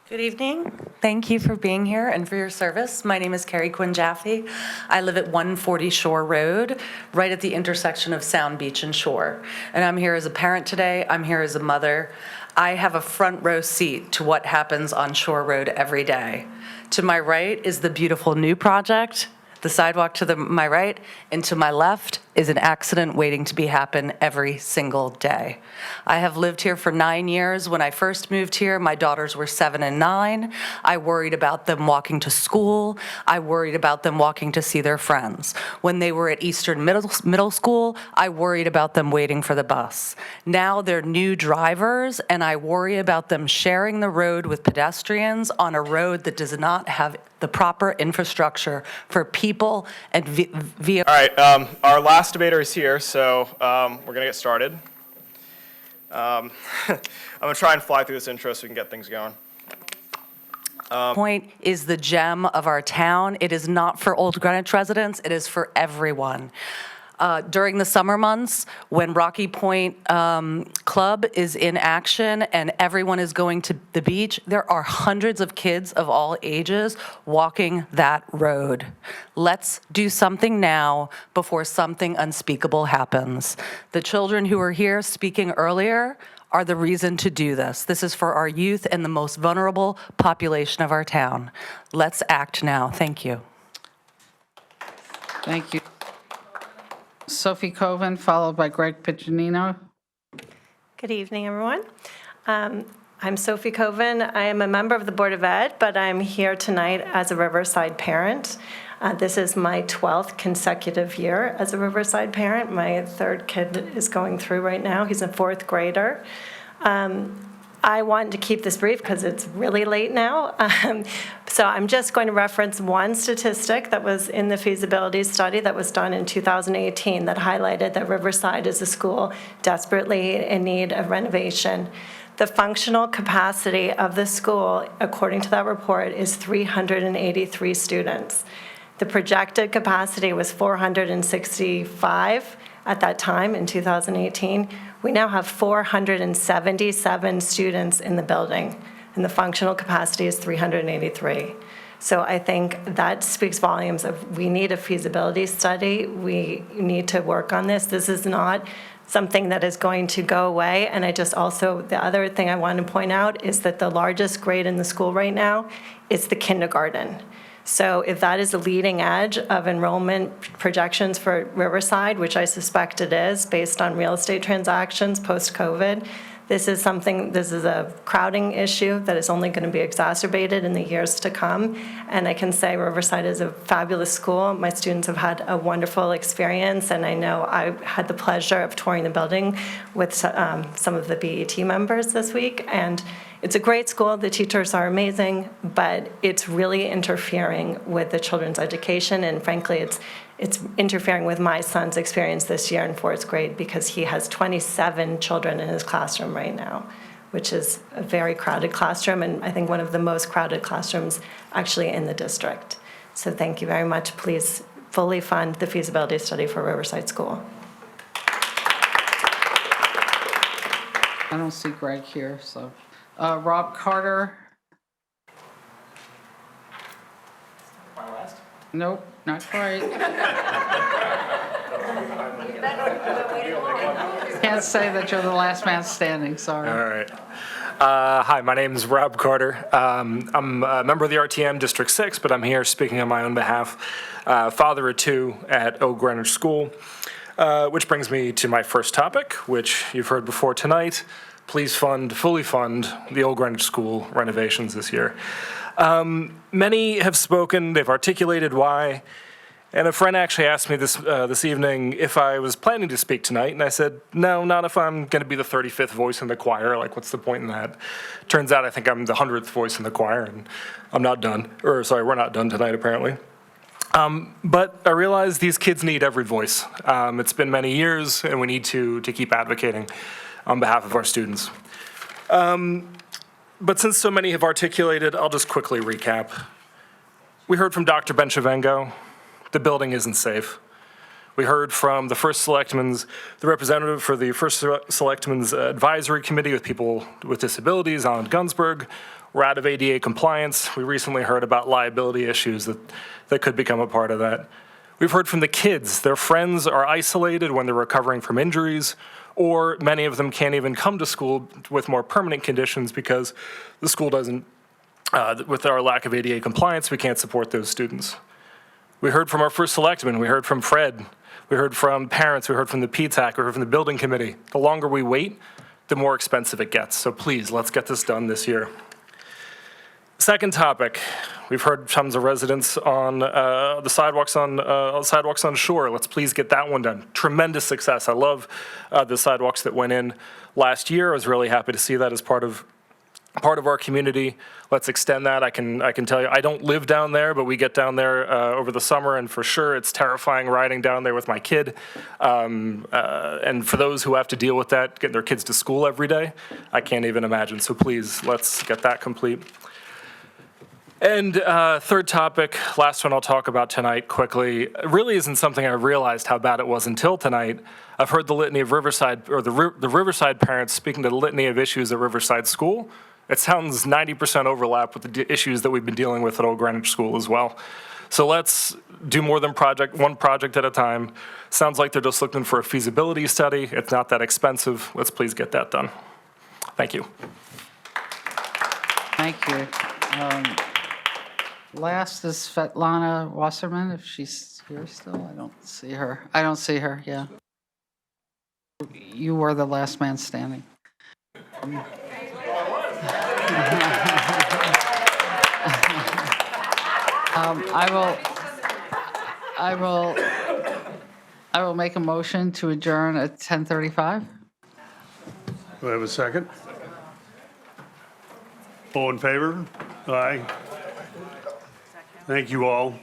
Good evening. Thank you for being here and for your service. My name is Carrie Quinn Jaffe. I live at 140 Shore Road, right at the intersection of Sound Beach and Shore. And I'm here as a parent today. I'm here as a mother. I have a front row seat to what happens on Shore Road every day. To my right is the beautiful new project, the sidewalk to my right, and to my left is an accident waiting to happen every single day. I have lived here for 9 years. When I first moved here, my daughters were 7 and 9. I worried about them walking to school. I worried about them walking to see their friends. When they were at Eastern Middle School, I worried about them waiting for the bus. Now they're new drivers, and I worry about them sharing the road with pedestrians on a road that does not have the proper infrastructure for people and vehicles. All right, our last debater is here, so we're gonna get started. I'm gonna try and fly through this intro so we can get things going. Point is the gem of our town. It is not for Old Greenwich residents, it is for everyone. During the summer months, when Rocky Point Club is in action and everyone is going to the beach, there are hundreds of kids of all ages walking that road. Let's do something now before something unspeakable happens. The children who were here speaking earlier are the reason to do this. This is for our youth and the most vulnerable population of our town. Let's act now. Thank you. Thank you. Sophie Coven, followed by Greg Piccinino. Good evening, everyone. I'm Sophie Coven. I am a member of the Board of Ed, but I'm here tonight as a Riverside parent. This is my 12th consecutive year as a Riverside parent. My third kid is going through right now. He's a fourth grader. I wanted to keep this brief because it's really late now. So I'm just going to reference one statistic that was in the feasibility study that was done in 2018 that highlighted that Riverside is a school desperately in need of renovation. The functional capacity of the school, according to that report, is 383 students. The projected capacity was 465 at that time in 2018. We now have 477 students in the building, and the functional capacity is 383. So I think that speaks volumes of we need a feasibility study. We need to work on this. This is not something that is going to go away. And I just also, the other thing I want to point out is that the largest grade in the school right now is the kindergarten. So if that is the leading edge of enrollment projections for Riverside, which I suspect it is based on real estate transactions post-COVID, this is a crowding issue that is only going to be exacerbated in the years to come. And I can say Riverside is a fabulous school. My students have had a wonderful experience, and I know I had the pleasure of touring the building with some of the BET members this week. And it's a great school. The teachers are amazing, but it's really interfering with the children's education. And frankly, it's interfering with my son's experience this year in fourth grade because he has 27 children in his classroom right now, which is a very crowded classroom, and I think one of the most crowded classrooms actually in the district. So thank you very much. Please fully fund the feasibility study for Riverside School. I don't see Greg here, so. Rob Carter. My last? Nope, not quite. Can't say that you're the last man standing, sorry. All right. Hi, my name is Rob Carter. I'm a member of the RTM District 6, but I'm here speaking on my own behalf, father of two at Old Greenwich School, which brings me to my first topic, which you've heard before tonight. Please fully fund the Old Greenwich School renovations this year. Many have spoken, they've articulated why, and a friend actually asked me this evening if I was planning to speak tonight, and I said, no, not if I'm going to be the 35th voice in the choir, like what's the point in that? Turns out I think I'm the 100th voice in the choir, and we're not done tonight apparently. But I realize these kids need every voice. It's been many years, and we need to keep advocating on behalf of our students. But since so many have articulated, I'll just quickly recap. We heard from Dr. Benchavengo, the building isn't safe. We heard from the representative for the First Selectman's Advisory Committee with people with disabilities, Alan Gunsberg. We're out of ADA compliance. We recently heard about liability issues that could become a part of that. We've heard from the kids. Their friends are isolated when they're recovering from injuries, or many of them can't even come to school with more permanent conditions because the school doesn't, with our lack of ADA compliance, we can't support those students. We heard from our first selectman, we heard from Fred, we heard from parents, we heard from the PTAC, we heard from the building committee. The longer we wait, the more expensive it gets. So please, let's get this done this year. Second topic, we've heard tons of residents on the sidewalks on Shore. Let's please get that one done. Tremendous success. I love the sidewalks that went in last year. I was really happy to see that as part of our community. Let's extend that. I can tell you, I don't live down there, but we get down there over the summer, and for sure it's terrifying riding down there with my kid. And for those who have to deal with that, getting their kids to school every day, I can't even imagine. So please, let's get that complete. And third topic, last one I'll talk about tonight quickly, it really isn't something I realized how bad it was until tonight. I've heard the litany of Riverside, or the Riverside parents speaking to the litany of issues at Riverside School. It sounds 90% overlap with the issues that we've been dealing with at Old Greenwich School as well. So let's do more than one project at a time. Sounds like they're just looking for a feasibility study. It's not that expensive. Let's please get that done. Thank you. Thank you. Last is Svetlana Wasserman, if she's here still. I don't see her. Yeah. You were the last man standing. I will make a motion to adjourn at 10:35. Do I have a second? All in favor? Aye. Thank you all.